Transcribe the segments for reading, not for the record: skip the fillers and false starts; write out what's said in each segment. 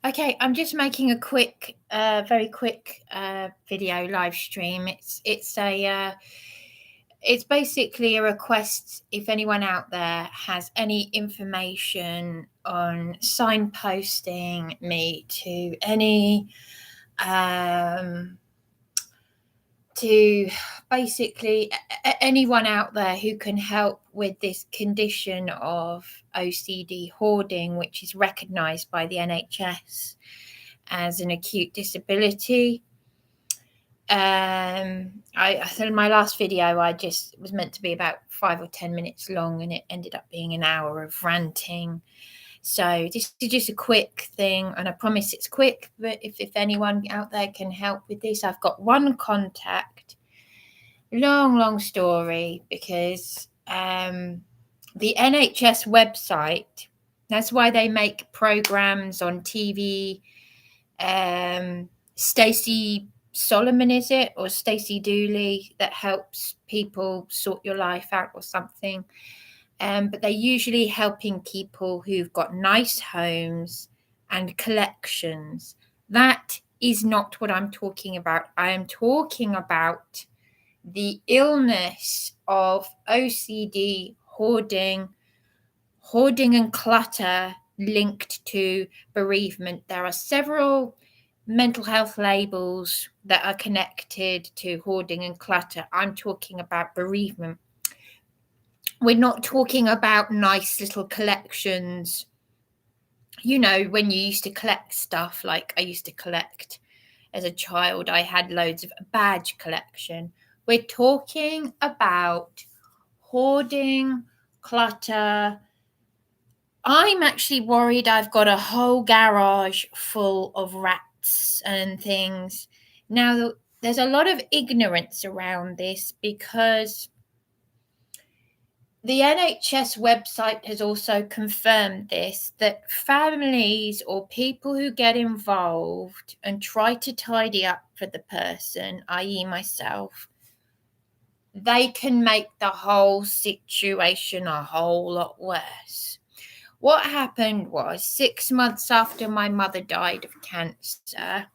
Okay, I'm just making a quick, very quick video live stream. It's basically a request if anyone out there has any information on signposting me to any to basically anyone out there who can help with this condition of OCD hoarding, which is recognised by the NHS as an acute disability. I said in my last video, I just was meant to be about 5 or 10 minutes long, and it ended up being an hour of ranting. So this is just a quick thing, and I promise it's quick, but if anyone out there can help with this, I've got one contact. Long story, because the NHS website, that's why they make programs on TV. Stacey Solomon, is it, or Stacey Dooley, that helps people sort your life out or something. But they're usually helping people who've got nice homes and collections. That is not what I'm talking about. I am talking about the illness of OCD, hoarding and clutter linked to bereavement. There are several mental health labels that are connected to hoarding and clutter. I'm talking about bereavement. We're not talking about nice little collections. You know, when you used to collect stuff, like I used to collect as a child, I had loads of badge collection. We're talking about hoarding, clutter. I'm actually worried I've got a whole garage full of rats and things. Now, there's a lot of ignorance around this because the NHS website has also confirmed this, that families or people who get involved and try to tidy up for the person, i.e. myself, they can make the whole situation a whole lot worse. What happened was 6 months after my mother died of cancer,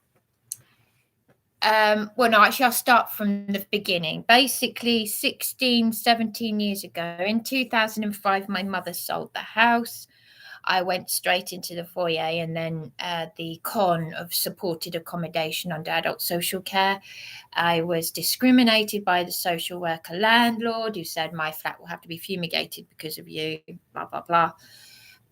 well, no, actually, I'll start from the beginning. Basically, 16, 17 years ago, in 2005, my mother sold the house. I went straight into the foyer and then the con of supported accommodation under adult social care. I was discriminated by the social worker landlord, who said my flat will have to be fumigated because of you, blah, blah, blah.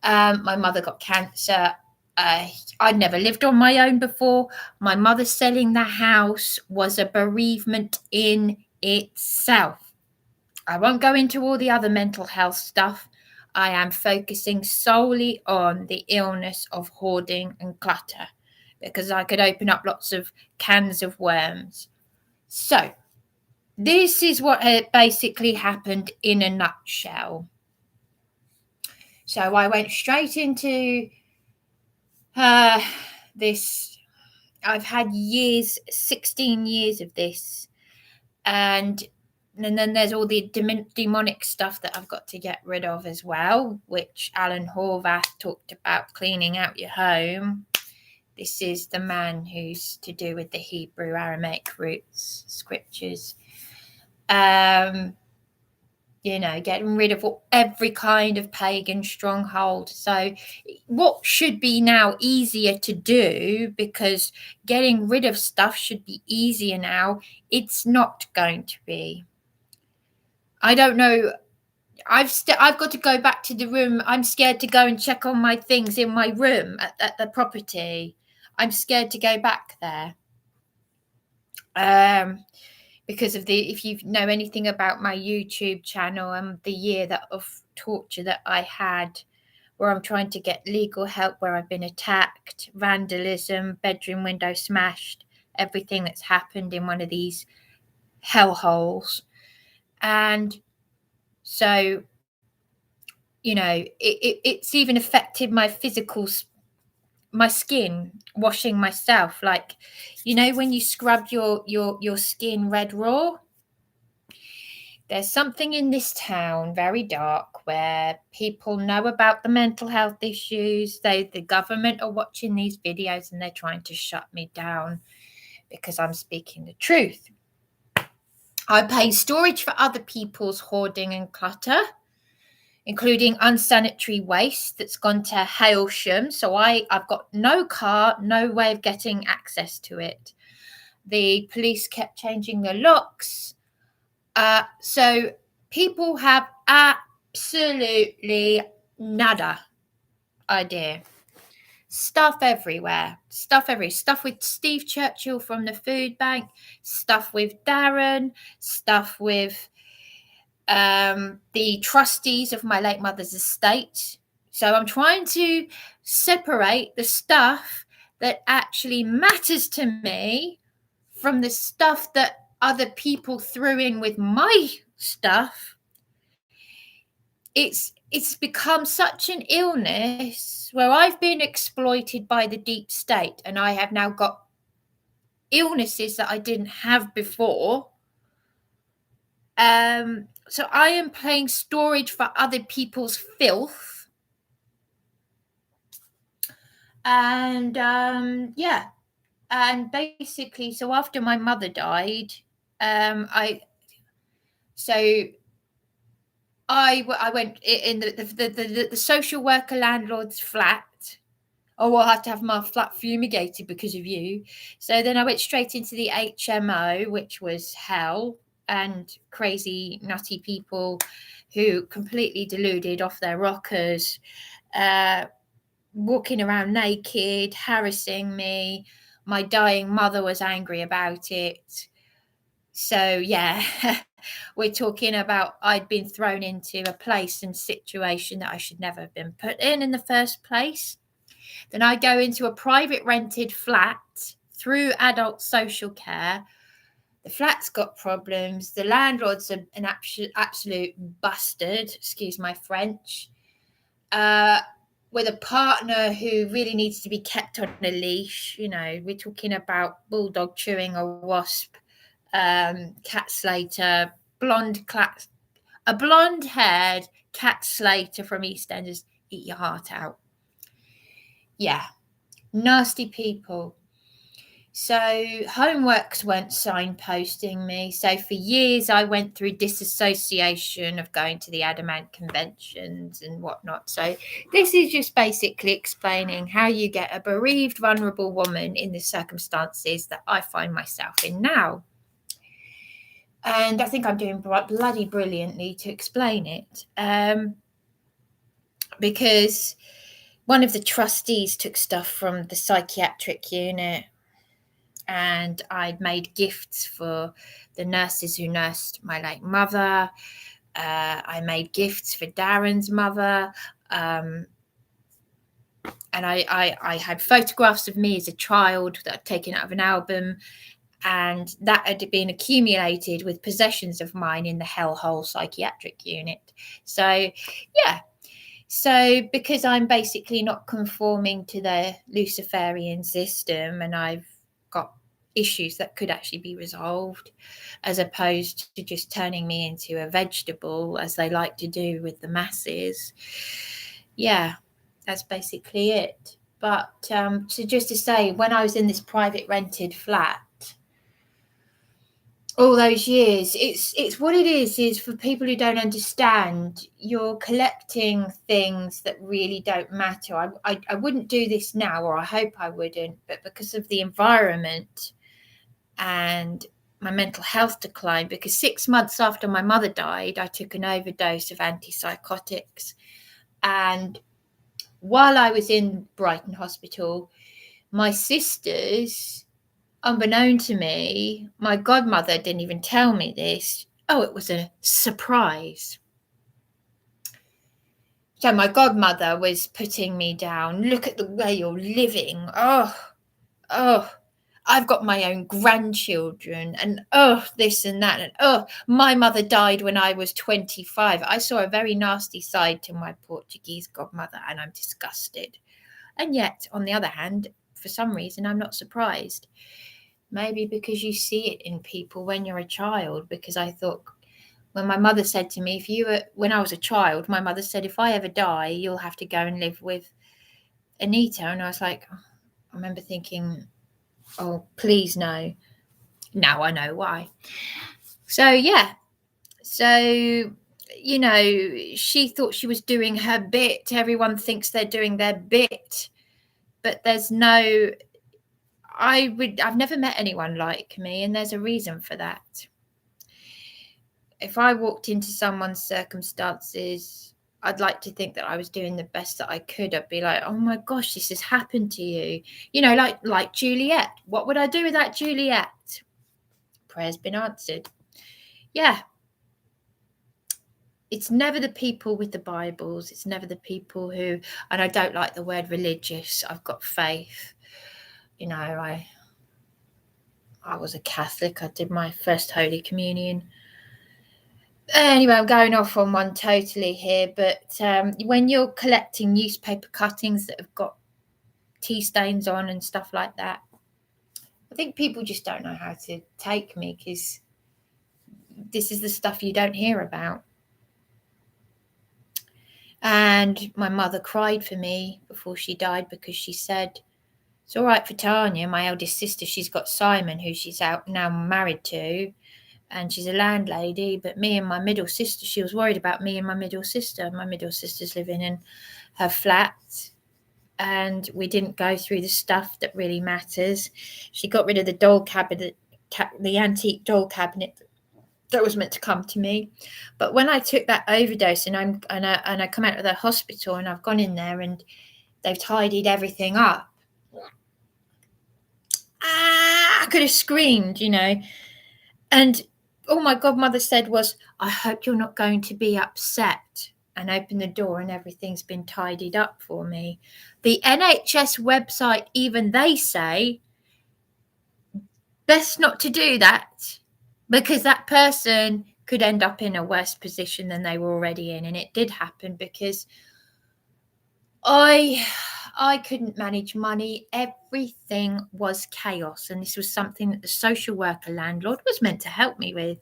My mother got cancer. I'd never lived on my own before. My mother selling the house was a bereavement in itself. I won't go into all the other mental health stuff. I am focusing solely on the illness of hoarding and clutter, because I could open up lots of cans of worms. So this is what basically happened in a nutshell. So I went straight into this. I've had years, 16 years of this, and then there's all the demonic stuff that I've got to get rid of as well, which Alan Horvath talked about, cleaning out your home. This is the man who's to do with the Hebrew Aramaic roots scriptures. Getting rid of every kind of pagan stronghold. So what should be now easier to do, because getting rid of stuff should be easier now, it's not going to be. I don't know. I've got to go back to the room. I'm scared to go and check on my things in my room at the property. I'm scared to go back there. Because of if you know anything about my YouTube channel and the year of torture that I had, where I'm trying to get legal help, where I've been attacked, vandalism, bedroom window smashed, everything that's happened in one of these hellholes. And so, it's even affected my my skin, washing myself, like, when you scrub your skin red raw, There's something in this town, very dark, where people know about the mental health issues. The government are watching these videos and they're trying to shut me down because I'm speaking the truth. I pay storage for other people's hoarding and clutter, including unsanitary waste that's gone to Hailsham. So I've got no car, no way of getting access to it. The police kept changing the locks. So people have absolutely nada idea. Stuff everywhere. Stuff with Steve Churchill from the food bank, stuff with Darren, stuff with the trustees of my late mother's estate. So I'm trying to separate the stuff that actually matters to me from the stuff that other people threw in with my stuff. It's become such an illness where I've been exploited by the deep state, and I have now got illnesses that I didn't have before. So I am paying storage for other people's filth. And yeah. And basically, so after my mother died, I went in the social worker landlord's flat. Oh, I'll have to have my flat fumigated because of you. So then I went straight into the HMO, which was hell, and crazy, nutty people who completely deluded off their rockers, walking around naked, harassing me. My dying mother was angry about it. So, yeah, we're talking about I'd been thrown into a place and situation that I should never have been put in the first place. Then I go into a private rented flat through adult social care. The flat's got problems. The landlord's an absolute bastard, excuse my French, with a partner who really needs to be kept on a leash. You know, we're talking about bulldog chewing a wasp, cat slater, a blonde-haired cat slater from EastEnders. Eat your heart out. Yeah, nasty people. So homeworks weren't signposting me. So for years I went through disassociation of going to the Adamant conventions and whatnot. So this is just basically explaining how you get a bereaved, vulnerable woman in the circumstances that I find myself in now. And I think I'm doing bloody brilliantly to explain it. Because one of the trustees took stuff from the psychiatric unit, and I'd made gifts for the nurses who nursed my late mother. I made gifts for Darren's mother. And I had photographs of me as a child that I'd taken out of an album, and that had been accumulated with possessions of mine in the hellhole psychiatric unit. So, yeah. So because I'm basically not conforming to the Luciferian system, and I've got issues that could actually be resolved, as opposed to just turning me into a vegetable, as they like to do with the masses. Yeah, that's basically it. But so just to say, when I was in this private rented flat, all those years, it's what it is for people who don't understand, you're collecting things that really don't matter. I wouldn't do this now, or I hope I wouldn't, but because of the environment and my mental health decline, because 6 months after my mother died, I took an overdose of antipsychotics. And while I was in Brighton Hospital, my sisters, unbeknown to me, my godmother didn't even tell me this. Oh, it was a surprise. So my godmother was putting me down. Look at the way you're living. Oh, I've got my own grandchildren, and this and that, and my mother died when I was 25. I saw a very nasty side to my Portuguese godmother, and I'm disgusted. And yet, on the other hand, for some reason, I'm not surprised. Maybe because you see it in people when you're a child, because I thought when my mother said to me, when I was a child, my mother said, if I ever die, you'll have to go and live with Anita. And I was like, I remember thinking, oh, please no. Now I know why. So, yeah. So, she thought she was doing her bit. Everyone thinks they're doing their bit. But there's no, I've never met anyone like me, and there's a reason for that. If I walked into someone's circumstances, I'd like to think that I was doing the best that I could. I'd be like, oh my gosh, this has happened to you. Like Juliet. What would I do without Juliet? Prayer's been answered. Yeah. It's never the people with the Bibles. It's never the people who, and I don't like the word religious. I've got faith. I was a Catholic. I did my first Holy Communion. Anyway, I'm going off on one totally here, but when you're collecting newspaper cuttings that have got tea stains on and stuff like that, I think people just don't know how to take me, because this is the stuff you don't hear about. And my mother cried for me before she died, because she said, it's all right for Tanya, my eldest sister, she's got Simon, who she's out now married to, and she's a landlady, but me and my middle sister, she was worried about me and my middle sister. My middle sister's living in her flat, and we didn't go through the stuff that really matters. She got rid of the doll cabinet, the antique doll cabinet that was meant to come to me. But when I took that overdose and I come out of the hospital, and I've gone in there and they've tidied everything up, I could have screamed, And all my godmother said was, I hope you're not going to be upset, and open the door and everything's been tidied up for me. The NHS website, even they say, best not to do that, because that person could end up in a worse position than they were already in. And it did happen, because I couldn't manage money. Everything was chaos. And this was something that the social worker landlord was meant to help me with.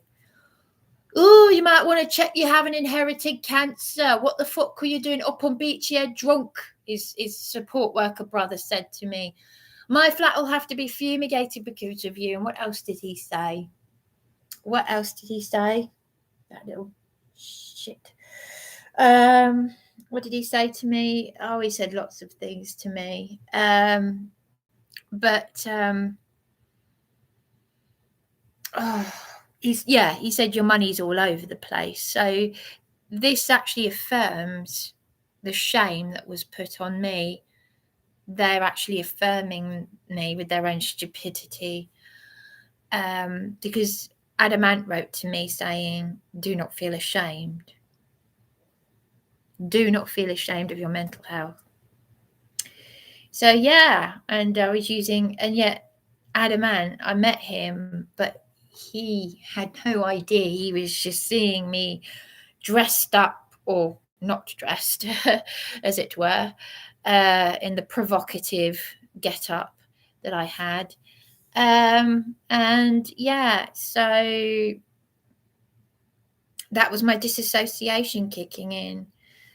Oh, you might want to check you haven't inherited cancer. What the fuck were you doing up on beach here drunk? His support worker brother said to me. My flat will have to be fumigated because of you. And what else did he say? That little shit. What did he say to me? Oh, he said lots of things to me. He said your money's all over the place. So this actually affirms the shame that was put on me. They're actually affirming me with their own stupidity. Because Adamant wrote to me saying, do not feel ashamed. Do not feel ashamed of your mental health. So, and I was and yet Adamant, I met him, but he had no idea. He was just seeing me dressed up, or not dressed, as it were, in the provocative get-up that I had. So that was my disassociation kicking in,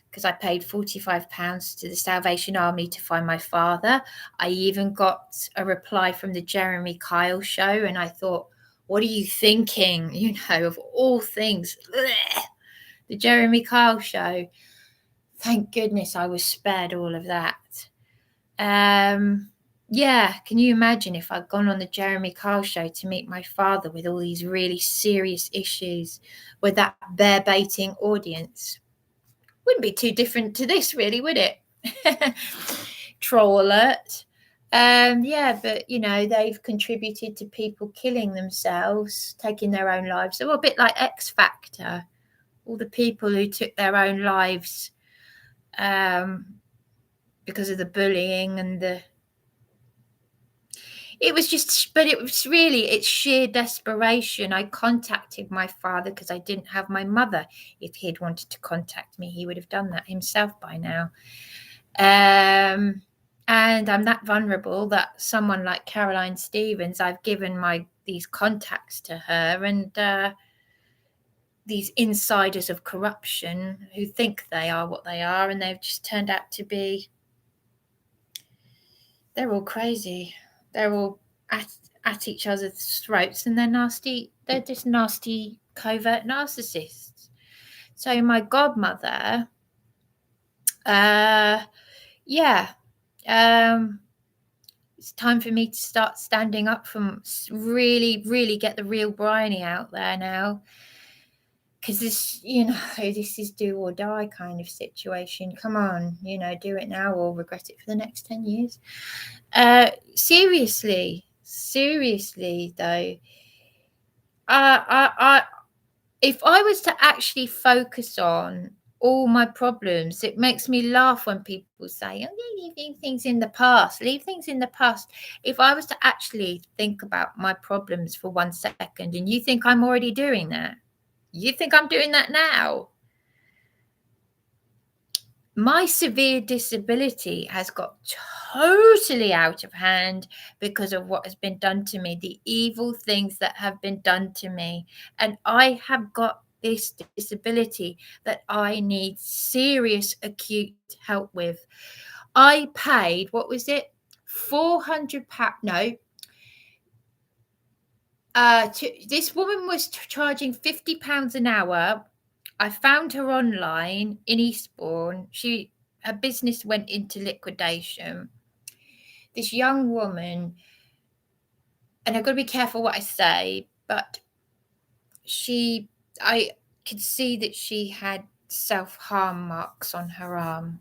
because I paid £45 to the Salvation Army to find my father. I even got a reply from the Jeremy Kyle show, and I thought, what are you thinking? Of all things, the Jeremy Kyle show. Thank goodness I was spared all of that. Can you imagine if I'd gone on the Jeremy Kyle show to meet my father with all these really serious issues with that bear-baiting audience? Wouldn't be too different to this, really, would it? Troll alert. But they've contributed to people killing themselves, taking their own lives. So a bit like X Factor, all the people who took their own lives because of the bullying and it's sheer desperation. I contacted my father because I didn't have my mother. If he'd wanted to contact me, he would have done that himself by now. And I'm that vulnerable that someone like Caroline Stevens, I've given these contacts to her, and these insiders of corruption who think they are what they are, and they've just turned out to be, they're all crazy. They're all at each other's throats, and they're nasty. They're just nasty, covert narcissists. So my godmother, it's time for me to start standing up from really get the real Bryony out there now. Because this, this is do or die kind of situation. Come on, do it now or regret it for the next 10 years. Seriously though, if I was to actually focus on all my problems, it makes me laugh when people say, leave things in the past. If I was to actually think about my problems for 1 second, and you think I'm already doing that, you think I'm doing that now? My severe disability has got totally out of hand because of what has been done to me, the evil things that have been done to me. And I have got this disability that I need serious acute help with. I paid, what was it? £400. No. This woman was charging £50 an hour. I found her online in Eastbourne. Her business went into liquidation. This young woman, and I've got to be careful what I say, but I could see that she had self-harm marks on her arm.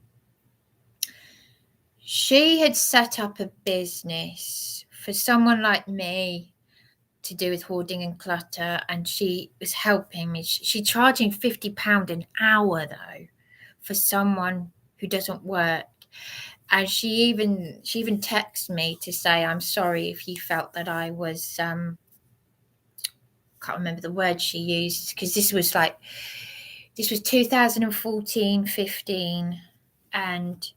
She had set up a business for someone like me to do with hoarding and clutter, and she was helping me. She's charging £50 an hour though for someone who doesn't work, and she even texted me to say, I'm sorry if you felt that I was can't remember the word she used, because this was 2014-15, and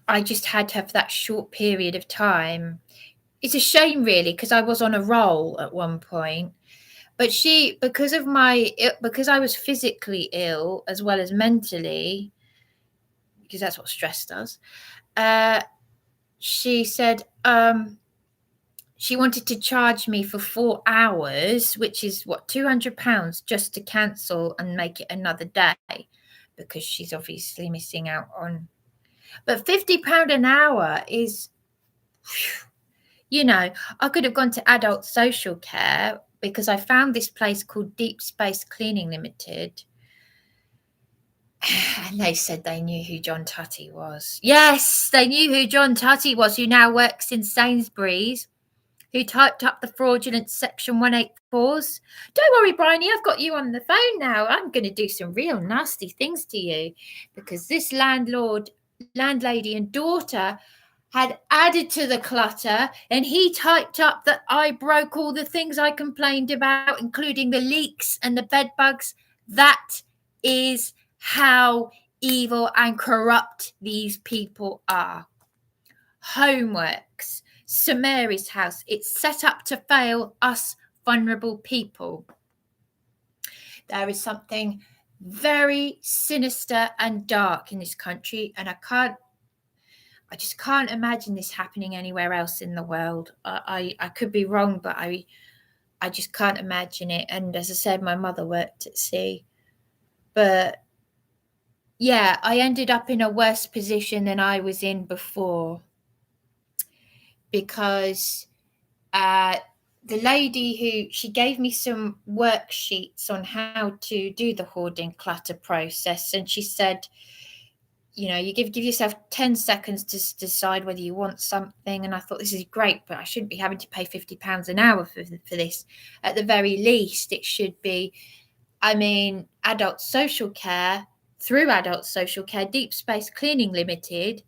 I just had her for that short period of time. It's a shame, really, because I was on a roll at one point. But because I was physically ill as well as mentally, because that's what stress does, she said she wanted to charge me for 4 hours, which is £200 just to cancel and make it another day, because she's obviously missing out on. But £50 an hour is... I could have gone to adult social care, because I found this place called Deep Space Cleaning Limited. And they said they knew who John Tutty was. Yes, they knew who John Tutty was, who now works in Sainsbury's, who typed up the fraudulent Section 184s. Don't worry, Bryony, I've got you on the phone now. I'm going to do some real nasty things to you, because this landlady and daughter had added to the clutter, and he typed up that I broke all the things I complained about, including the leaks and the bed bugs. That is how evil and corrupt these people are. Homeworks, Sir Mary's house, it's set up to fail us vulnerable people. There is something very sinister and dark in this country, and I just can't imagine this happening anywhere else in the world. I could be wrong, but I just can't imagine it. And as I said, my mother worked at sea. But yeah, I ended up in a worse position than I was in before, because the lady she gave me some worksheets on how to do the hoarding clutter process, and she said, you give yourself 10 seconds to decide whether you want something. And I thought, this is great, but I shouldn't be having to pay £50 an hour for this. At the very least, it should be, adult social care, through adult social care, Deep Space Cleaning Limited,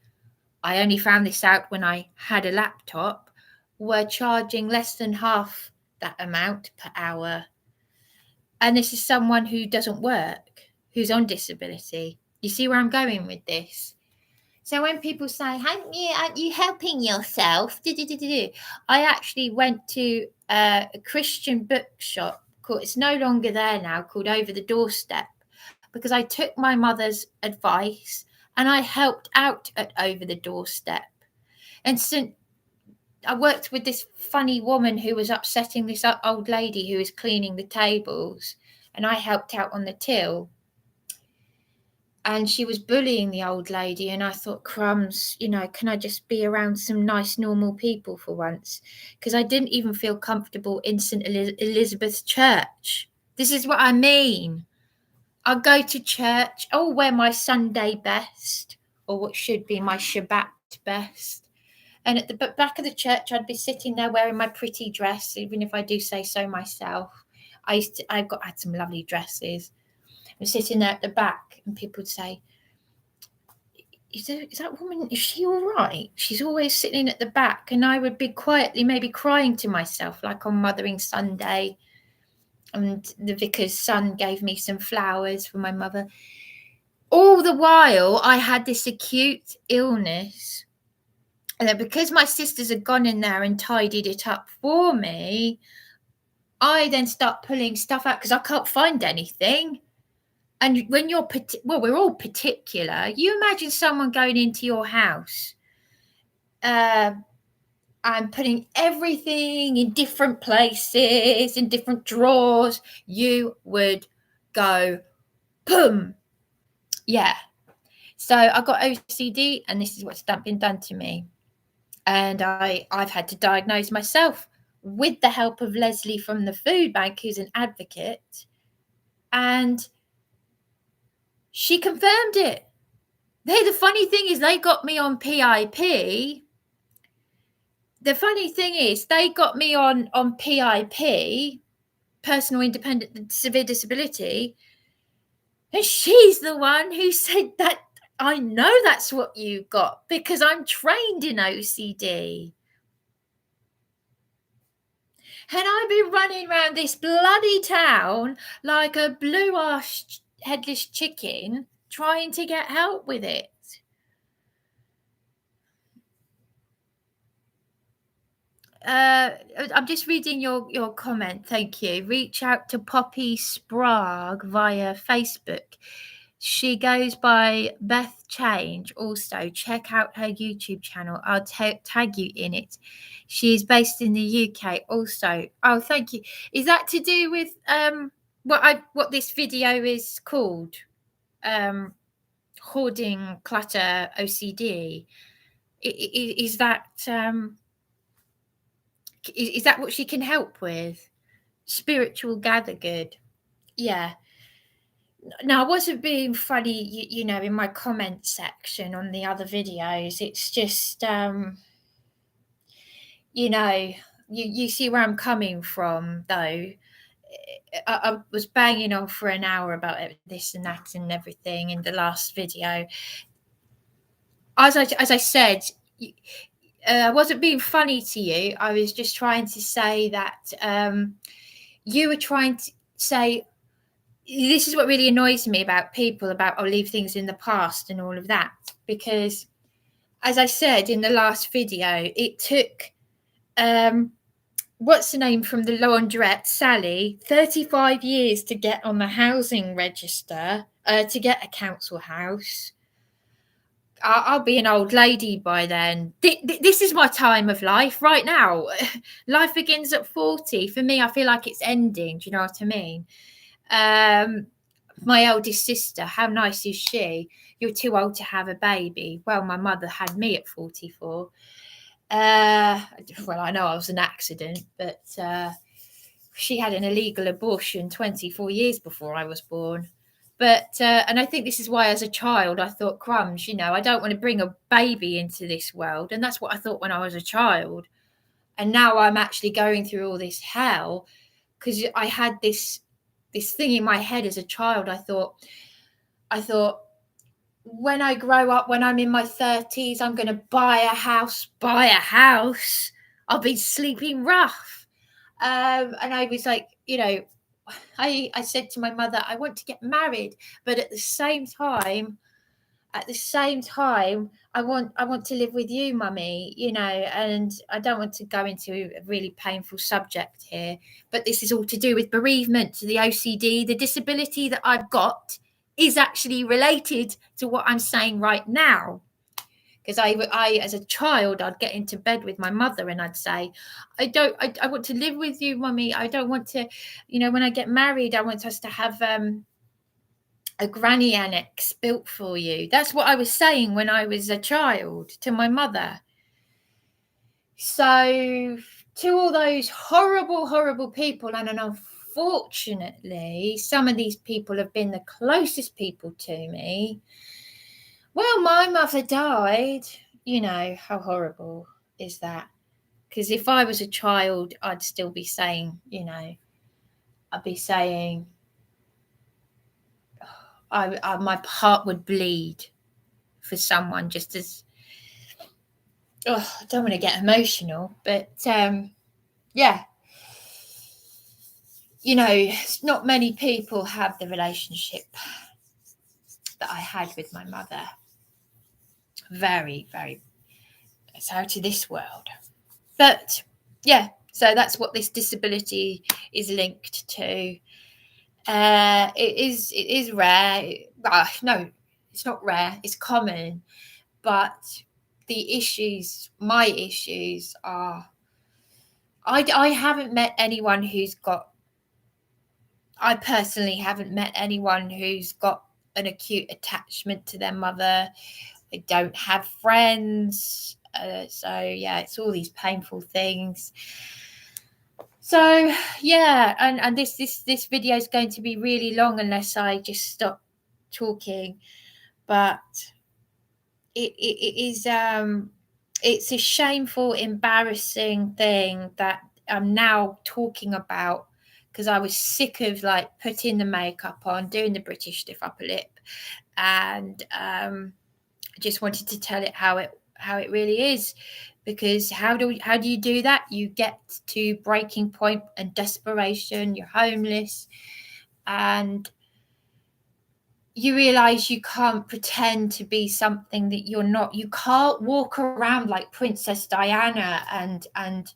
I only found this out when I had a laptop, were charging less than half that amount per hour. And this is someone who doesn't work, who's on disability. You see where I'm going with this? So when people say, aren't you helping yourself? I actually went to a Christian bookshop it's no longer there now, called Over the Doorstep, because I took my mother's advice and I helped out at Over the Doorstep. And so I worked with this funny woman who was upsetting this old lady who was cleaning the tables, and I helped out on the till. And she was bullying the old lady, and I thought, crumbs, can I just be around some nice, normal people for once? Because I didn't even feel comfortable in St. Elizabeth's Church. This is what I mean. I'll go to church, I'll wear my Sunday best, or what should be my Shabbat best. And at the back of the church, I'd be sitting there wearing my pretty dress, even if I do say so myself. I had some lovely dresses. I'm sitting there at the back, and people would say, is that woman, is she all right? She's always sitting at the back. And I would be quietly maybe crying to myself, like on Mothering Sunday. And the vicar's son gave me some flowers for my mother. All the while, I had this acute illness. And then because my sisters had gone in there and tidied it up for me, I then start pulling stuff out because I can't find anything. And when you're, we're all particular. You imagine someone going into your house and putting everything in different places, in different drawers. You would go, boom. Yeah. So I got OCD, and this is what's been done to me. And I've had to diagnose myself with the help of Leslie from the food bank, who's an advocate. And she confirmed it. The funny thing is, they got me on PIP. The funny thing is, they got me on PIP, personal independent severe disability. And she's the one who said that I know that's what you got because I'm trained in OCD. And I've been running around this bloody town like a blue-ass headless chicken trying to get help with it. I'm just reading your comment. Thank you. Reach out to Poppy Sprague via Facebook. She goes by Beth Change. Also, check out her YouTube channel. I'll tag you in it. She is based in the UK. Also, oh, thank you. Is that to do with what this video is called? Hoarding, clutter, OCD. Is that is that what she can help with? Spiritual gather good. Yeah. Now, I wasn't being funny, in my comment section on the other videos. It's just, you see where I'm coming from, though. I was banging on for an hour about this and that and everything in the last video. As I said, I wasn't being funny to you. I was just trying to say that you were trying to say, this is what really annoys me about people, about leave things in the past and all of that. Because, as I said in the last video, it took, what's the name from the laundrette, Sally, 35 years to get on the housing register, to get a council house. I'll be an old lady by then. This is my time of life right now. Life begins at 40. For me, I feel like it's ending. Do you know what I mean? My eldest sister, how nice is she? You're too old to have a baby. Well, my mother had me at 44. Well, I know I was an accident, but she had an illegal abortion 24 years before I was born. But, and I think this is why as a child, I thought, crumbs, I don't want to bring a baby into this world. And that's what I thought when I was a child. And now I'm actually going through all this hell because I had this thing in my head as a child. I thought, when I grow up, when I'm in my 30s, I'm going to buy a house. I'll be sleeping rough. And I was like, I said to my mother, I want to get married. But at the same time, at the same time, I want to live with you, mummy, you know, and I don't want to go into a really painful subject here, but this is all to do with bereavement, the OCD, the disability that I've got is actually related to what I'm saying right now. Because I, as a child, I'd get into bed with my mother and I'd say, I want to live with you, mummy. I don't want to, you know, when I get married, I want us to have a granny annex built for you. That's what I was saying when I was a child to my mother. So to all those horrible, horrible people, and unfortunately, some of these people have been the closest people to me. Well, my mother died. You know, how horrible is that? Because if I was a child, I'd still be saying, you know, I'd be saying, my heart would bleed for someone just as, I don't want to get emotional, but yeah, you know, not many people have the relationship that I had with my mother. Very, very, it's out of this world. But yeah, so that's what this disability is linked to. It is rare. No, it's not rare. It's common, but the issues, my issues are, I haven't met anyone who's got, I personally haven't met anyone who's got an acute attachment to their mother. I don't have friends. So yeah, it's all these painful things. So yeah, and this video is going to be really long unless I just stop talking. But it is it's a shameful, embarrassing thing that I'm now talking about, because I was sick of like putting the makeup on, doing the British stiff upper lip, and I just wanted to tell it how it really is. Because how do you do that? You get to breaking point and desperation, you're homeless, and you realize you can't pretend to be something that you're not. You can't walk around like Princess Diana and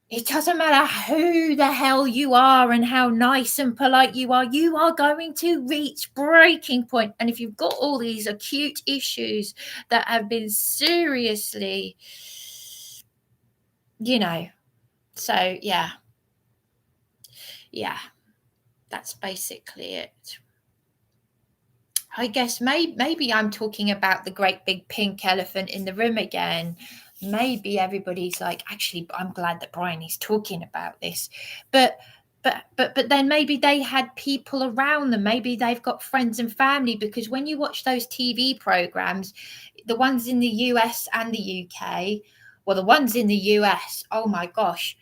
it doesn't matter who the hell you are and how nice and polite you are going to reach breaking point. And if you've got all these acute issues that have been seriously, you know, so yeah, that's basically it. I guess maybe I'm talking about the great big pink elephant in the room again. Maybe everybody's like, actually, I'm glad that Bryony's talking about this. But then maybe they had people around them. Maybe they've got friends and family, because when you watch those TV programs, the ones in the US and the UK, well, the ones in the US, oh my gosh,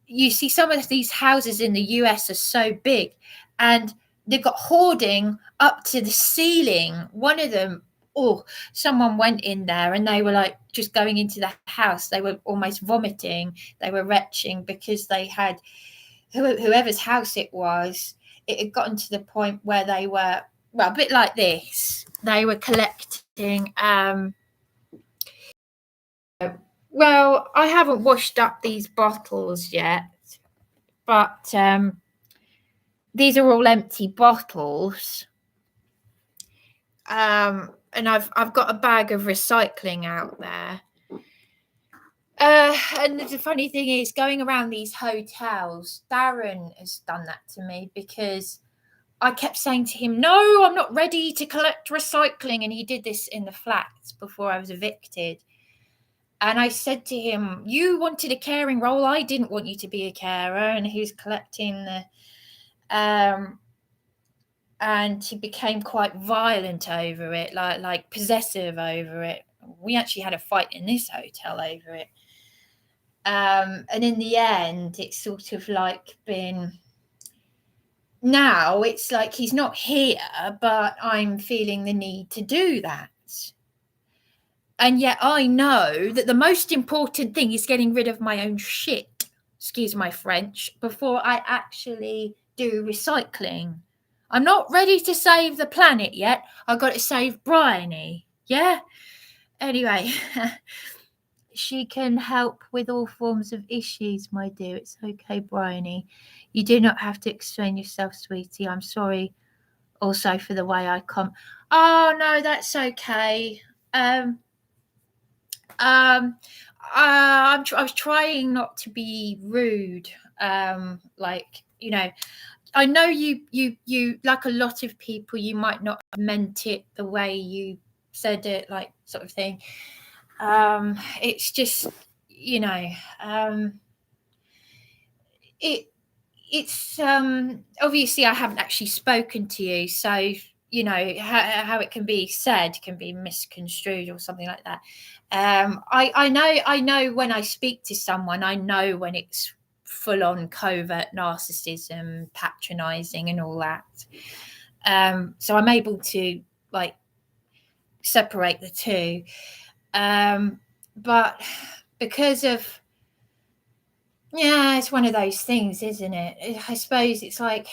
you see some of these houses in the US are so big, and they've got hoarding up to the ceiling. One of them, someone went in there and they were like just going into the house. They were almost vomiting. They were retching because they had, whoever's house it was, it had gotten to the point where they were, well, a bit like this. They were collecting, well, I haven't washed up these bottles yet, but these are all empty bottles. And I've got a bag of recycling out there. And the funny thing is, going around these hotels, Darren has done that to me, because I kept saying to him, no, I'm not ready to collect recycling. And he did this in the flats before I was evicted. And I said to him, you wanted a caring role. I didn't want you to be a carer. And he was collecting the, and he became quite violent over it, like possessive over it. We actually had a fight in this hotel over it. And in the end, it's sort of like been, now it's like he's not here, but I'm feeling the need to do that. And yet I know that the most important thing is getting rid of my own shit, excuse my French, before I actually do recycling. I'm not ready to save the planet yet. I've got to save Bryony. Yeah? Anyway, she can help with all forms of issues, my dear. It's okay, Bryony. You do not have to explain yourself, sweetie. I'm sorry also for the way I come. Oh, no, that's okay. I was trying not to be rude. Like, you know, I know you like a lot of people, you might not have meant it the way you said it, like sort of thing. It's just, you know, it's obviously I haven't actually spoken to you, so you know how it can be said can be misconstrued or something like that. I know when I speak to someone, I know when it's full on covert narcissism, patronizing and all that. So I'm able to like separate the two. But because of, yeah, it's one of those things, isn't it? I suppose it's like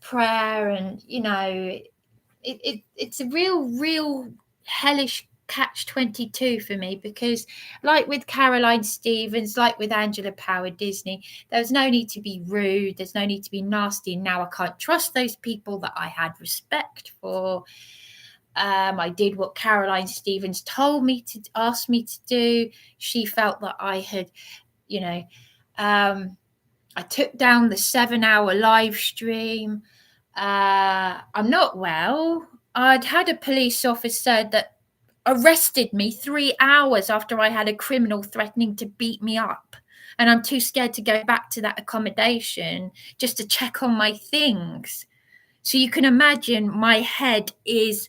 prayer, and you know, it's a real hellish catch-22 for me, because like with Caroline Stevens, like with Angela Power Disney, there's no need to be rude, there's no need to be nasty. Now I can't trust those people that I had respect for. I did what Caroline Stevens told me to, asked me to do. She felt that I had, you know, I took down the 7-hour live stream. I'm not well. I'd had a police officer that arrested me 3 hours after I had a criminal threatening to beat me up. And I'm too scared to go back to that accommodation just to check on my things. So you can imagine my head is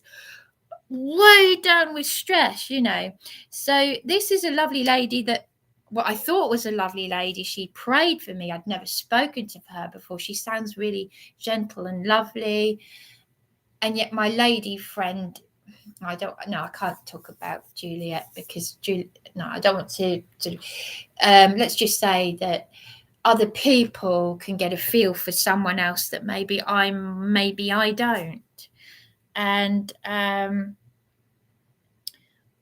way down with stress, you know. So this is a lovely lady that, what I thought was a lovely lady. She prayed for me. I'd never spoken to her before. She sounds really gentle and lovely. And yet my lady friend, I can't talk about Juliet because I don't want to let's just say that other people can get a feel for someone else that maybe I don't. And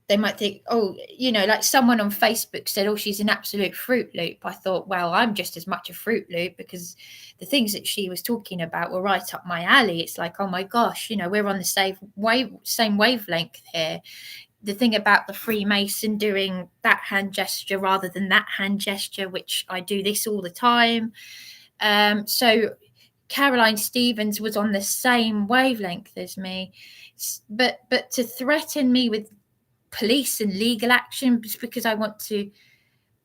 they might think, oh, you know, like someone on Facebook said, oh, she's an absolute Fruit Loop. I thought, well, I'm just as much a Fruit Loop, because the things that she was talking about were right up my alley. It's like, oh my gosh, you know, we're on the same wavelength here. The thing about the Freemason doing that hand gesture rather than that hand gesture, which I do this all the time. So Caroline Stevens was on the same wavelength as me, but to threaten me with police and legal action just because I want to.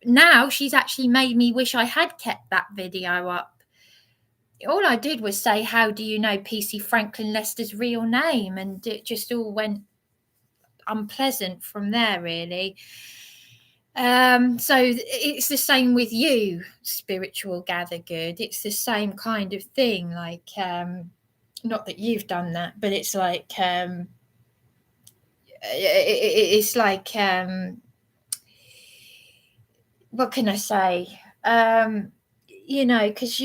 Now she's actually made me wish I had kept that video up. All I did was say, how do you know PC Franklin Lester's real name? And it just all went unpleasant from there, really. So it's the same with you, spiritual gather good. It's the same kind of thing. Like, not that you've done that, but it's like, it's like, what can I say? You know, because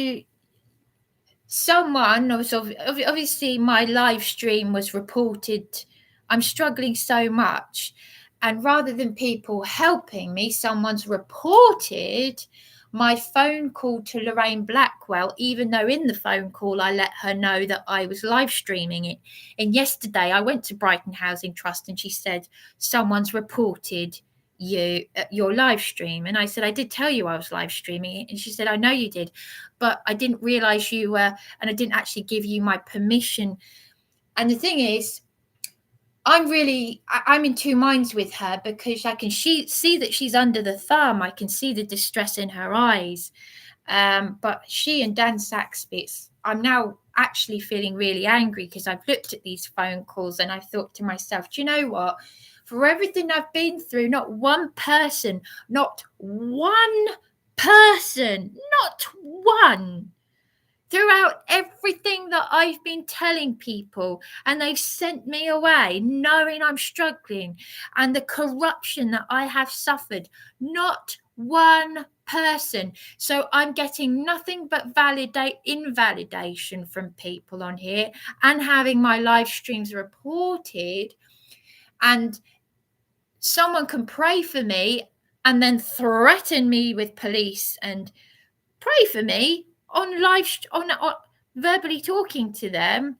someone was obviously my live stream was reported. I'm struggling so much, and rather than people helping me, someone's reported my phone call to Lorraine Blackwell, even though in the phone call I let her know that I was live streaming it. And yesterday I went to Brighton Housing Trust and she said, someone's reported your live stream. And I said, I did tell you I was live streaming it. And she said, I know you did, but I didn't realize you were, and I didn't actually give you my permission. And the thing is, I'm in two minds with her, because I can see that she's under the thumb. I can see the distress in her eyes. But she and Dan Saxby, I'm now actually feeling really angry, because I've looked at these phone calls and I've thought to myself, do you know what? For everything I've been through, not one person throughout everything that I've been telling people, and they've sent me away knowing I'm struggling, and the corruption that I have suffered, not one person. So I'm getting nothing but invalidation from people on here, and having my live streams reported, and someone can pray for me and then threaten me with police and pray for me on on verbally talking to them.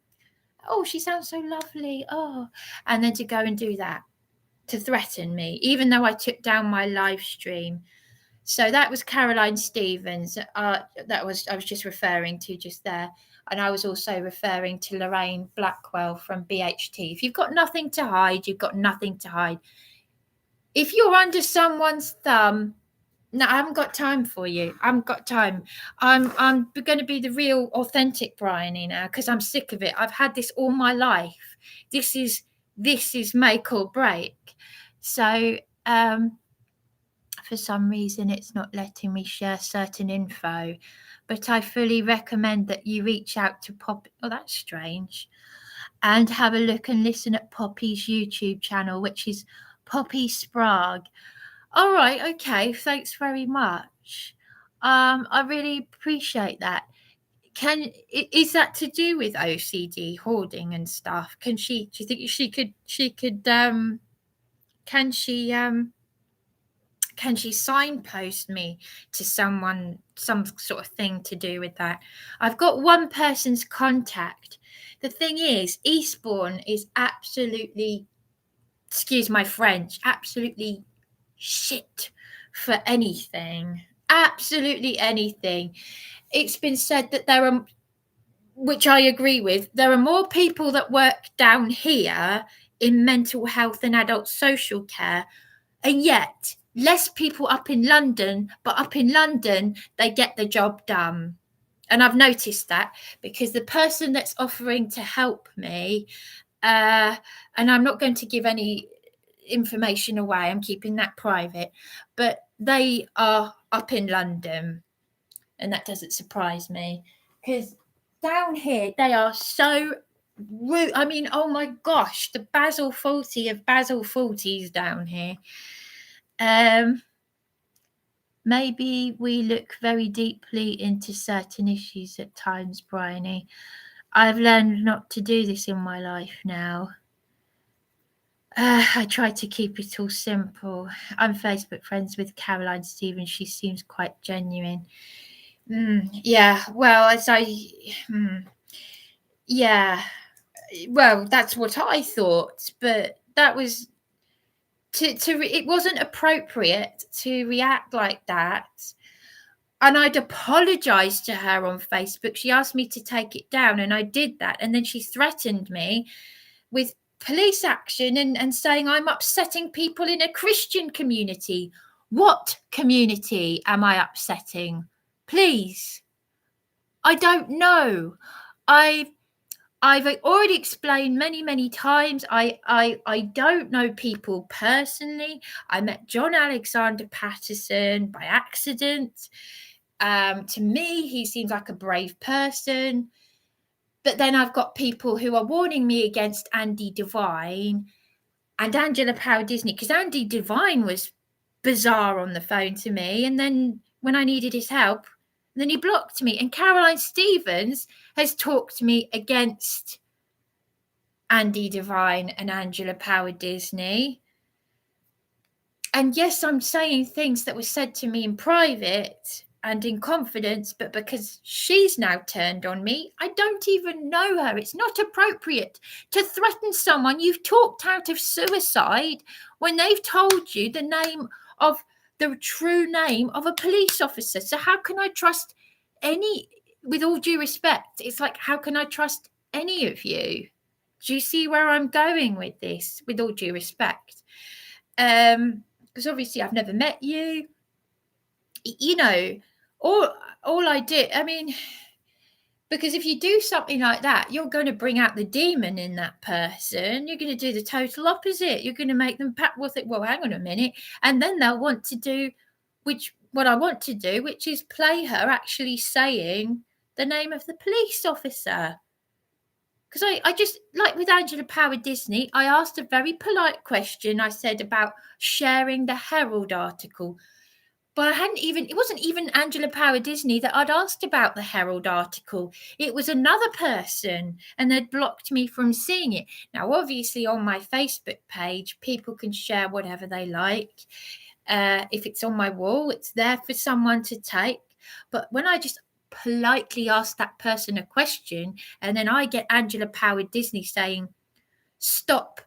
Oh, she sounds so lovely. Oh, and then to go and do that, to threaten me, even though I took down my live stream. So that was Caroline Stevens. I was just referring to just there. And I was also referring to Lorraine Blackwell from BHT. If you've got nothing to hide, you've got nothing to hide. If you're under someone's thumb, no, I haven't got time for you. I haven't got time. I'm going to be the real, authentic Bryony now, because I'm sick of it. I've had this all my life. This is make or break. So for some reason, it's not letting me share certain info, but I fully recommend that you reach out to Poppy. Oh, that's strange. And have a look and listen at Poppy's YouTube channel, which is Poppy Sprague. All right, okay, thanks very much. I really appreciate that. Is that to do with OCD, hoarding and stuff? Do you think can she signpost me to someone, some sort of thing to do with that? I've got one person's contact. The thing is, Eastbourne is absolutely, excuse my French, absolutely shit for anything. Absolutely anything. It's been said that there are, which I agree with, there are more people that work down here in mental health and adult social care, and yet less people up in London, but up in London, they get the job done. And I've noticed that, because the person that's offering to help me, and I'm not going to give any information away, I'm keeping that private, but they are up in London, and that doesn't surprise me, because down here they are so rude. I mean, oh my gosh, the Basil Fawlty of Basil Fawlty's down here. Maybe we look very deeply into certain issues at times, Bryony. I've learned not to do this in my life now. I try to keep it all simple. I'm Facebook friends with Caroline Stevens. She seems quite genuine. Yeah, well, yeah, well, that's what I thought, but that was it wasn't appropriate to react like that. And I'd apologized to her on Facebook. She asked me to take it down, and I did that. And then she threatened me with police action and saying I'm upsetting people in a Christian community. What community am I upsetting? Please. I don't know. I've already explained many times. I don't know people personally. I met John Alexander Patterson by accident. To me, he seems like a brave person. But then I've got people who are warning me against Andy Devine and Angela Power Disney, because Andy Devine was bizarre on the phone to me. And then when I needed his help, then he blocked me. And Caroline Stevens has talked me against Andy Devine and Angela Power Disney. And yes, I'm saying things that were said to me in private and in confidence, but because she's now turned on me, I don't even know her. It's not appropriate to threaten someone you've talked out of suicide when they've told you the true name of a police officer. So how can I trust with all due respect, it's like, how can I trust any of you? Do you see where I'm going with this, with all due respect? Because obviously I've never met you. You know, all I did, I mean, because if you do something like that, you're going to bring out the demon in that person. You're going to do the total opposite. You're going to make them think, well, hang on a minute. And then they'll want to do, what I want to do, which is play her actually saying the name of the police officer. Because I just, like with Angela Power Disney, I asked a very polite question. I said about sharing the Herald article. But it wasn't even Angela Power Disney that I'd asked about the Herald article. It was another person, and they'd blocked me from seeing it. Now, obviously, on my Facebook page, people can share whatever they like. If it's on my wall, it's there for someone to take. But when I just politely ask that person a question, and then I get Angela Power Disney saying, "Stop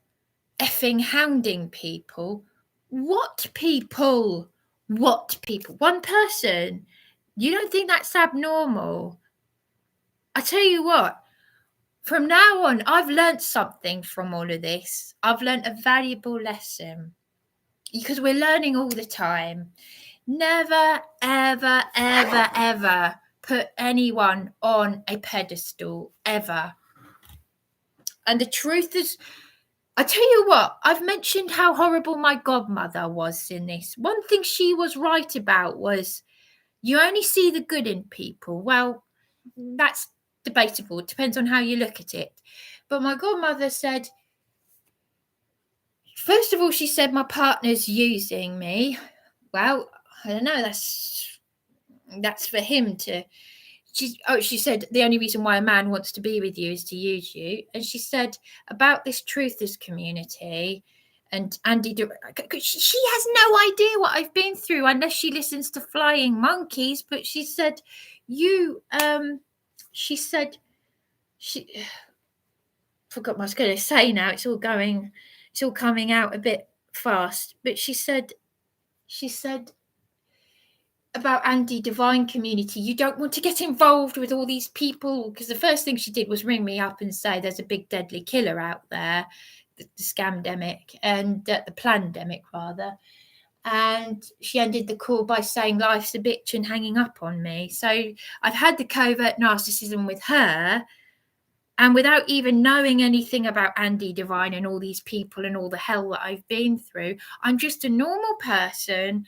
effing hounding people." What people? What people? One person? You don't think that's abnormal? I tell you what, from now on, I've learnt something from all of this. I've learnt a valuable lesson, because we're learning all the time. Never, ever, ever, ever put anyone on a pedestal, ever. And the truth is, I tell you what, I've mentioned how horrible my godmother was in this. One thing she was right about was you only see the good in people. Well, that's debatable. It depends on how you look at it. But my godmother said, first of all, she said, my partner's using me. Well, I don't know, that's for him to... She said the only reason why a man wants to be with you is to use you. And she said about this truthers community and Andy, she has no idea what I've been through unless she listens to Flying Monkeys. But she said, she forgot what I was going to say now. It's all coming out a bit fast. But she said about Andy Divine community, you don't want to get involved with all these people, because the first thing she did was ring me up and say there's a big deadly killer out there, the scamdemic, and the plandemic rather. And she ended the call by saying life's a bitch and hanging up on me. So I've had the covert narcissism with her, and without even knowing anything about Andy Divine and all these people and all the hell that I've been through, I'm just a normal person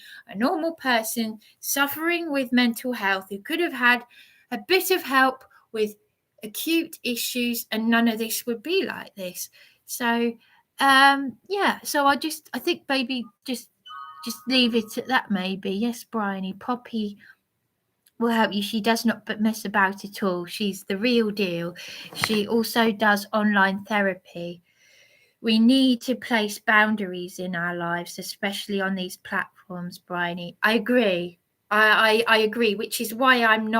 suffering with mental health who could have had a bit of help with acute issues, and none of this would be like this. So, so I think maybe just leave it at that maybe. Yes, Bryony, Poppy will help you. She does not but mess about at all. She's the real deal. She also does online therapy. We need to place boundaries in our lives, especially on these platforms, Bryony. I agree. I agree, which is why I'm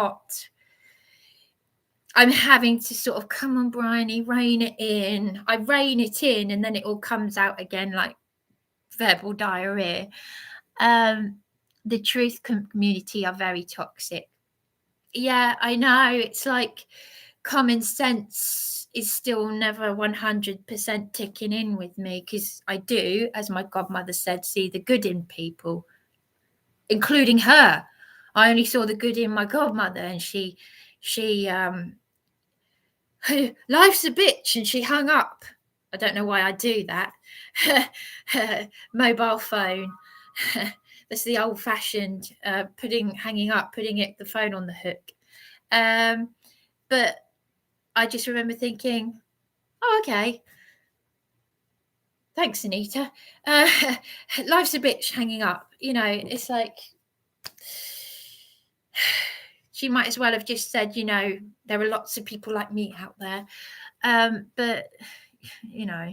having to sort of, come on, Bryony, rein it in. I rein it in, and then it all comes out again like verbal diarrhea. The truth community are very toxic. Yeah, I know. It's like common sense is still never 100% ticking in with me, because I do, as my godmother said, see the good in people, including her. I only saw the good in my godmother, and she life's a bitch, and she hung up. I don't know why I do that. Mobile phone. That's the old-fashioned hanging up, putting the phone on the hook. But I just remember thinking, oh, okay. Thanks, Anita. Life's a bitch, hanging up. You know, it's like she might as well have just said, you know, there are lots of people like me out there. But, you know,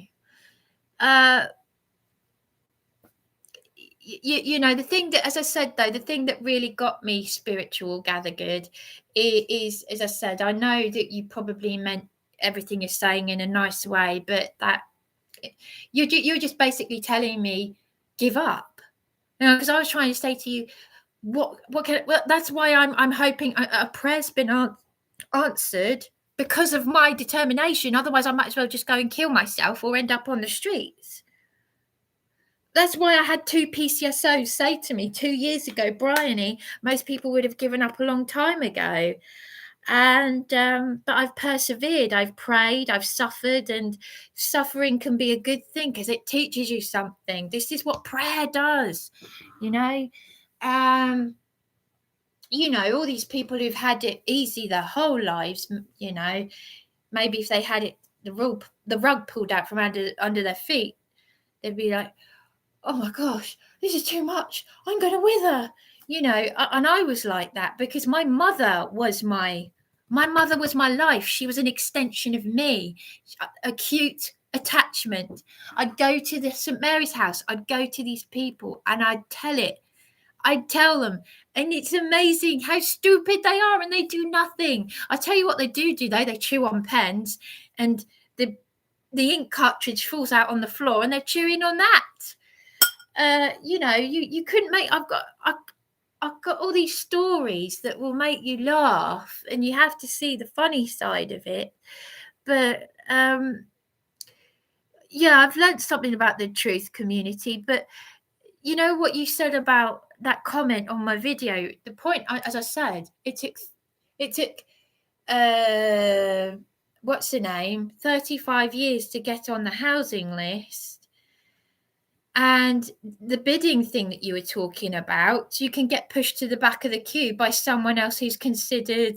you know, the thing that, as I said, though, the thing that really got me spiritual, Gather Good, is, as I said, I know that you probably meant everything you're saying in a nice way, but that you're just basically telling me, give up. You know, because I was trying to say to you, well, that's why I'm hoping a prayer's been answered, because of my determination. Otherwise, I might as well just go and kill myself or end up on the streets. That's why I had 2 PCSOs say to me 2 years ago, Bryony, most people would have given up a long time ago. And but I've persevered, I've prayed, I've suffered, and suffering can be a good thing because it teaches you something. This is what prayer does, you know. You know, all these people who've had it easy their whole lives, you know, maybe if they had it, the rug pulled out from under their feet, they'd be like, oh my gosh, this is too much. I'm going to wither. you know, and I was like that because my mother was my life. She was an extension of me. Acute attachment. I'd go to the St Mary's house. I'd go to these people and I'd tell them, and it's amazing how stupid they are, and they do nothing. I tell you what they do though, they chew on pens, and the ink cartridge falls out on the floor, and they're chewing on that. You know, you couldn't make. I've got all these stories that will make you laugh, and you have to see the funny side of it. But yeah, I've learned something about the truth community. But you know what you said about that comment on my video. The point, as I said, it took what's the name, 35 years to get on the housing list. And the bidding thing that you were talking about, you can get pushed to the back of the queue by someone else who's considered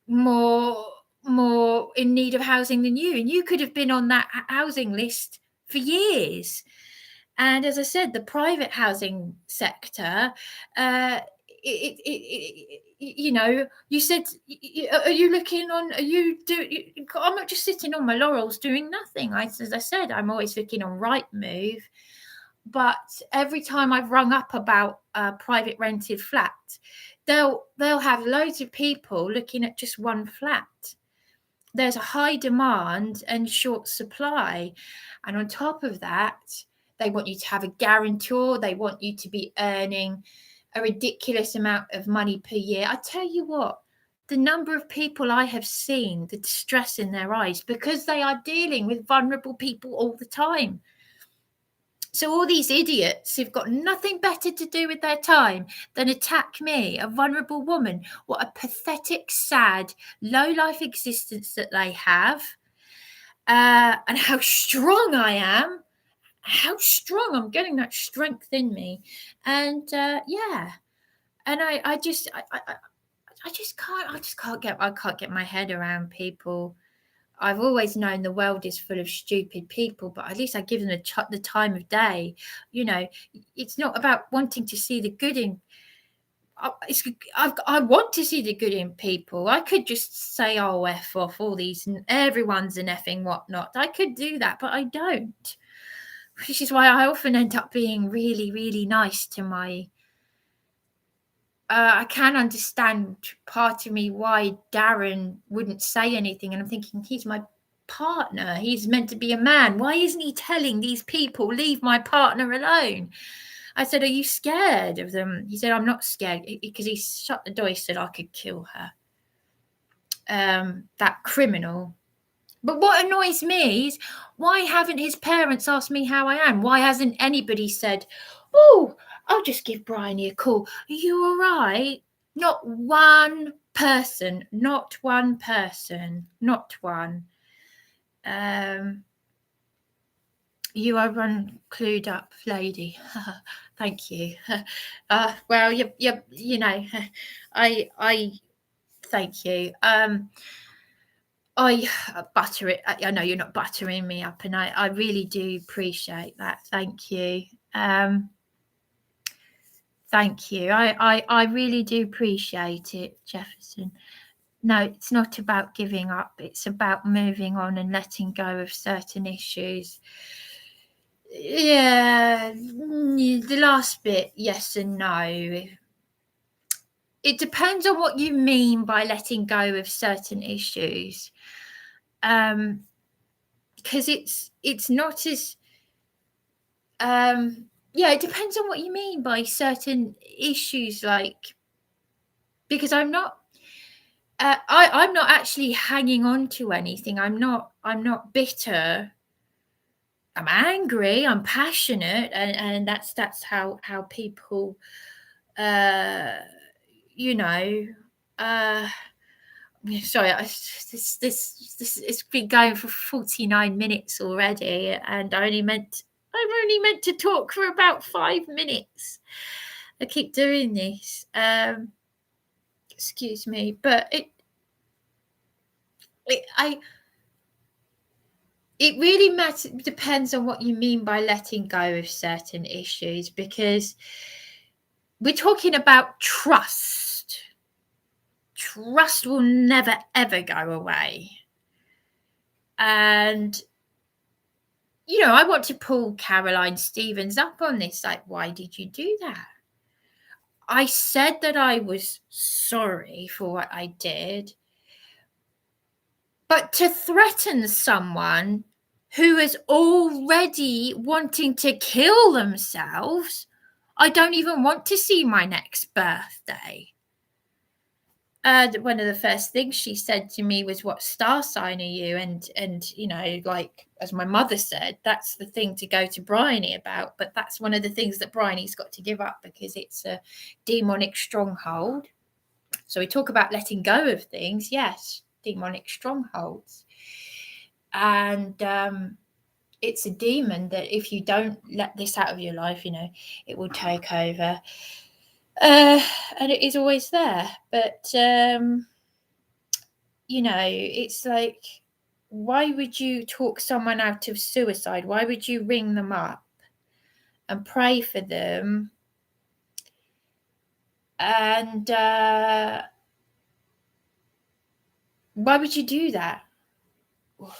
more in need of housing than you, and you could have been on that housing list for years. And as I said, the private housing sector, you know, you said, are you looking on, are you doing, I'm not just sitting on my laurels doing nothing. As I said, I'm always looking on Rightmove. But every time I've rung up about a private rented flat, they'll have loads of people looking at just one flat. There's a high demand and short supply. And on top of that, they want you to have a guarantor. They want you to be earning a ridiculous amount of money per year. I tell you what, the number of people I have seen, the distress in their eyes, because they are dealing with vulnerable people all the time. So all these idiots who've got nothing better to do with their time than attack me, a vulnerable woman, what a pathetic, sad, low-life existence that they have, and how strong I am, how strong I'm getting that strength in me. And yeah, and I just can't get my head around people. I've always known the world is full of stupid people, but at least I give them the time of day. You know, it's not about wanting to see the good in. I want to see the good in people. I could just say, "Oh, f off," all these, everyone's an effing whatnot. I could do that, but I don't. Which is why I often end up being really, really nice to my. I can understand part of me why Darren wouldn't say anything, and I'm thinking he's my partner. He's meant to be a man. Why isn't he telling these people, leave my partner alone? I said, are you scared of them? He said, I'm not scared, because he shut the door. He said, I could kill her. That criminal. But what annoys me is, why haven't his parents asked me how I am? Why hasn't anybody said, oh, I'll just give Bryony a call. Are you all right? Not one person. Not one. You are one clued up lady. Thank you. Well, you know, I thank you. I butter it. I know you're not buttering me up, and I really do appreciate that. Thank you. Thank you. I really do appreciate it, Jefferson. No, it's not about giving up. It's about moving on and letting go of certain issues. Yeah, the last bit, yes and no. It depends on what you mean by letting go of certain issues. Because it's not as yeah, it depends on what you mean by certain issues, like, because I'm not I'm not actually hanging on to anything. I'm not bitter. I'm angry, I'm passionate, and that's how people you know, sorry, this it's been going for 49 minutes already, and I'm only meant to talk for about 5 minutes. I keep doing this. Excuse me, but it really depends on what you mean by letting go of certain issues, because we're talking about trust. Trust will never, ever go away. And, you know, I want to pull Caroline Stevens up on this. Like, why did you do that? I said that I was sorry for what I did. But to threaten someone who is already wanting to kill themselves, I don't even want to see my next birthday. One of the first things she said to me was, what star sign are you? And you know, like, as my mother said, that's the thing to go to Bryony about. But that's one of the things that Bryony's got to give up, because it's a demonic stronghold. So we talk about letting go of things. Yes, demonic strongholds. And it's a demon that if you don't let this out of your life, you know, it will take over. And it is always there. But, you know, it's like, why would you talk someone out of suicide? Why would you ring them up and pray for them? And why would you do that?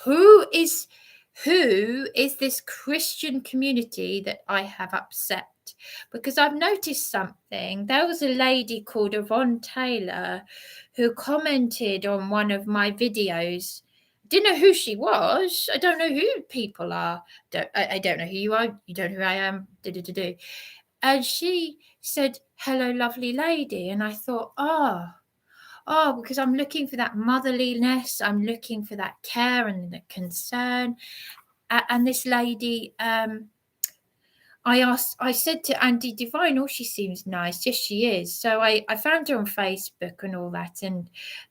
Who is this Christian community that I have upset? Because I've noticed something. There was a lady called Yvonne Taylor who commented on one of my videos. Didn't know who she was. I don't know who people are. I don't know who you are. You don't know who I am. And she said, "Hello, lovely lady." And I thought, because I'm looking for that motherliness. I'm looking for that care and the concern. And this lady, I said to Andy Devine, oh, she seems nice. Yes, she is. So I found her on Facebook and all that, and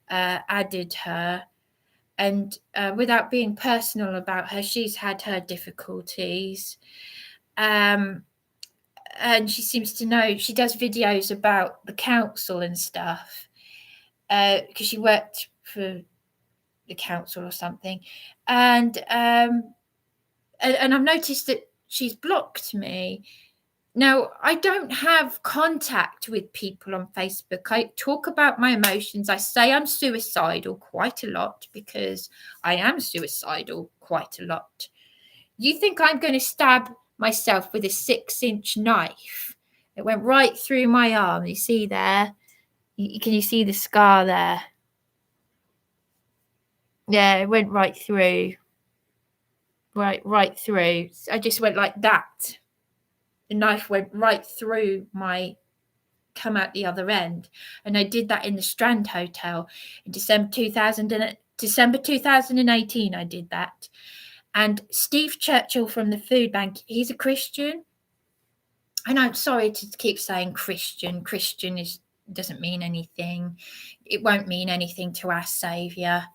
added her. And without being personal about her, she's had her difficulties. And she seems to know, she does videos about the council and stuff, because she worked for the council or something. And I've noticed that she's blocked me. Now, I don't have contact with people on Facebook. I talk about my emotions. I say I'm suicidal quite a lot, because I am suicidal quite a lot. You think I'm going to stab myself with a 6-inch knife? It went right through my arm. You see there? Can you see the scar there? Yeah, it went right through. Right through. I just went like that. The knife went right through come out the other end. And I did that in the Strand Hotel in December 2018. I did that. And Steve Churchill from the Food Bank, he's a Christian. And I'm sorry to keep saying Christian. Christian doesn't mean anything. It won't mean anything to our Saviour.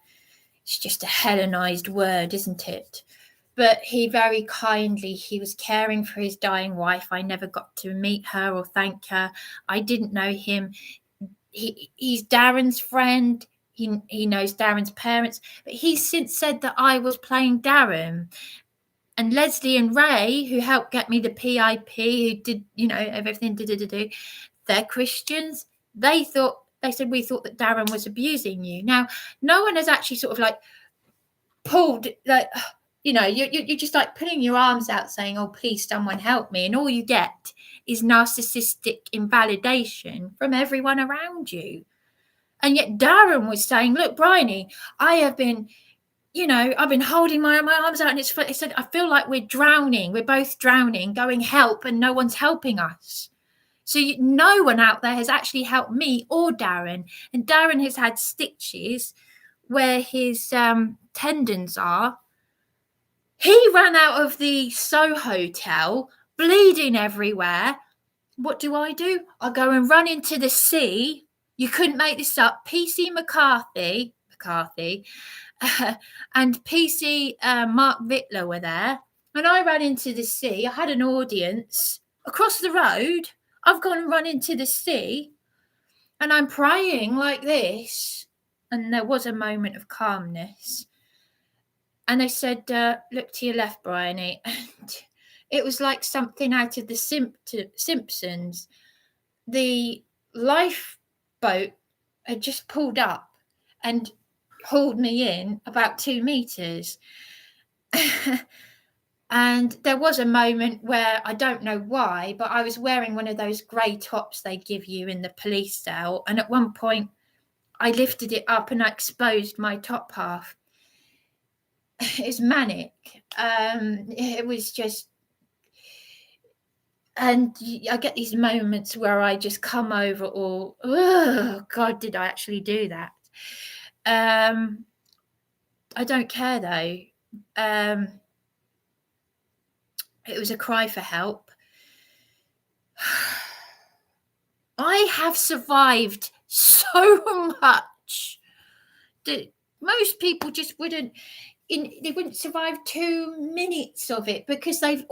It's just a Hellenized word, isn't it? But he very kindly, he was caring for his dying wife. I never got to meet her or thank her. I didn't know him. He's Darren's friend. He knows Darren's parents. But he's since said that I was playing Darren. And Leslie and Ray, who helped get me the PIP, who did, you know, everything, they're Christians. They said, we thought that Darren was abusing you. Now, no one has actually sort of like pulled, like, you know, you're just like putting your arms out saying, oh, please, someone help me. And all you get is narcissistic invalidation from everyone around you. And yet Darren was saying, look, Bryony, I've been holding my arms out, and he said, I feel like we're drowning. We're both drowning, going help, and no one's helping us. So no one out there has actually helped me or Darren. And Darren has had stitches where his tendons are. He ran out of the Soho Hotel, bleeding everywhere. What do? I go and run into the sea. You couldn't make this up. PC McCarthy, and PC Mark Vittler were there. And I ran into the sea. I had an audience across the road. I've gone and run into the sea. And I'm praying like this. And there was a moment of calmness. And they said, look to your left, Bryony. And it was like something out of the Simpsons. the lifeboat had just pulled up and hauled me in about 2 meters. And there was a moment where, I don't know why, but I was wearing one of those grey tops they give you in the police cell. And at one point, I lifted it up and I exposed my top half. It was manic. It was just, and I get these moments where I just come over all, oh God, did I actually do that? I don't care though. It was a cry for help. I have survived so much that most people just wouldn't. They wouldn't survive 2 minutes of it, because they've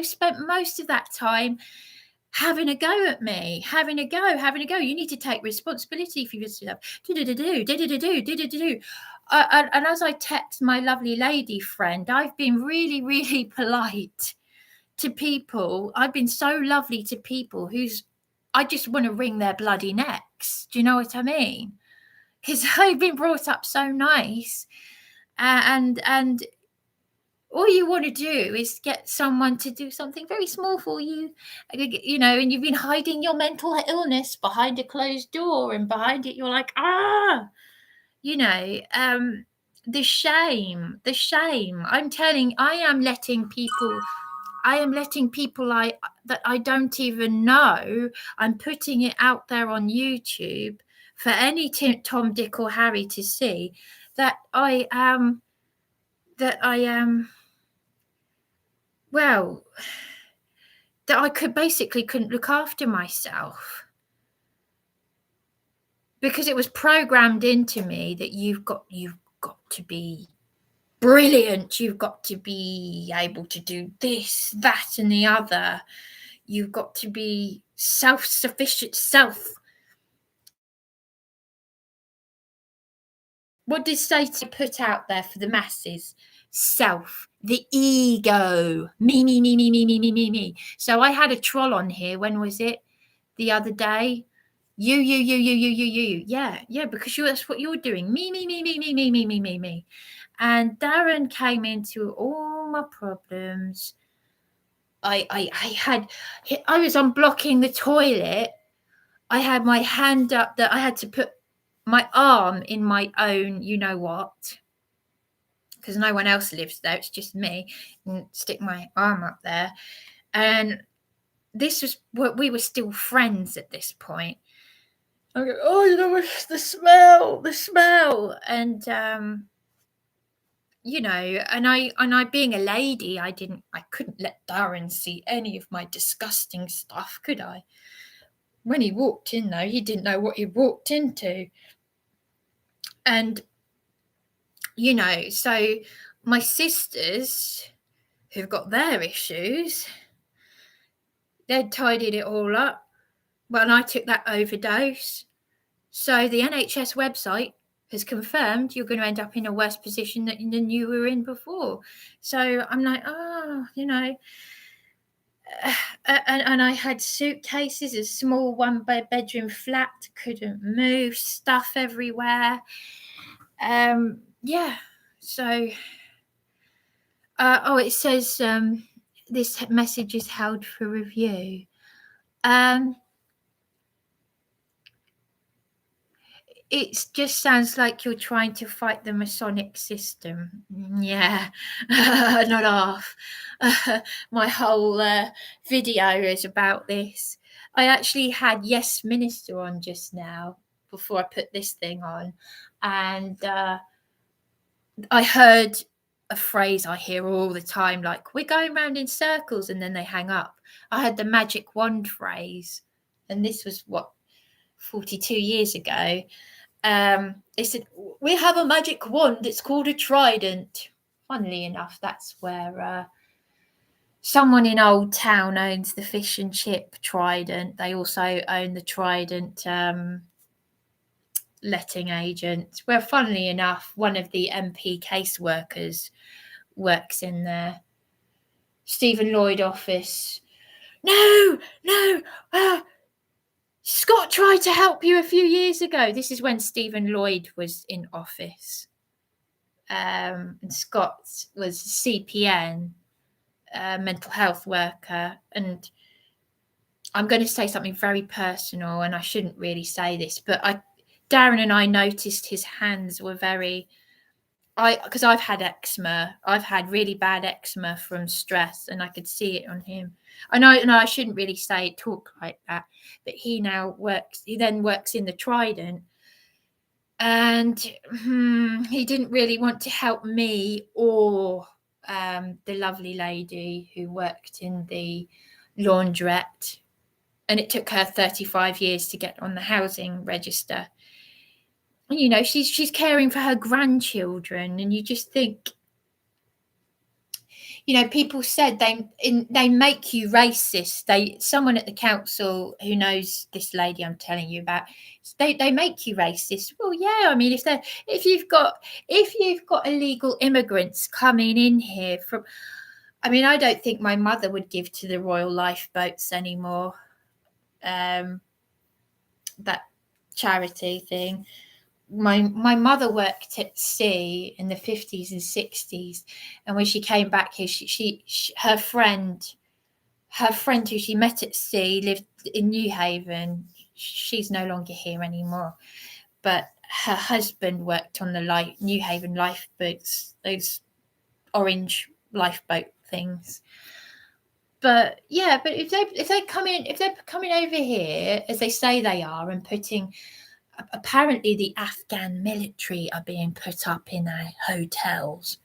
spent most of that time having a go at me, having a go. You need to take responsibility for yourself. And as I text my lovely lady friend, I've been really, really polite to people. I've been so lovely to people I just want to wring their bloody necks. Do you know what I mean? Because I've been brought up so nice, and all you want to do is get someone to do something very small for you, and you've been hiding your mental illness behind a closed door, and behind it you're like, the shame. I am letting people that I don't even know. I'm putting it out there on YouTube for any Tom, Dick, or Harry to see that I am, well, that I couldn't look after myself, because it was programmed into me that you've got to be brilliant. You've got to be able to do this, that, and the other. You've got to be self-sufficient. What did Satan put out there for the masses? Self, the ego, me. So I had a troll on here. When was it? The other day. You. Yeah, because that's what you're doing. Me. And Darren came into all my problems. I was unblocking the toilet. I had my hand up, that I had to put my arm in my own, you know what, because no one else lives there, it's just me, and stick my arm up there. And this was what we were still friends at this point. I go, oh, the smell, and and I being a lady, I couldn't let Darren see any of my disgusting stuff, could I? When he walked in, though, he didn't know what he walked into. And so my sisters, who've got their issues, they'd tidied it all up. Well, and I took that overdose. So the NHS website has confirmed you're going to end up in a worse position than you were in before. So I'm like, and I had suitcases, a small 1-bedroom flat, couldn't move, stuff everywhere. Yeah. So, it says this message is held for review. It just sounds like you're trying to fight the Masonic system. Yeah, not half. My whole video is about this. I actually had Yes Minister on just now before I put this thing on, and I heard a phrase I hear all the time, like, we're going round in circles, and then they hang up. I had the magic wand phrase, and this was 42 years ago. They said, we have a magic wand, it's called a trident. Funnily enough, that's where someone in Old Town owns the fish and chip Trident. They also own the Trident letting agent, where, funnily enough, one of the MP caseworkers works in there. Stephen Lloyd office. No. Scott tried to help you a few years ago. This is when Stephen Lloyd was in office. And Scott was CPN, mental health worker. And I'm going to say something very personal, and I shouldn't really say this, but Darren and I noticed his hands were because I've had eczema. I've had really bad eczema from stress, and I could see it on him. I know I shouldn't really talk like that, but he then works in the Trident, and he didn't really want to help me or the lovely lady who worked in the laundrette, and it took her 35 years to get on the housing register. You know, she's caring for her grandchildren, and you just think, you know, people said they make you racist. Someone at the council who knows this lady I'm telling you about, they make you racist. Well, yeah, I mean, if you've got illegal immigrants coming in here from, I mean, I don't think my mother would give to the Royal Lifeboats anymore. That charity thing. My mother worked at sea in the 50s and 60s, and when she came back here, her friend who she met at sea lived in New Haven. She's no longer here anymore, but her husband worked on the New Haven lifeboats, those orange lifeboat things. But yeah, but if they're coming over here as they say they are, and putting, apparently the Afghan military are being put up in our hotels.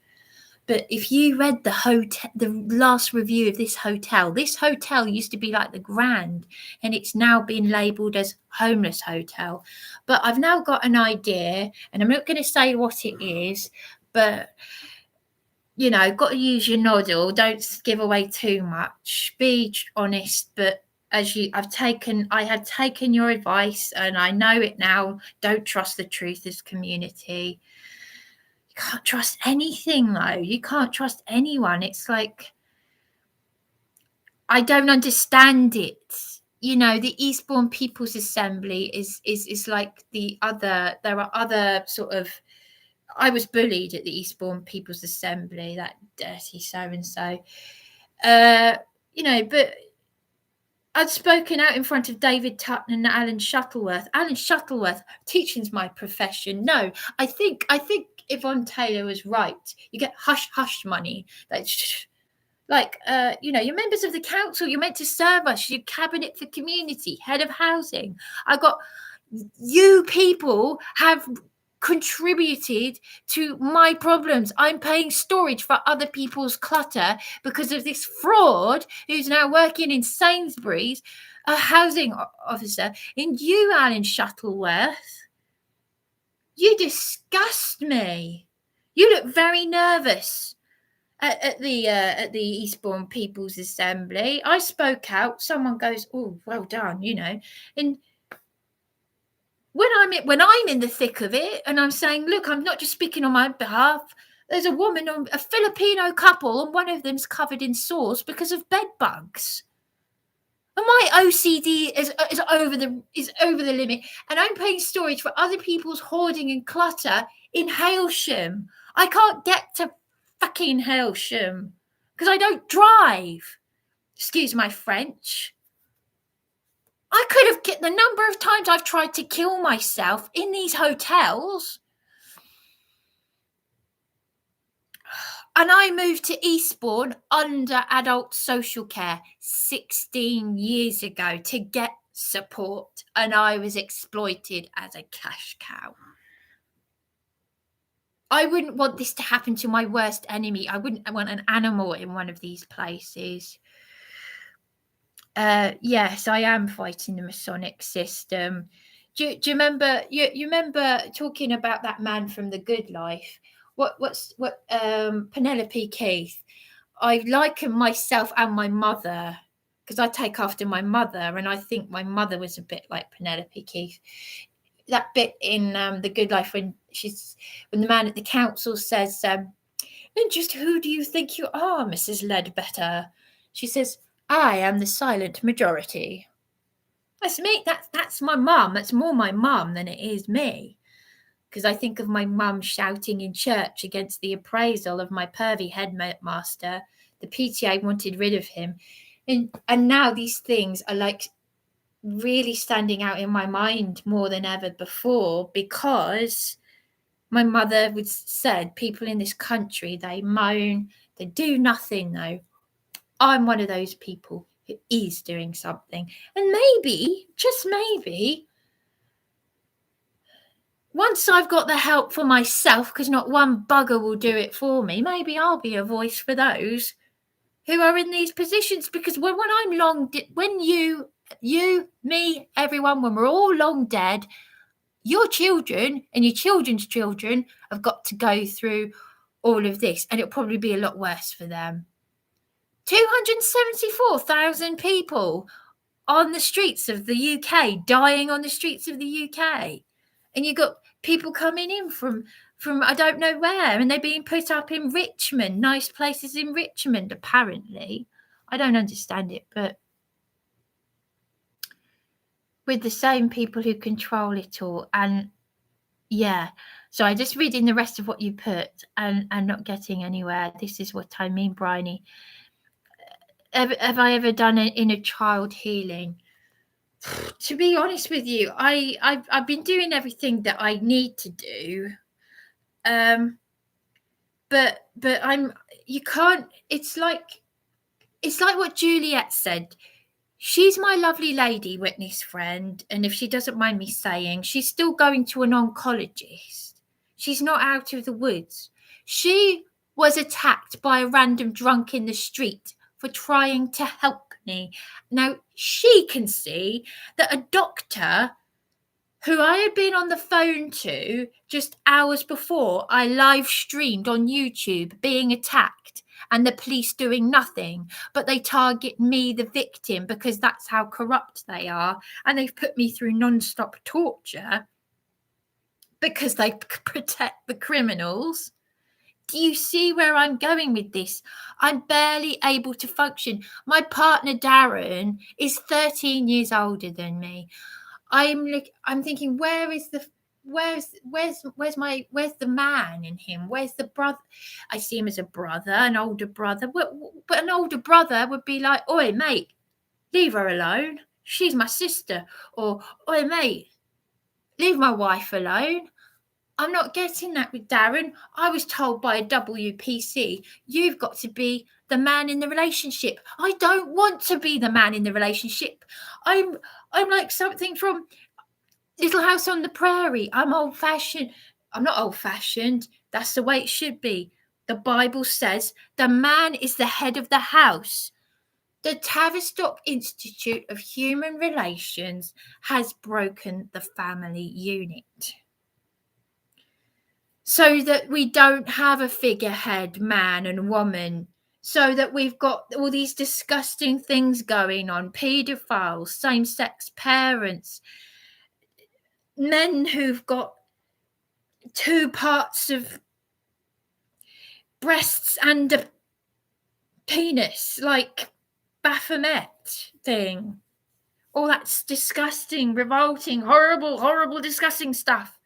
But if you read the last review of this hotel used to be like the Grand, and it's now been labelled as homeless hotel. But I've now got an idea, and I'm not going to say what it is, but you know, got to use your noddle. Don't give away too much. Be honest, but I had taken your advice, and I know it now. Don't trust the truthers community. You can't trust anything, though. You can't trust anyone. It's like, I don't understand it. You know, the Eastbourne People's Assembly is like there are other sort of, I was bullied at the Eastbourne People's Assembly, that dirty so-and-so. You know, but I'd spoken out in front of David Tutton and Alan Shuttleworth. Alan Shuttleworth, teaching's my profession. No, I think Yvonne Taylor was right. You get hush money. Like, you know, you're members of the council. You're meant to serve us. You're cabinet for community, head of housing. You people have contributed to my problems. I'm paying storage for other people's clutter because of this fraud who's now working in Sainsbury's, a housing officer. And you, Alan Shuttleworth, you disgust me. You look very nervous at the Eastbourne People's Assembly. I spoke out. Someone goes, "Oh, well done," you know, and when I'm in the thick of it, and I'm saying, look, I'm not just speaking on my behalf. There's a woman, a Filipino couple, and one of them's covered in sores because of bed bugs. And my OCD is over the limit, and I'm paying storage for other people's hoarding and clutter in Hailsham. I can't get to fucking Hailsham because I don't drive. Excuse my French. I could have the number of times I've tried to kill myself in these hotels. And I moved to Eastbourne under adult social care 16 years ago to get support, and I was exploited as a cash cow. I wouldn't want this to happen to my worst enemy. I wouldn't want an animal in one of these places. Yes, I am fighting the Masonic system. Do you remember? You remember talking about that man from The Good Life? Penelope Keith? I liken myself and my mother because I take after my mother, and I think my mother was a bit like Penelope Keith. That bit in The Good Life when the man at the council says, "And just who do you think you are, Mrs. Ledbetter?" She says, "I am the silent majority." That's me. That's my mum. That's more my mum than it is me. Because I think of my mum shouting in church against the appraisal of my pervy headmaster. The PTA wanted rid of him. And now these things are like really standing out in my mind more than ever before, because my mother would said people in this country, they moan, they do nothing though. I'm one of those people who is doing something. And maybe, just maybe, once I've got the help for myself, because not one bugger will do it for me, maybe I'll be a voice for those who are in these positions. Because when I'm long, when you, me, everyone, when we're all long dead, your children and your children's children have got to go through all of this, and it'll probably be a lot worse for them. 274,000 people on the streets of the UK, dying on the streets of the UK. And you've got people coming in from I don't know where, and they're being put up in Richmond, nice places in Richmond, apparently. I don't understand it, but with the same people who control it all. And yeah, so I'm just reading the rest of what you put and not getting anywhere. This is what I mean, Bryony. Have I ever done inner child healing? To be honest with you, I've been doing everything that I need to do, but you can't. It's like what Juliet said. She's my lovely lady witness friend, and if she doesn't mind me saying, she's still going to an oncologist. She's not out of the woods. She was attacked by a random drunk in the street for trying to help me. Now, she can see that a doctor who I had been on the phone to just hours before, I live streamed on YouTube being attacked and the police doing nothing, but they target me, the victim, because that's how corrupt they are. And they've put me through non-stop torture because they protect the criminals. Do you see where I'm going with this? I'm barely able to function. My partner, Darren, is 13 years older than me. I'm thinking, where's the man in him? Where's the brother? I see him as a brother, an older brother. But an older brother would be like, oi, mate, leave her alone. She's my sister. Or, oi, mate, leave my wife alone. I'm not getting that with Darren. I was told by a WPC, you've got to be the man in the relationship. I don't want to be the man in the relationship. I'm like something from Little House on the Prairie. I'm old-fashioned. I'm not old-fashioned. That's the way it should be. The Bible says the man is the head of the house. The Tavistock Institute of Human Relations has broken the family unit, so that we don't have a figurehead man and woman, so that we've got all these disgusting things going on, paedophiles, same-sex parents, men who've got two parts of breasts and a penis, like Baphomet thing. All that's disgusting, revolting, horrible, disgusting stuff.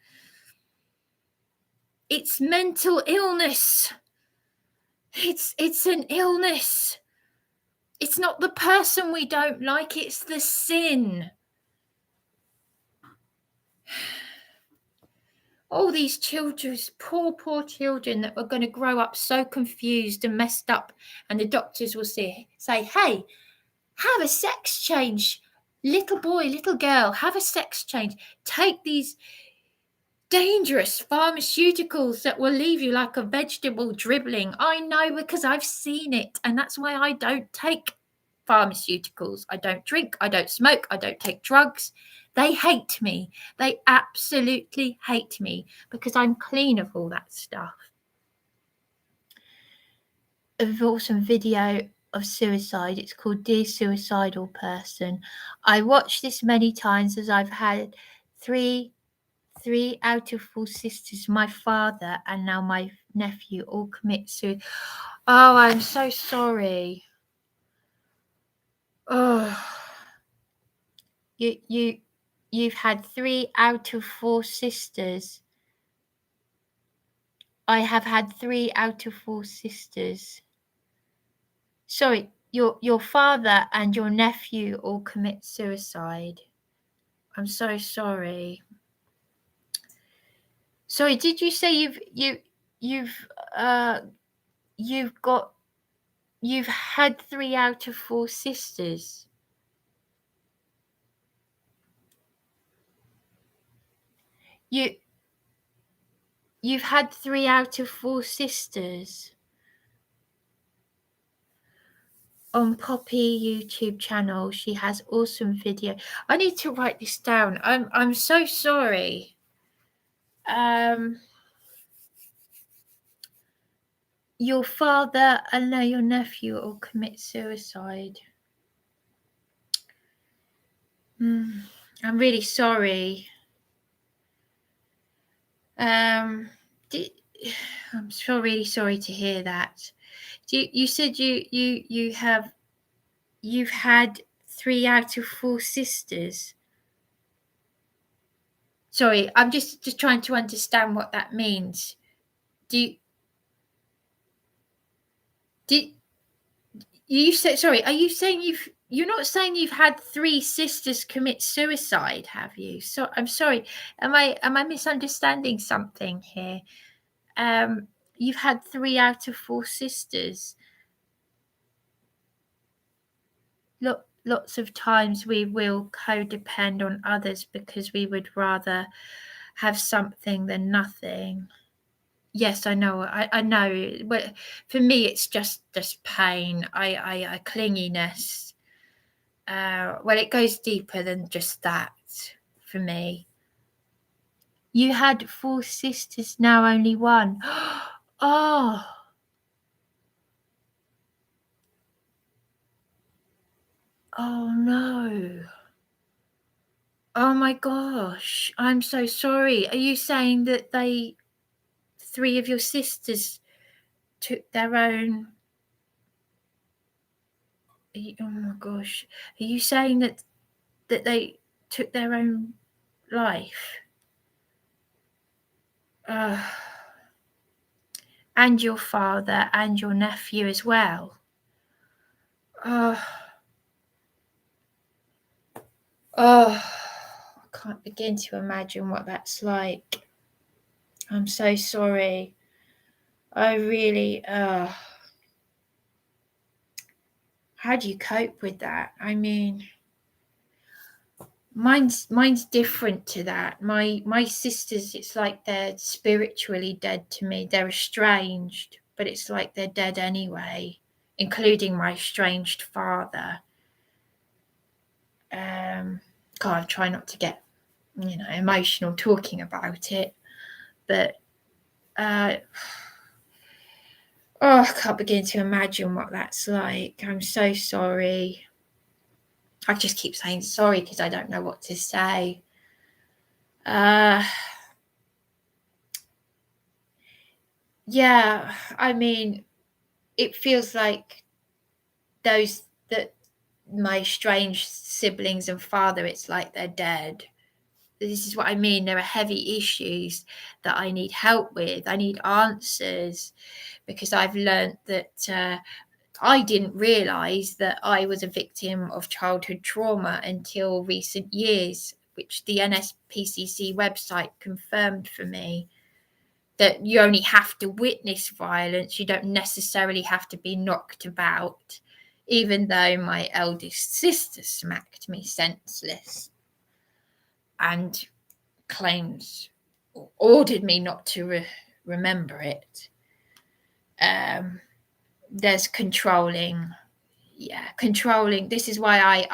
It's mental illness. It's an illness. It's not the person we don't like, it's the sin. All these children, poor children that are going to grow up so confused and messed up, and the doctors will say, hey, have a sex change. Little boy, little girl, have a sex change. Take these dangerous pharmaceuticals that will leave you like a vegetable dribbling. I know, because I've seen it, and that's why I don't take pharmaceuticals. I don't drink, I don't smoke, I don't take drugs. They hate me. They absolutely hate me because I'm clean of all that stuff. An awesome video of suicide. It's called Dear Suicidal Person. I watched this many times as I've had three out of 4 sisters, my father and now my nephew, all commit suicide. Oh, I'm so sorry. Oh, You've had 3 out of 4 sisters. I have had 3 out of 4 sisters. Sorry, your father and your nephew all commit suicide. I'm so sorry. Sorry, did you say you've had 3 out of 4 sisters? You've had 3 out of 4 sisters. On Poppy YouTube channel, she has awesome video. I need to write this down. I'm so sorry. Your father and your nephew all commit suicide. I'm really sorry. I'm so really sorry to hear that. You said you've had 3 out of 4 sisters. Sorry, I'm just trying to understand what that means. You say, sorry, are you saying you're not saying you've had 3 sisters commit suicide, have you? So I'm sorry, am I misunderstanding something here? You've had 3 out of 4 sisters. Lots of times we will codepend on others because we would rather have something than nothing. Yes, I know. I know. But for me, it's just pain. I clinginess. Well, it goes deeper than just that for me. You had 4 sisters, now only 1. Oh. Oh no. Oh my gosh. I'm so sorry. Are you saying that 3 of your sisters took their own? Oh my gosh. Are you saying that they took their own life? And your father and your nephew as well. I can't begin to imagine what that's like. I'm so sorry. I really, how do you cope with that? I mean, mine's different to that. My sisters, it's like they're spiritually dead to me. They're estranged, but it's like they're dead anyway, including my estranged father. God, I try not to get, emotional talking about it, but I can't begin to imagine what that's like. I'm so sorry. I just keep saying sorry because I don't know what to say. Yeah, I mean, it feels like my strange siblings and father, it's like they're dead. This is what I mean. There are heavy issues that I need help with. I need answers because I've learned that I didn't realise that I was a victim of childhood trauma until recent years, which the NSPCC website confirmed for me. That you only have to witness violence. You don't necessarily have to be knocked about, even though my eldest sister smacked me senseless and claims or ordered me not to remember it. There's controlling. This is why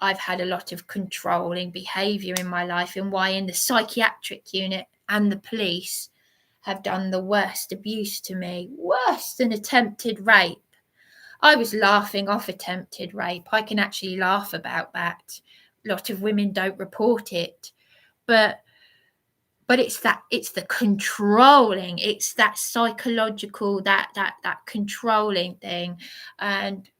I've had a lot of controlling behavior in my life, and why in the psychiatric unit and the police have done the worst abuse to me, worse than attempted rape. I was laughing off attempted rape. I can actually laugh about that. A lot of women don't report it, but it's the controlling, it's that psychological, that controlling thing. And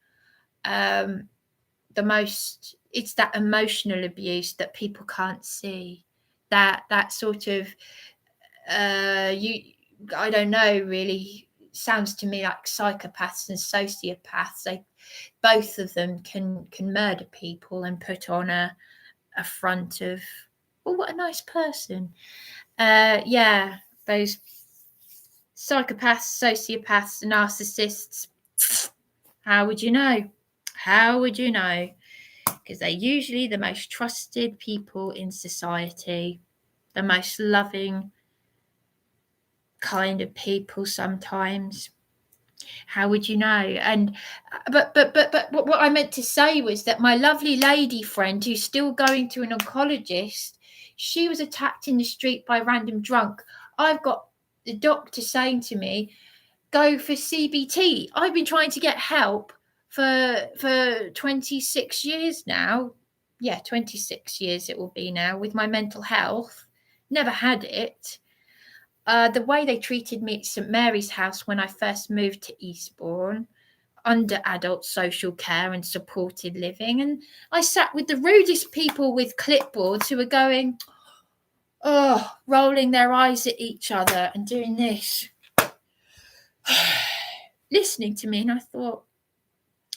the most it's that emotional abuse that people can't see. That sort of I don't know, really sounds to me like psychopaths and sociopaths. They both of them can murder people and put on a front of, oh, what a nice person. Yeah, those psychopaths, sociopaths, narcissists. How would you know? How would you know? Because they're usually the most trusted people in society, the most loving kind of people sometimes. How would you know? And but what I meant to say was that my lovely lady friend, who's still going to an oncologist, she was attacked in the street by a random drunk. I've got the doctor saying to me, go for CBT. I've been trying to get help for 26 years now. Yeah, 26 years it will be now with my mental health. Never had it. The way they treated me at St Mary's House when I first moved to Eastbourne, under adult social care and supported living, and I sat with the rudest people with clipboards who were going, oh, rolling their eyes at each other and doing this, listening to me, and I thought,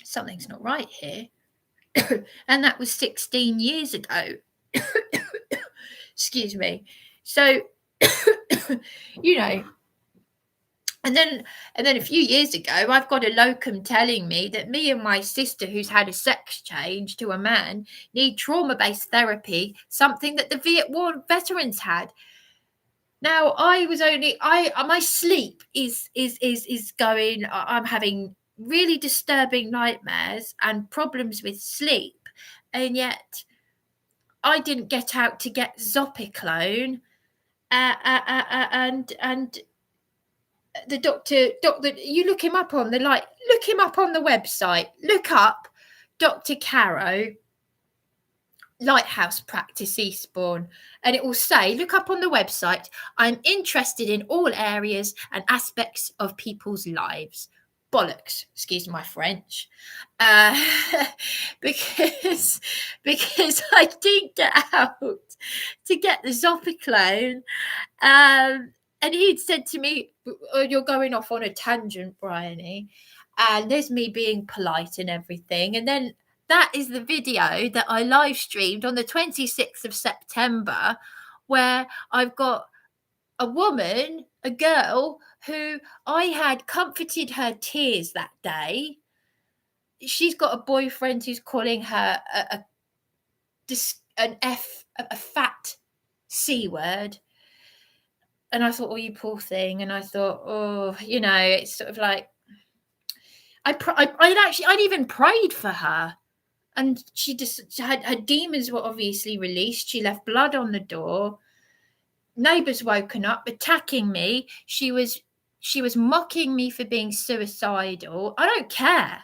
something's not right here. And that was 16 years ago. Excuse me. So, you know, and then a few years ago, I've got a locum telling me that me and my sister, who's had a sex change to a man, need trauma-based therapy, something that the Viet War veterans had. Now, my sleep is going. I'm having really disturbing nightmares and problems with sleep, and yet I didn't get out to get Zopiclone, and the doctor, you look him up on the website. Look up Dr. Caro, Lighthouse Practice Eastbourne, and it will say, look up on the website, I'm interested in all areas and aspects of people's lives. Bollocks, excuse my French, because I didn't get out to get the Zopiclone, and he'd said to me, oh, you're going off on a tangent, Bryony, and there's me being polite and everything, and then that is the video that I live streamed on the 26th of September, where I've got a woman, a girl, who I had comforted her tears that day. She's got a boyfriend who's calling her a fat C word. And I thought, oh, you poor thing. And I thought, oh, it's sort of like, I'd even prayed for her. And she had her demons were obviously released. She left blood on the door. Neighbours woken up, attacking me. She was mocking me for being suicidal. I don't care.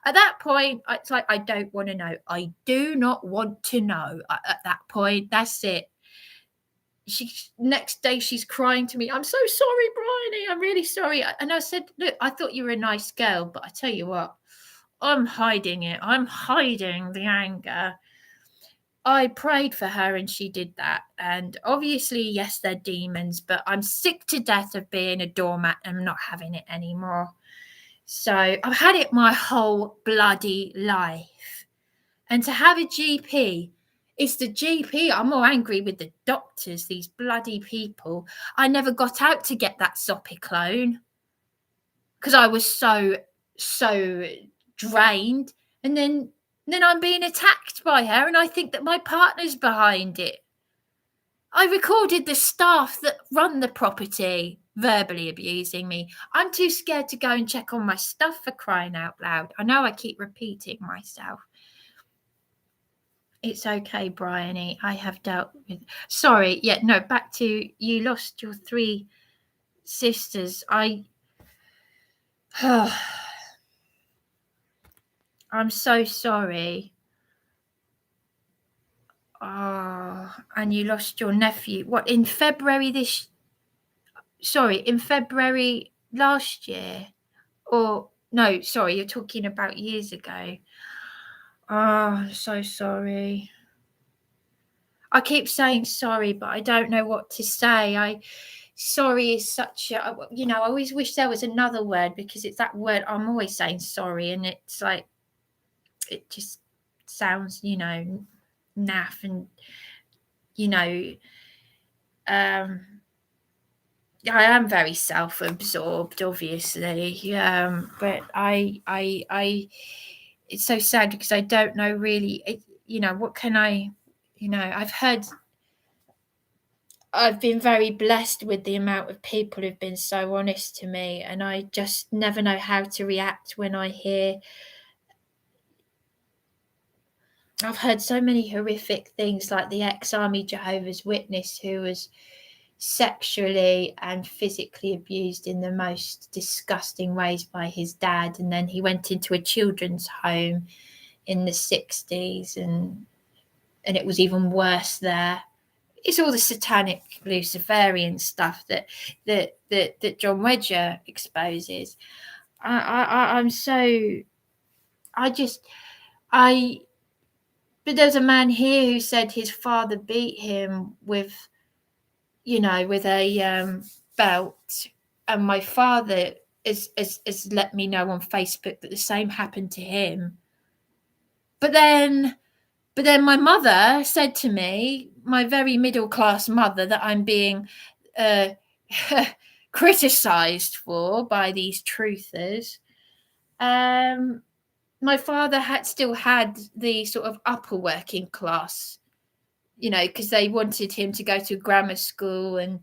At that point, it's like, I don't want to know. I do not want to know. At that point, that's it. Next day, she's crying to me. I'm so sorry, Bryony. I'm really sorry. And I said, look, I thought you were a nice girl, but I tell you what, I'm hiding it. I'm hiding the anger. I prayed for her and she did that. And obviously, yes, they're demons, but I'm sick to death of being a doormat and I'm not having it anymore. So I've had it my whole bloody life. And to have a GP, it's the GP. I'm more angry with the doctors, these bloody people. I never got out to get that Zopiclone because I was so drained. And then I'm being attacked by her, and I think that my partner's behind it. I recorded the staff that run the property verbally abusing me. I'm too scared to go and check on my stuff, for crying out loud. I know I keep repeating myself. It's okay, Bryony. I have dealt with... Sorry, yeah, no, back to you lost your 3 sisters. I'm so sorry. Oh, and you lost your nephew. What, in February in February last year? Or, no, sorry, you're talking about years ago. I'm so sorry. I keep saying sorry, but I don't know what to say. Sorry is such a, I always wish there was another word, because it's that word. I'm always saying sorry, and it's like, it just sounds, naff, and, you know, um, I am very self-absorbed, obviously, but it's so sad because I don't know really, what can I, I've been very blessed with the amount of people who've been so honest to me, and I just never know how to react when I hear. I've heard so many horrific things, like the ex-army Jehovah's Witness who was sexually and physically abused in the most disgusting ways by his dad, and then he went into a children's home in the 60s, and it was even worse there. It's all the satanic Luciferian stuff that John Wedger exposes. I'm so, I just I but there's a man here who said his father beat him with, with a belt, and my father has let me know on Facebook that the same happened to him. But then my mother said to me, my very middle class mother, that I'm being criticized for by these truthers. My father still had the sort of upper working class, because they wanted him to go to grammar school. And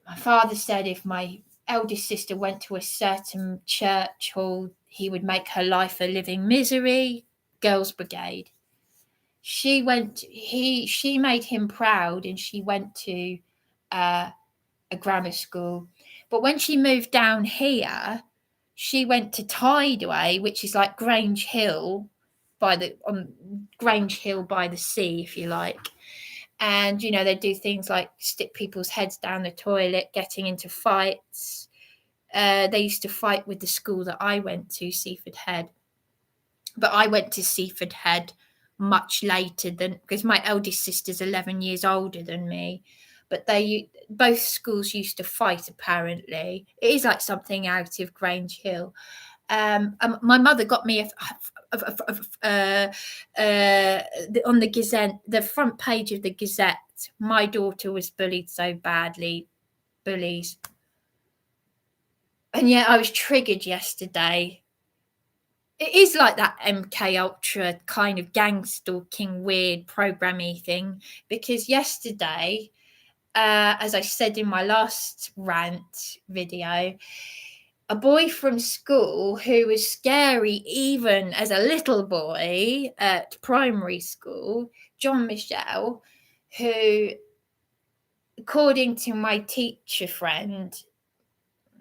my father said if my eldest sister went to a certain church hall, he would make her life a living misery. Girls' Brigade. She made him proud, and she went to a grammar school. But when she moved down here, she went to Tideway, which is like Grange Hill by the sea, if you like. And they do things like stick people's heads down the toilet, getting into fights. They used to fight with the school that I went to, Seaford Head. But I went to Seaford Head much later, because my eldest sister's 11 years older than me. But both schools used to fight, apparently. It is like something out of Grange Hill. My mother got me on the Gazette, the front page of the Gazette. My daughter was bullied so badly, bullies. And yet I was triggered yesterday. It is like that MK Ultra kind of gang stalking, weird programmy thing, because yesterday, as I said in my last rant video, a boy from school who was scary even as a little boy at primary school, John Michelle, who, according to my teacher friend,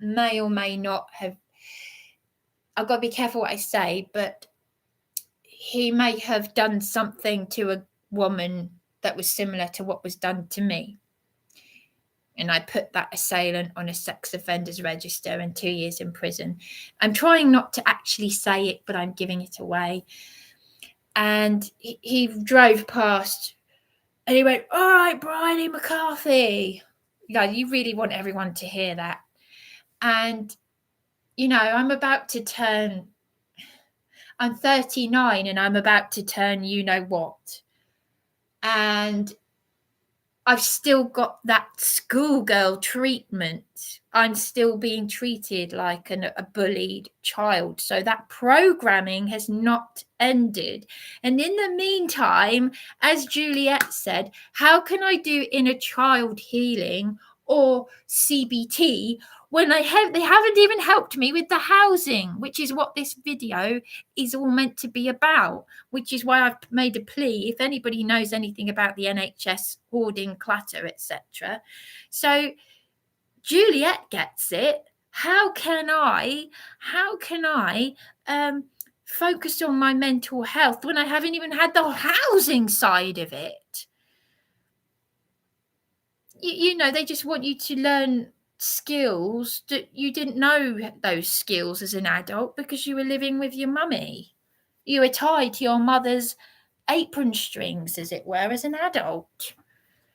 may or may not have, I've got to be careful what I say, but he may have done something to a woman that was similar to what was done to me. And I put that assailant on a sex offenders register and 2 years in prison. I'm trying not to actually say it, but I'm giving it away. And he drove past and he went, "All right, Bryony McCarthy." You really want everyone to hear that. And, I'm 39 and I'm about to turn what. And I've still got that schoolgirl treatment. I'm still being treated like a bullied child. So that programming has not ended. And in the meantime, as Juliet said, how can I do inner child healing or CBT when they haven't even helped me with the housing, which is what this video is all meant to be about, which is why I've made a plea if anybody knows anything about the NHS hoarding, clutter, etc. So Juliet gets it. How can I focus on my mental health when I haven't even had the housing side of it? They just want you to learn skills that you didn't know those skills as an adult because you were living with your mummy. You were tied to your mother's apron strings, as it were, as an adult.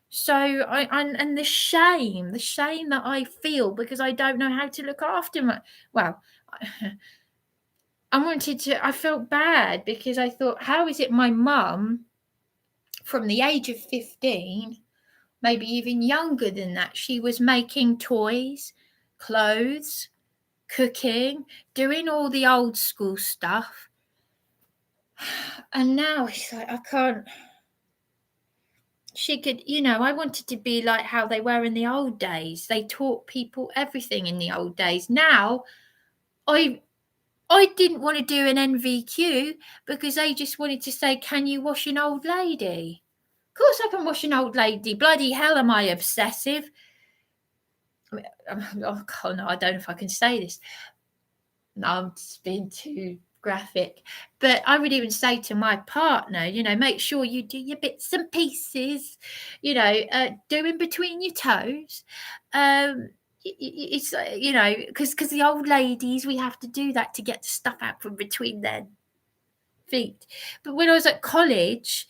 So and the shame that I feel because I don't know how to look after I felt bad because I thought, how is it my mum, from the age of 15, maybe even younger than that, she was making toys, clothes, cooking, doing all the old school stuff. And now it's like, I can't. She could, I wanted to be like how they were in the old days. They taught people everything in the old days. Now, I didn't want to do an NVQ because they just wanted to say, can you wash an old lady? Of course I can wash an old lady. Bloody hell, am I obsessive? Oh, God, no, I don't know if I can say this. No, I'm just being too graphic. But I would even say to my partner, make sure you do your bits and pieces, do in between your toes. It's, because the old ladies, we have to do that to get the stuff out from between their feet. But when I was at college,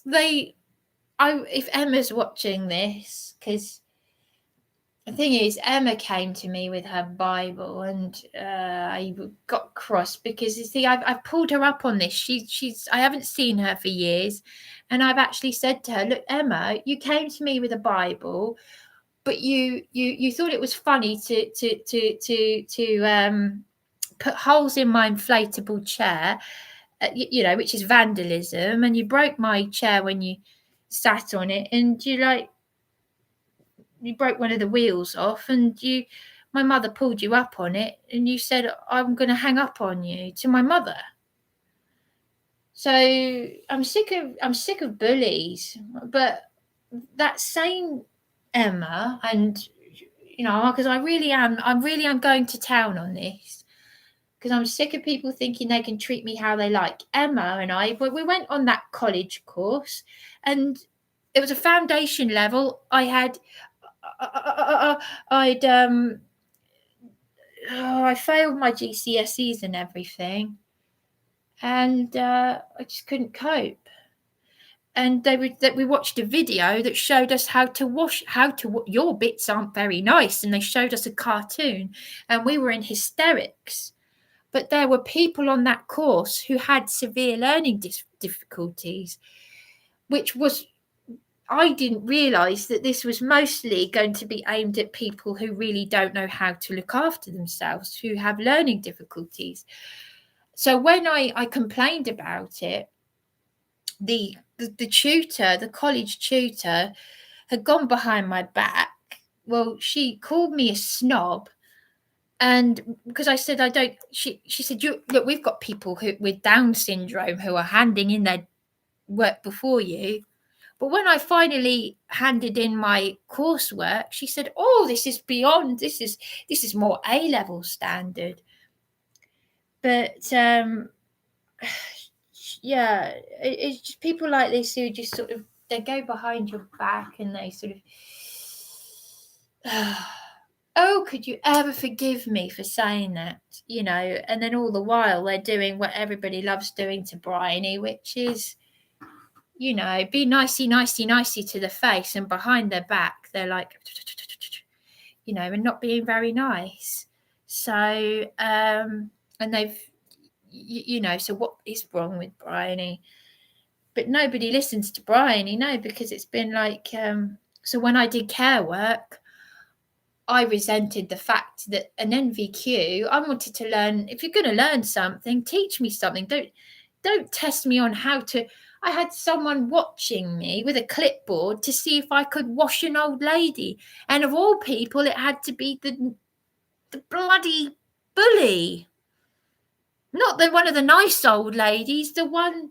if Emma's watching this, because the thing is, Emma came to me with her Bible, and I got cross because, you see, I've pulled her up on this. I haven't seen her for years, and I've actually said to her, "Look, Emma, you came to me with a Bible, but you thought it was funny to put holes in my inflatable chair, which is vandalism, and you broke my chair when you sat on it, and you broke one of the wheels off, and my mother pulled you up on it, and you said, I'm going to hang up on you," to my mother. So I'm sick of bullies. But that same Emma, and because I'm really am going to town on this, because I'm sick of people thinking they can treat me how they like. Emma and I, we went on that college course, and it was a foundation level. I failed my GCSEs and everything, and I just couldn't cope. And we watched a video that showed us how to wash. Your bits aren't very nice, and they showed us a cartoon, and we were in hysterics. But there were people on that course who had severe learning difficulties, which was, I didn't realise that this was mostly going to be aimed at people who really don't know how to look after themselves, who have learning difficulties. So when I complained about it, the tutor, the college tutor, had gone behind my back. Well, she called me a snob. And because I said, she said, look, we've got people with Down syndrome who are handing in their work before you. But when I finally handed in my coursework, she said, "Oh, this is beyond. This is more A-level standard." But yeah, it's just people like this who just sort of, they go behind your back and they sort of, oh, could you ever forgive me for saying that? And then all the while they're doing what everybody loves doing to Bryony, which is, be nicey to the face, and behind their back, they're like, and not being very nice. So, and they've, so what is wrong with Bryony? But nobody listens to Bryony, no, because it's been like, so when I did care work, I resented the fact that an NVQ, I wanted to learn. If you're going to learn something, teach me something. Don't test me on how to. I had someone watching me with a clipboard to see if I could wash an old lady. And of all people, it had to be the bloody bully. Not one of the nice old ladies, the one,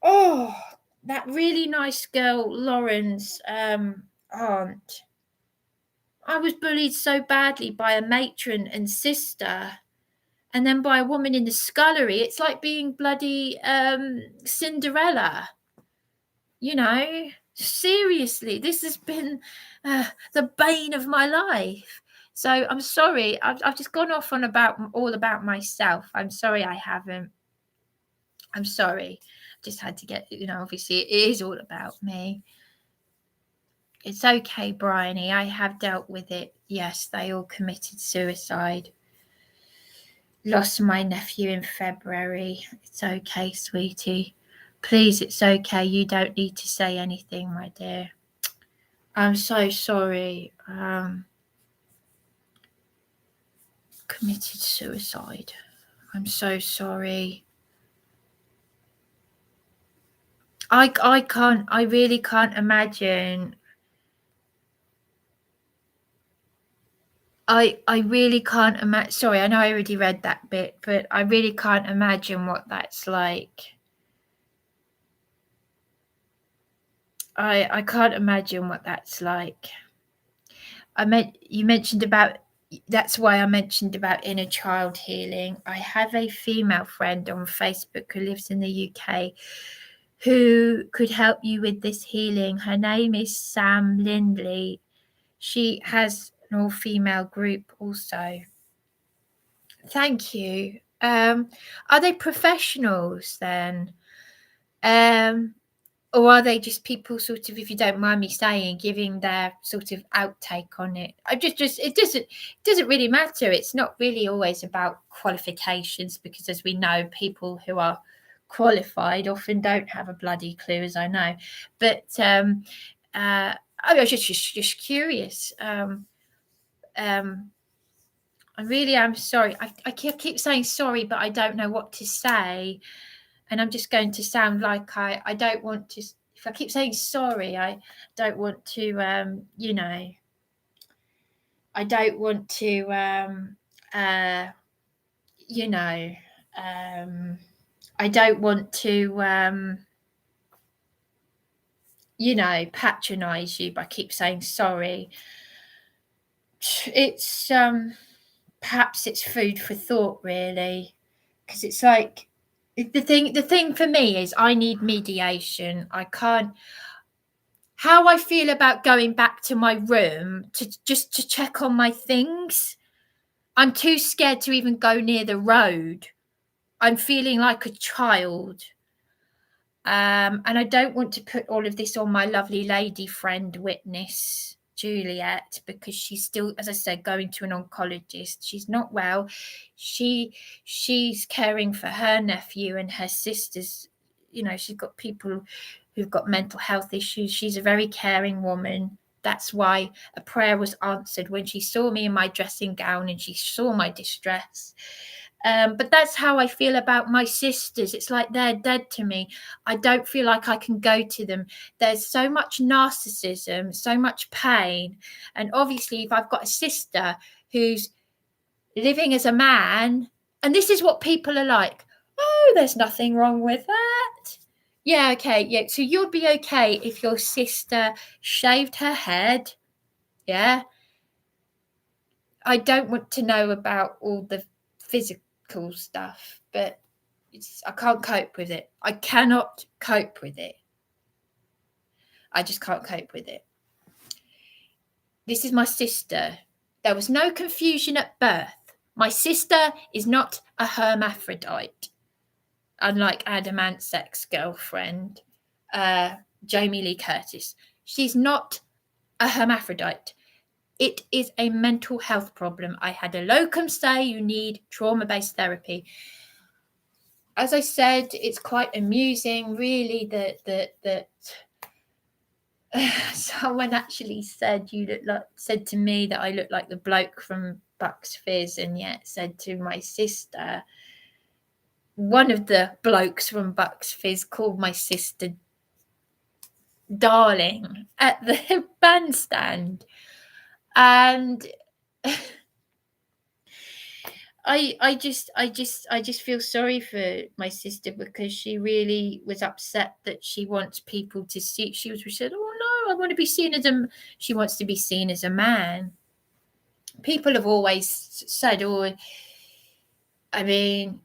that really nice girl, Lauren's aunt. I was bullied so badly by a matron and sister, and then by a woman in the scullery. It's like being bloody Cinderella. Seriously, this has been the bane of my life. So I'm sorry. I've just gone off on all about myself. I'm sorry I haven't. I'm sorry. Just had to get, obviously it is all about me. It's okay, Bryony. I have dealt with it. Yes, they all committed suicide. Lost my nephew in February. It's okay, sweetie. Please, it's okay. You don't need to say anything, my dear. I'm so sorry. Committed suicide. I'm so sorry. I really can't imagine. I really can't imagine. Sorry, I know I already read that bit, but I really can't imagine what that's like. I can't imagine what that's like. You mentioned about, that's why I mentioned about inner child healing. I have a female friend on Facebook who lives in the UK who could help you with this healing. Her name is Sam Lindley. She has an all-female group also. Thank you. Are they professionals then? Or are they just people sort of, if you don't mind me saying, giving their sort of outtake on it? It doesn't really matter. It's not really always about qualifications, because as we know, people who are qualified often don't have a bloody clue, as I know. But I was just curious. I really am sorry. I keep saying sorry, but I don't know what to say. And I'm just going to sound like I don't want to. If I keep saying sorry, I don't want to, I don't want to, I don't want to, patronize you by keep saying sorry. It's, perhaps it's food for thought, really, because it's like, the thing for me is I need mediation. I can't. How I feel about going back to my room to check on my things. I'm too scared to even go near the road. I'm feeling like a child. And I don't want to put all of this on my lovely lady friend witness, Juliet, because she's still, as I said, going to an oncologist. She's not well. She's caring for her nephew and her sisters. She's got people who've got mental health issues. She's a very caring woman. That's why a prayer was answered when she saw me in my dressing gown and she saw my distress. But that's how I feel about my sisters. It's like they're dead to me. I don't feel like I can go to them. There's so much narcissism, so much pain. And obviously, if I've got a sister who's living as a man, and this is what people are like, oh, there's nothing wrong with that. Yeah, okay, yeah. So you'd be okay if your sister shaved her head. Yeah. I don't want to know about all the physical stuff, but I can't cope with it. I cannot cope with it. I just can't cope with it. This is my sister. There was no confusion at birth. My sister is not a hermaphrodite, unlike Adamant's ex-girlfriend, Jamie Lee Curtis. She's not a hermaphrodite. It is a mental health problem. I had a locum say you need trauma-based therapy. As I said, it's quite amusing, really, that someone actually said said to me that I look like the bloke from Bucks Fizz, and yet said to my sister, one of the blokes from Bucks Fizz called my sister darling at the bandstand. And I just feel sorry for my sister, because she really was upset that she wants people to see. She said, "Oh no, I want to be seen as a." She wants to be seen as a man. People have always said, "Oh, I mean,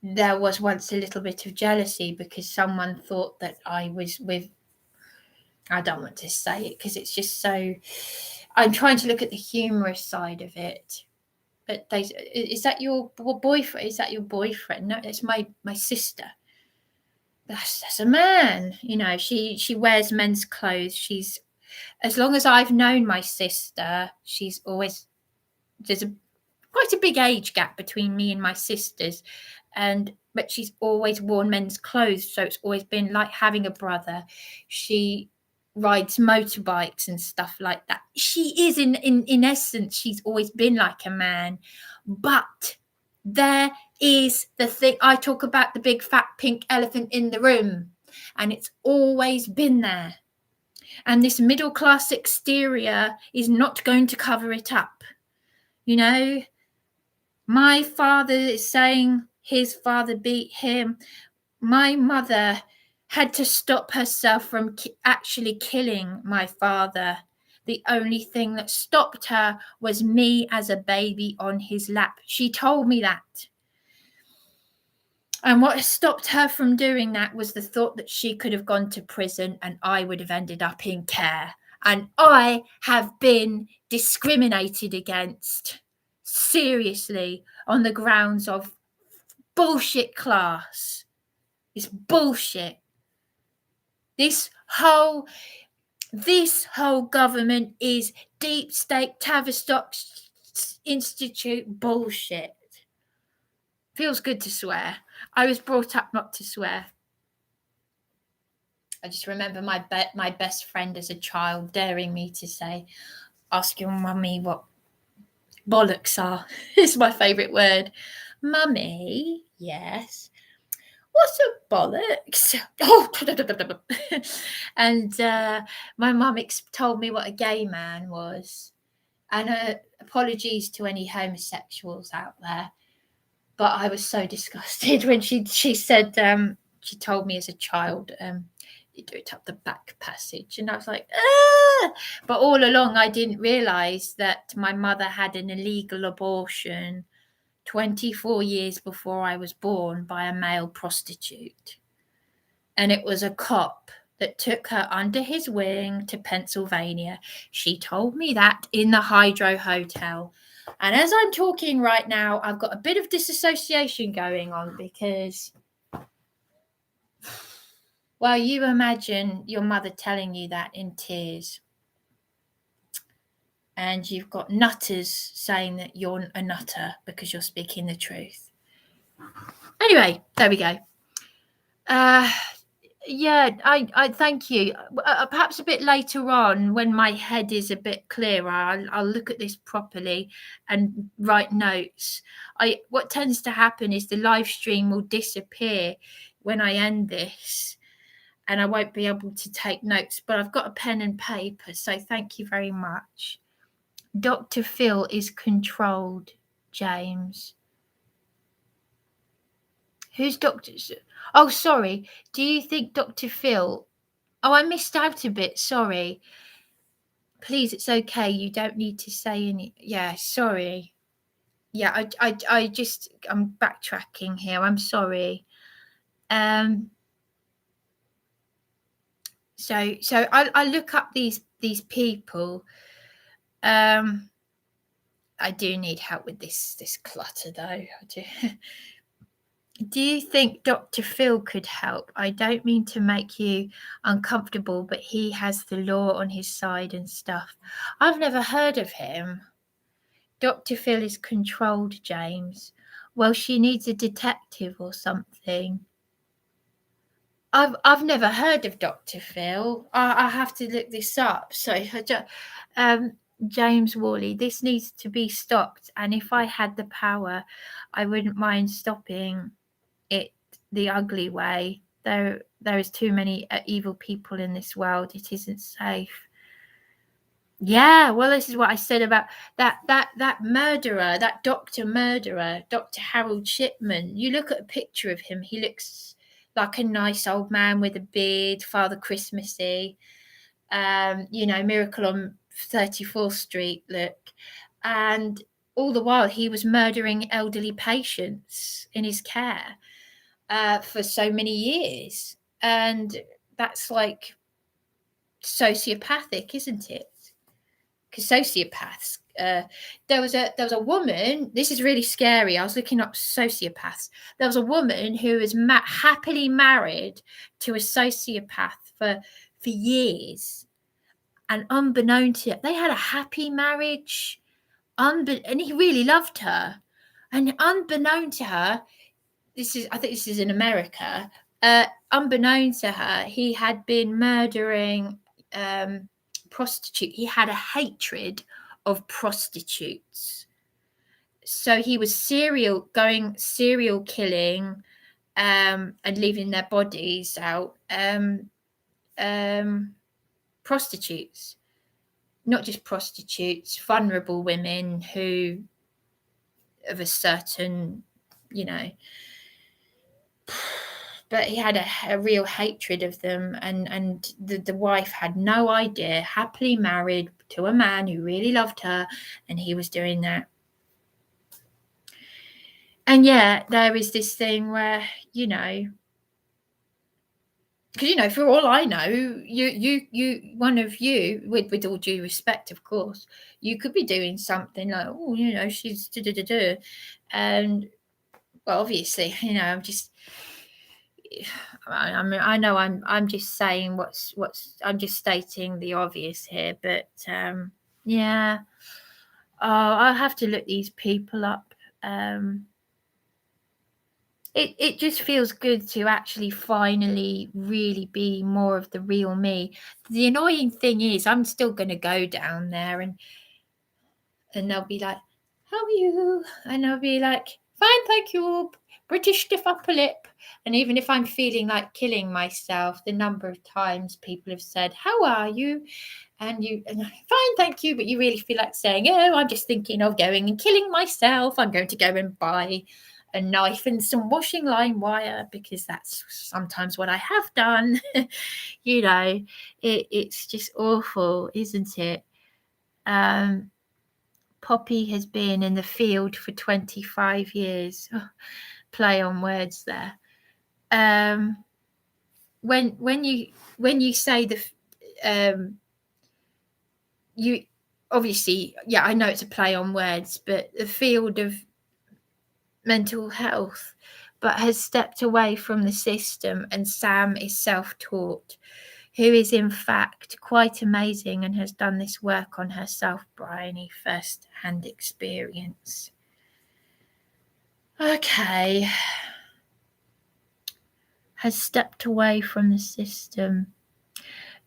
there was once a little bit of jealousy because someone thought that I was with." I don't want to say it because it's just so. I'm trying to look at the humorous side of it. But is that your boyfriend? Is that your boyfriend? No, it's my sister. That's a man. You know, she wears men's clothes. She's, as long as I've known my sister, she's always, there's quite a big age gap between me and my sisters, but she's always worn men's clothes, so it's always been like having a brother. She rides motorbikes and stuff like that. She is in essence, she's always been like a man. But there is the thing, I talk about the big fat pink elephant in the room, and it's always been there. And this middle class exterior is not going to cover it up. You know, my father is saying his father beat him. My mother had to stop herself from actually killing my father. The only thing that stopped her was me as a baby on his lap. She told me that. And what stopped her from doing that was the thought that she could have gone to prison and I would have ended up in care. And I have been discriminated against, seriously, on the grounds of bullshit class. It's bullshit. This whole government is deep state Tavistock Institute bullshit. Feels good to swear. I was brought up not to swear. I just remember my best friend as a child daring me to say, ask your mummy what bollocks are. It's my favourite word. Mummy, yes. What's a bollocks? Oh, and my mum told me what a gay man was. And apologies to any homosexuals out there, but I was so disgusted when she said, she told me as a child, you do it up the back passage, and I was like, ah! But all along I didn't realise that my mother had an illegal abortion 24 years before I was born by a male prostitute. And it was a cop that took her under his wing to Pennsylvania. She told me that in the Hydro Hotel. And as I'm talking right now, I've got a bit of disassociation going on because, well, you imagine your mother telling you that in tears. And you've got nutters saying that you're a nutter because you're speaking the truth. Anyway, there we go. Yeah, I thank you. Perhaps a bit later on, when my head is a bit clearer, I'll look at this properly and write notes. What tends to happen is the live stream will disappear when I end this, and I won't be able to take notes. But I've got a pen and paper, so thank you very much. Dr. Phil is controlled, James. Who's Dr. Oh, sorry. Do you think Dr. Phil? Oh, I missed out a bit. Sorry. Please, it's okay. You don't need to say any. Yeah, sorry. Yeah, I just, I'm backtracking here. I'm sorry. So I look up these people. I do need help with this clutter, though. I do. Do you think Dr. Phil could help? I don't mean to make you uncomfortable, but he has the law on his side and stuff. I've never heard of him. Dr. Phil is controlled, James. Well, she needs a detective or something. I've never heard of Dr. Phil. I have to look this up. So, James Worley, this needs to be stopped. And if I had the power, I wouldn't mind stopping it the ugly way. There is too many evil people in this world. It isn't safe. Yeah, well, this is what I said about that murderer, that doctor murderer, Dr. Harold Shipman. You look at a picture of him, he looks like a nice old man with a beard, Father Christmassy, Miracle on 34th Street look. And all the while he was murdering elderly patients in his care for so many years. And that's like sociopathic, isn't it? because sociopaths. There was a woman. This is really scary. I was looking up sociopaths. There was a woman who was happily married to a sociopath for years, and unbeknown to they had a happy marriage. And he really loved her, and unbeknown to her, I think this is in America. Unbeknown to her, he had been murdering prostitute. He had a hatred of prostitutes, so he was serial killing, and leaving their bodies out. Prostitutes, not just prostitutes, vulnerable women who of a certain, but he had a real hatred of them, and the wife had no idea, happily married to a man who really loved her, and he was doing that. And there is this thing where, because for all I know, you one of you, with all due respect, of course, you could be doing something like, oh, she's and well, obviously, I'm just, I mean, I know I'm just saying what's I'm just stating the obvious here, but I'll have to look these people up. It just feels good to actually finally really be more of the real me. The annoying thing is I'm still going to go down there, and they'll be like, how are you? And I'll be like, fine, thank you. British stiff upper lip. And even if I'm feeling like killing myself, the number of times people have said, how are you? And fine, thank you. But you really feel like saying, oh, I'm just thinking of going and killing myself. I'm going to go and buy a knife and some washing line wire, because that's sometimes what I have done. It's just awful, isn't it? Poppy has been in the field for 25 years. Oh, play on words there. When you say you obviously, I know it's a play on words, but the field of mental health, but has stepped away from the system, and Sam is self-taught, who is in fact quite amazing and has done this work on herself, Bryony, first-hand experience. Okay. Has stepped away from the system.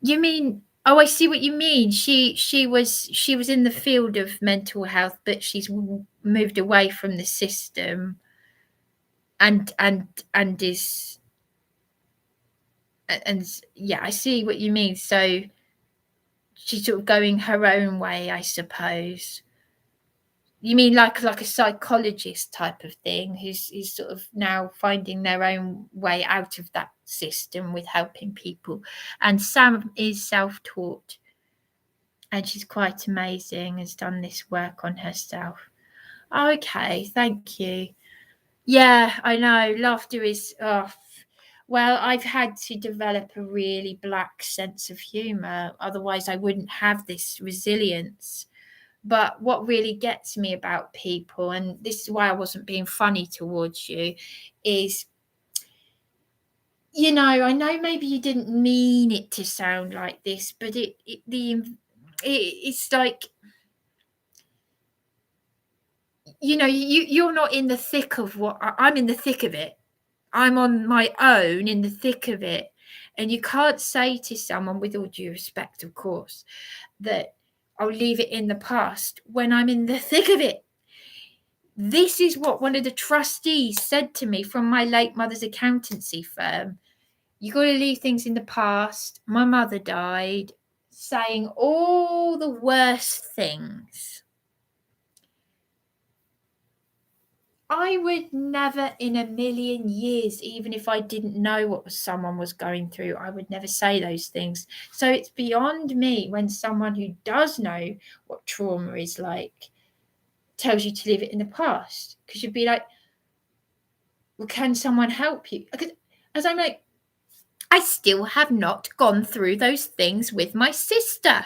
You mean, I see what you mean. She was in the field of mental health, but she's moved away from the system, and is, and I see what you mean. So she's sort of going her own way, I suppose. You mean like a psychologist type of thing, who's sort of now finding their own way out of that system with helping people. And Sam is self-taught, and she's quite amazing, has done this work on herself. Okay, thank you. Yeah, I know. Laughter is, well, I've had to develop a really black sense of humour. Otherwise, I wouldn't have this resilience. But what really gets me about people, and this is why I wasn't being funny towards you, is, I know maybe you didn't mean it to sound like this, but it's like, you're not in the thick of what I'm in the thick of it. I'm on my own in the thick of it. And you can't say to someone, with all due respect, of course, that I'll leave it in the past when I'm in the thick of it. This is what one of the trustees said to me from my late mother's accountancy firm. You got to leave things in the past. My mother died, saying all the worst things. I would never in a million years, even if I didn't know what someone was going through, I would never say those things. So it's beyond me when someone who does know what trauma is like tells you to leave it in the past, because you'd be like, well, can someone help you? Because as I'm like, I still have not gone through those things with my sister.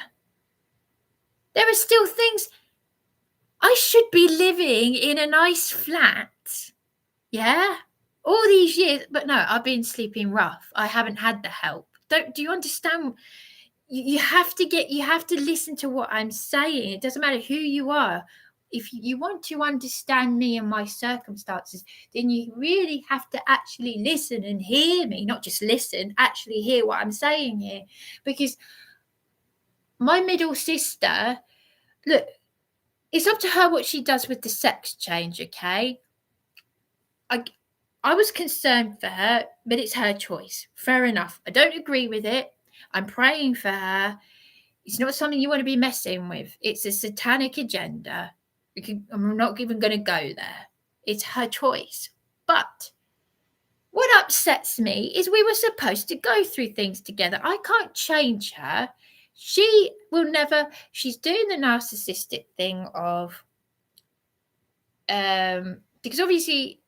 There are still things. I should be living in a nice flat. Yeah. All these years, but no, I've been sleeping rough. I haven't had the help. Do you understand? You have to listen to what I'm saying. It doesn't matter who you are. If you want to understand me and my circumstances, then you really have to actually listen and hear me, not just listen, actually hear what I'm saying here. Because my middle sister, look, it's up to her what she does with the sex change, okay? I was concerned for her, but it's her choice. Fair enough. I don't agree with it. I'm praying for her. It's not something you want to be messing with. It's a satanic agenda. I'm not even going to go there. It's her choice. But what upsets me is we were supposed to go through things together. I can't change her. She will never. She's doing the narcissistic thing of, because obviously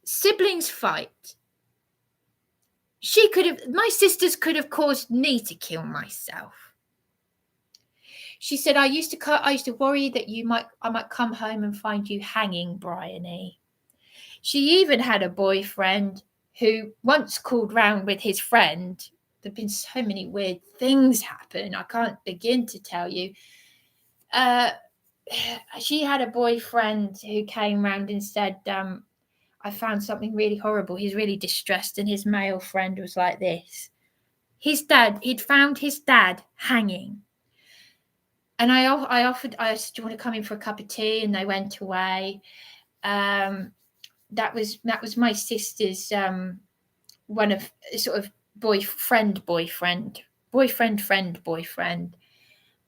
siblings fight. My sisters could have caused me to kill myself. She said, I used to worry that I might come home and find you hanging, Bryony. She even had a boyfriend who once called round with his friend. There've been so many weird things happen. I can't begin to tell you. She had a boyfriend who came round and said, I found something really horrible. He's really distressed. And his male friend was like this. He'd found his dad hanging. And I offered, I said, do you want to come in for a cup of tea? And they went away. That was my sister's one of sort of boyfriend.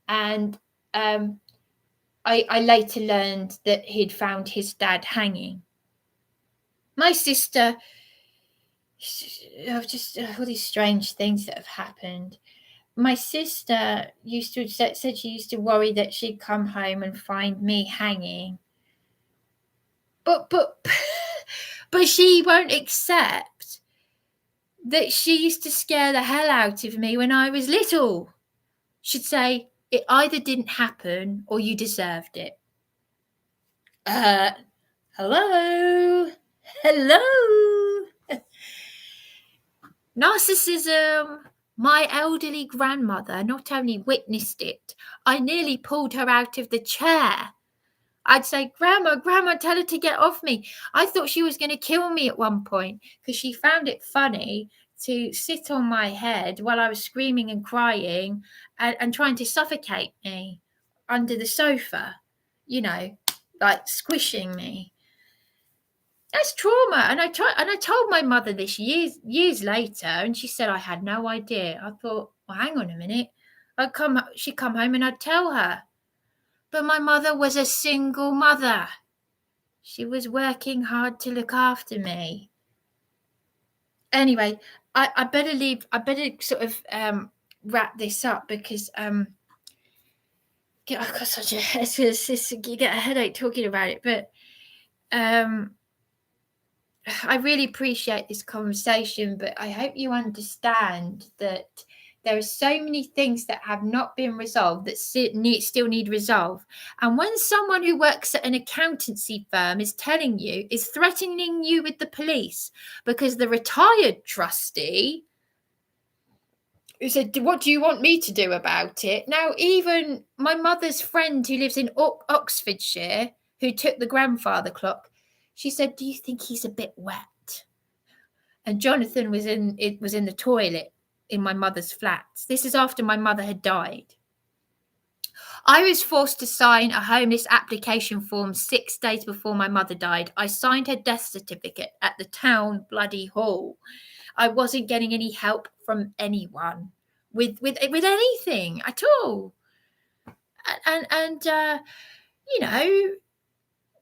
And I later learned that he'd found his dad hanging. My sister, just all these strange things that have happened. My sister said she used to worry that she'd come home and find me hanging. But she won't accept that she used to scare the hell out of me when I was little. She'd say, it either didn't happen or you deserved it. Hello. Narcissism. My elderly grandmother not only witnessed it, I nearly pulled her out of the chair. I'd say, Grandma, tell her to get off me. I thought she was going to kill me at one point because she found it funny to sit on my head while I was screaming and crying and trying to suffocate me under the sofa, like squishing me. That's trauma. And I told my mother this years later, and she said I had no idea. I thought, well, hang on a minute. She'd come home and I'd tell her. But my mother was a single mother. She was working hard to look after me. Anyway, I better leave. I better sort of wrap this up because I've got such a you get a headache talking about it. But I really appreciate this conversation, but I hope you understand that there are so many things that have not been resolved that still need resolve. And when someone who works at an accountancy firm is threatening you with the police because the retired trustee who said, what do you want me to do about it? Now, even my mother's friend who lives in Oxfordshire, who took the grandfather clock, she said, do you think he's a bit wet? And Jonathan was in the toilet in my mother's flats. This is after my mother had died. I was forced to sign a homeless application form 6 days before my mother died. I signed her death certificate at the town bloody hall. I wasn't getting any help from anyone with anything at all. And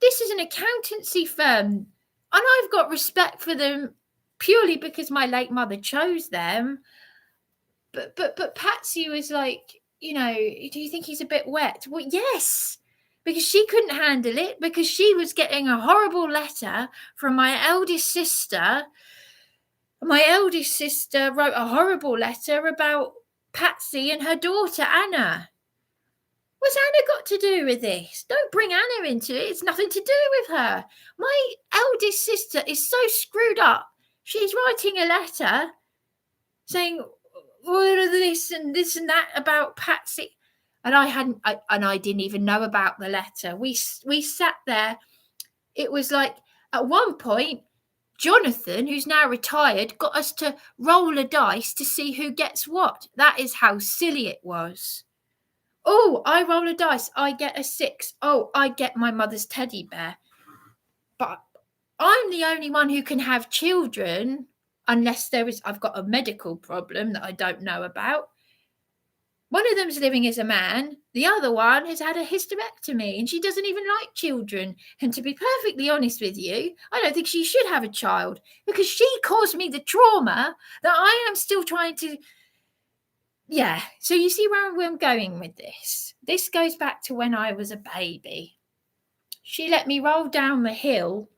this is an accountancy firm, and I've got respect for them purely because my late mother chose them. But Patsy was like, do you think he's a bit wet? Well, yes, because she couldn't handle it because she was getting a horrible letter from my eldest sister. My eldest sister wrote a horrible letter about Patsy and her daughter, Anna. to do with this? Don't bring Anna into it. It's nothing to do with her. My eldest sister is so screwed up. She's writing a letter saying all of this and that about Patsy. And I didn't even know about the letter. We sat there. It was like at one point, Jonathan, who's now retired, got us to roll a dice to see who gets what. That is how silly it was. Oh, I roll a dice. I get a 6. Oh, I get my mother's teddy bear. But I'm the only one who can have children unless I've got a medical problem that I don't know about. One of them's living as a man. The other one has had a hysterectomy and she doesn't even like children. And to be perfectly honest with you, I don't think she should have a child because she caused me the trauma that I am still trying to. Yeah. So you see where I'm going with this. This goes back to when I was a baby. She let me roll down the hill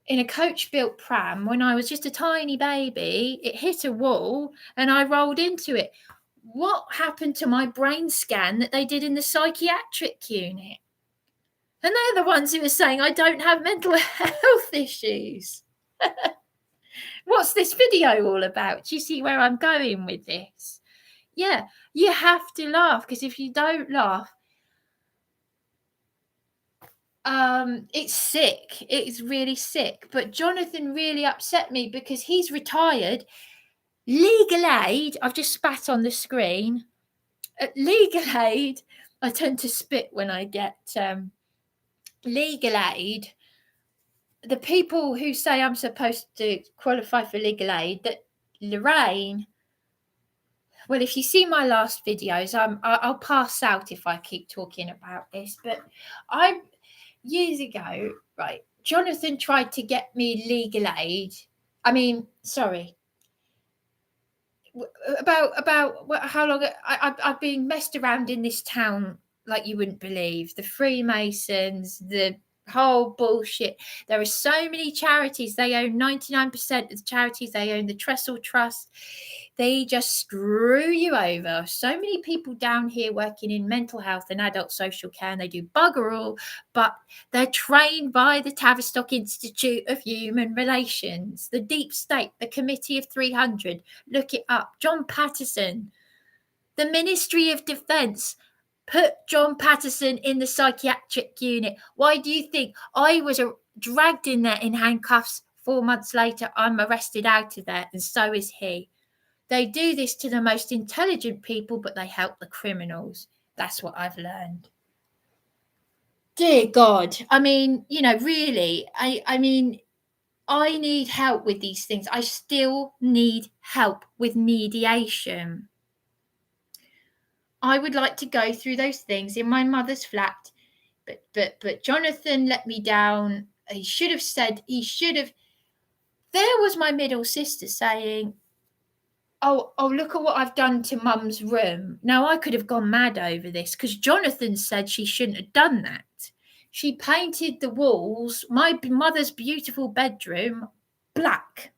in a coach-built pram when I was just a tiny baby. It hit a wall and I rolled into it. What happened to my brain scan that they did in the psychiatric unit? And they're the ones who are saying I don't have mental health issues. What's this video all about? Do you see where I'm going with this? Yeah, you have to laugh because if you don't laugh, it's sick. It's really sick. But Jonathan really upset me because he's retired. Legal aid, I've just spat on the screen. Legal aid, I tend to spit when I get legal aid. The people who say I'm supposed to qualify for legal aid, that Lorraine, well, if you see my last videos, I'll pass out if I keep talking about this. But years ago, right, Jonathan tried to get me legal aid. About how long I've been messed around in this town like you wouldn't believe. The Freemasons, the whole bullshit. There are so many charities. They own 99% of the charities. They own the Trestle Trust. They just screw you over. So many people down here working in mental health and adult social care, and they do bugger all, but they're trained by the Tavistock Institute of Human Relations, the Deep State, the Committee of 300. Look it up. John Patterson, the Ministry of Defence, put John Patterson in the psychiatric unit. Why do you think I was dragged in there in handcuffs? 4 months later, I'm arrested out of there, and so is he. They do this to the most intelligent people, but they help the criminals. That's what I've learned. Dear God. I mean, really, I mean, I need help with these things. I still need help with mediation. I would like to go through those things in my mother's flat, but Jonathan let me down. There was my middle sister saying, oh, look at what I've done to Mum's room. Now, I could have gone mad over this because Jonathan said she shouldn't have done that. She painted the walls, my mother's beautiful bedroom, black,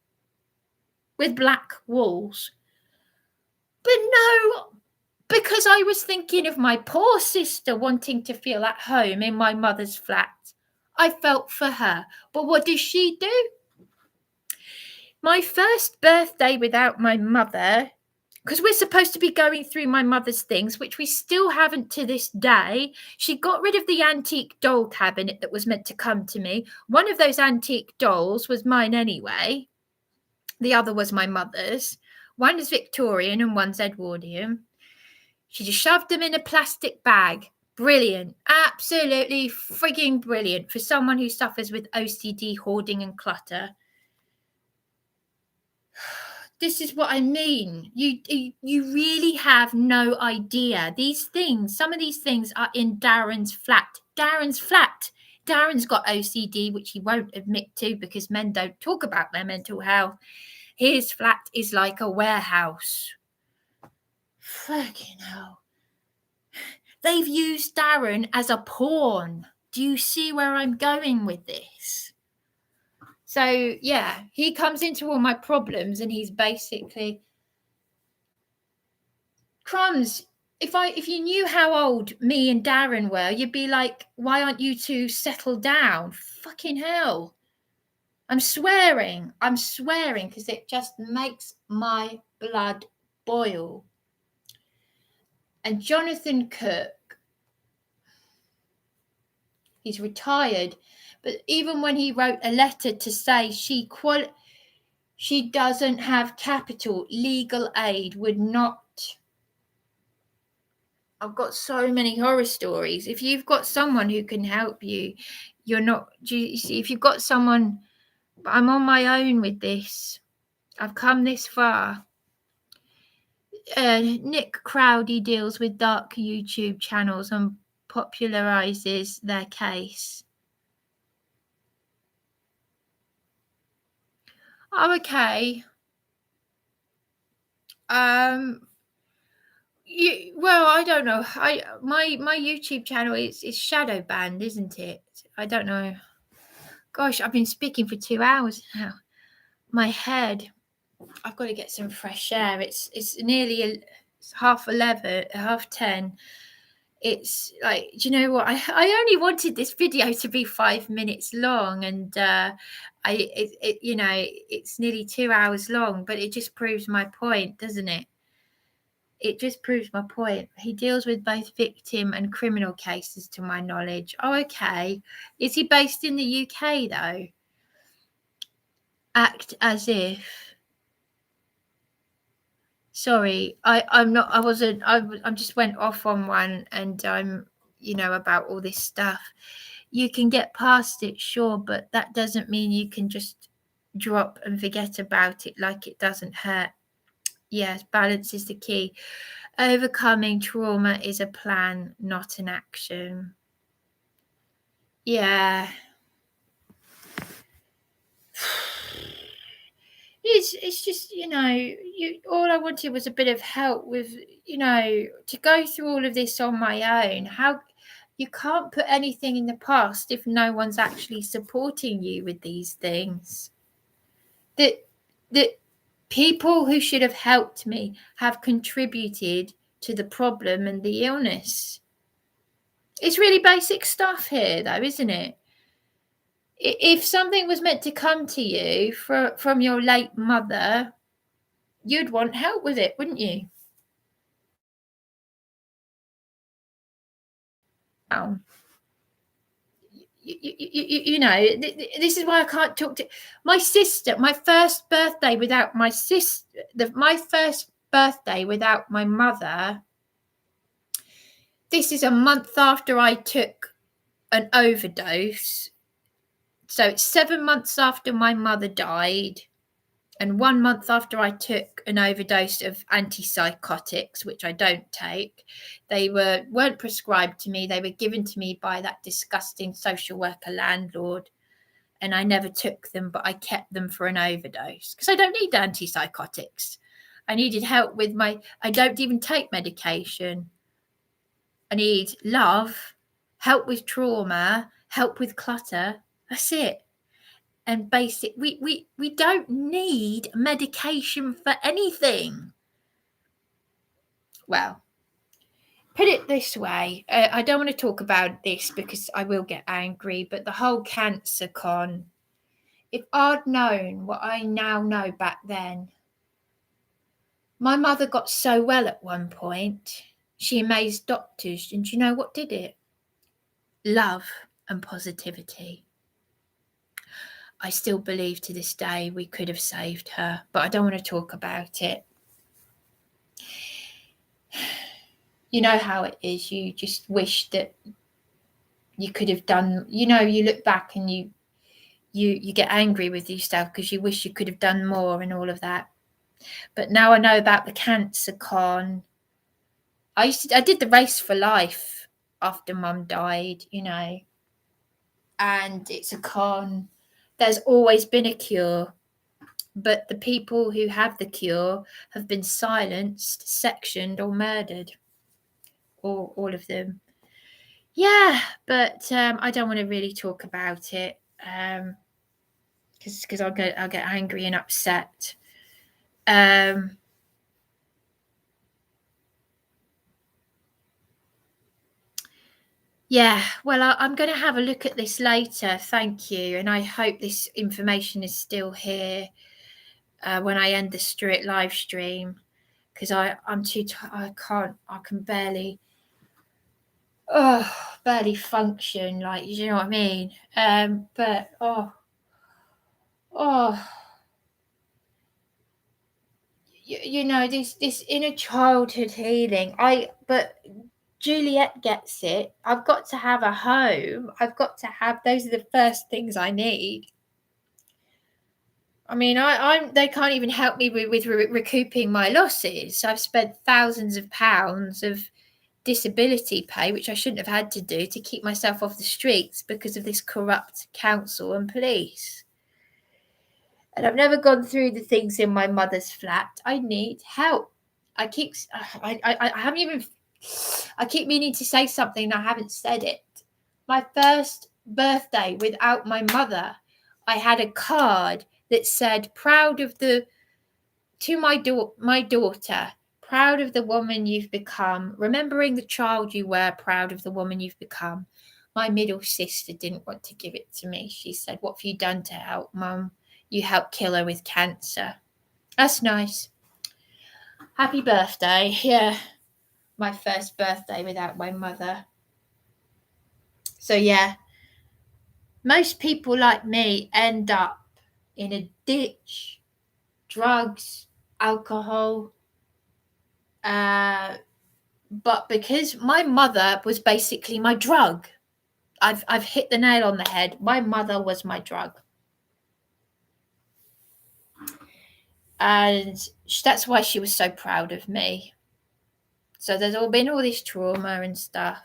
with black walls. But no, because I was thinking of my poor sister wanting to feel at home in my mother's flat. I felt for her. But what does she do? My first birthday without my mother, because we're supposed to be going through my mother's things, which we still haven't to this day. She got rid of the antique doll cabinet that was meant to come to me. One of those antique dolls was mine anyway. The other was my mother's. One is Victorian and one's Edwardian. She just shoved them in a plastic bag. Brilliant. Absolutely frigging brilliant for someone who suffers with OCD, hoarding and clutter. This is what I mean. You really have no idea. Some of these things are in Darren's flat. Darren's got OCD, which he won't admit to because men don't talk about their mental health. His flat is like a warehouse. Fucking hell. They've used Darren as a pawn. Do you see where I'm going with this? So, yeah, he comes into all my problems and he's basically, Crumbs, if you knew how old me and Darren were, you'd be like, why aren't you two settled down? Fucking hell. I'm swearing because it just makes my blood boil. And Jonathan Cook, he's retired, but even when he wrote a letter to say she doesn't have capital, legal aid would not. I've got so many horror stories. If you've got someone who can help you, you're not. Do you see? If you've got someone, but I'm on my own with this. I've come this far. Nick Crowdy deals with dark YouTube channels and popularizes their case. Oh, okay. Well, I don't know. My YouTube channel is shadow banned, isn't it? I don't know. Gosh, I've been speaking for 2 hours now. My head. I've got to get some fresh air. It's nearly it's 11:30, 10:30. It's like, do you know what? I only wanted this video to be 5 minutes long, and it's nearly 2 hours long, but it just proves my point, doesn't it? It just proves my point. He deals with both victim and criminal cases, to my knowledge. Oh, okay. Is he based in the UK though? Act as if. Sorry, I'm not. I wasn't. I just went off on one, and I'm, about all this stuff. You can get past it, sure, but that doesn't mean you can just drop and forget about it like it doesn't hurt. Yes, balance is the key. Overcoming trauma is a plan, not an action. Yeah. It's just, all I wanted was a bit of help with, to go through all of this on my own. How you can't put anything in the past if no one's actually supporting you with these things. That people who should have helped me have contributed to the problem and the illness. It's really basic stuff here, though, isn't it? If something was meant to come to you from your late mother, you'd want help with it, wouldn't you? Oh. This is why I can't talk to my sister. My first birthday without my sister, my first birthday without my mother. This is a month after I took an overdose. So it's 7 months after my mother died, and 1 month after I took an overdose of antipsychotics, which I don't take. They weren't prescribed to me. They were given to me by that disgusting social worker landlord, and I never took them, but I kept them for an overdose because I don't need antipsychotics. I needed help with I don't even take medication. I need love, help with trauma, help with clutter. That's it. And basic, we don't need medication for anything. Well, put it this way, I don't want to talk about this because I will get angry, but the whole cancer con, if I'd known what I now know back then. My mother got so well at one point, she amazed doctors, and do you know what did it? Love and positivity. I still believe to this day we could have saved her, but I don't want to talk about it. You know how it is. You just wish that you could have done, you look back and you get angry with yourself because you wish you could have done more and all of that. But now I know about the cancer con. I did the race for life after mum died, and it's a con. There's always been a cure, but the people who have the cure have been silenced, sectioned, or murdered. All of them. Yeah, but I don't want to really talk about it because I'll get angry and upset. Yeah, well, I'm going to have a look at this later. Thank you. And I hope this information is still here when I end the live stream, because I'm too I can't, I can barely function, like, you know what I mean? But oh, you know, this inner childhood healing. But Juliet gets it. I've got to have a home. I've got to have, those are the first things I need. I mean, they can't even help me with recouping my losses. I've spent thousands of pounds of disability pay, which I shouldn't have had to do, to keep myself off the streets because of this corrupt council and police. And I've never gone through the things in my mother's flat. I need help. I haven't even, I keep meaning to say something and I haven't said it. My first birthday without my mother, I had a card that said, proud of the, to my daughter, proud of the woman you've become, remembering the child you were, proud of the woman you've become. My middle sister didn't want to give it to me. She said, what have you done to help, Mum? You helped kill her with cancer. That's nice. Happy birthday. Yeah, my first birthday without my mother. So yeah, most people like me end up in a ditch, drugs, alcohol, but because my mother was basically my drug, I've hit the nail on the head. My mother was my drug, and that's why she was so proud of me. So there's been all this trauma and stuff.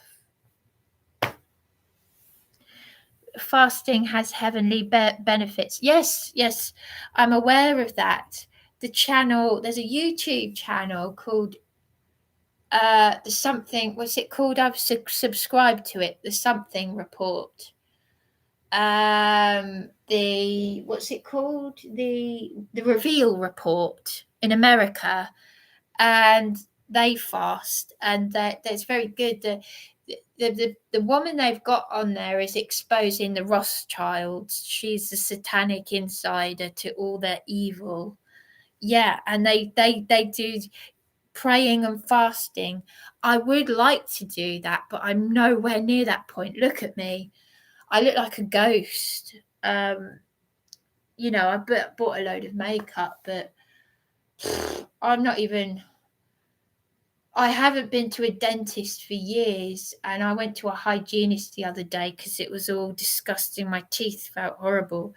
Fasting has heavenly benefits. Yes, I'm aware of that. The channel, there's a YouTube channel called the something, what's it called? I've subscribed to it, the something report. The, what's it called? The reveal report in America, and they fast, and that's very good. The woman they've got on there is exposing the Rothschilds. She's a satanic insider to all their evil. Yeah, and they do praying and fasting. I would like to do that, but I'm nowhere near that point. Look at me. I look like a ghost. You know, I bought a load of makeup, but I'm not even, I haven't been to a dentist for years, and I went to a hygienist the other day because it was all disgusting. My teeth felt horrible,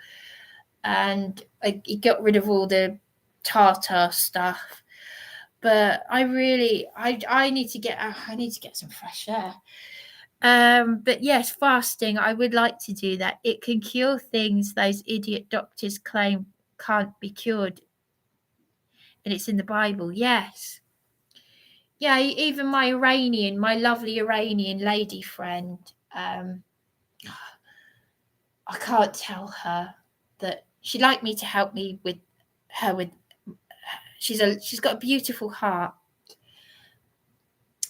and he got rid of all the tartar stuff. But I really, I need to get some fresh air. But yes, fasting, I would like to do that. It can cure things those idiot doctors claim can't be cured, and it's in the Bible. Yes. Yeah, even my lovely Iranian lady friend, I can't tell her that she'd like me to help me with her with, she's got a beautiful heart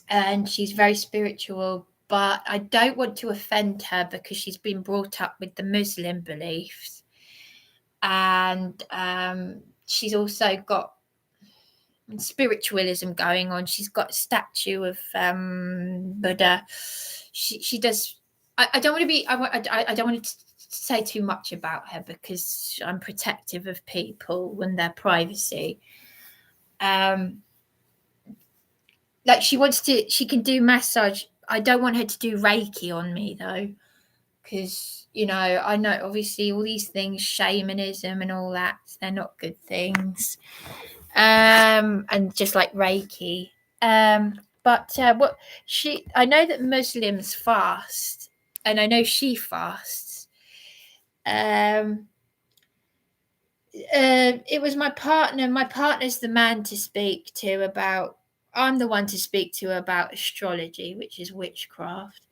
and she's very spiritual, but I don't want to offend her because she's been brought up with the Muslim beliefs, and she's also got spiritualism going on. She's got a statue of Buddha. She does. I don't want to be. I don't want to say too much about her because I'm protective of people and their privacy. Like she can do massage. I don't want her to do Reiki on me though, because you know, I know obviously all these things, shamanism and all that, they're not good things. And just like Reiki. But I know that Muslims fast, and I know she fasts. It was my partner. My partner's the man to speak to about. I'm the one to speak to about astrology, which is witchcraft.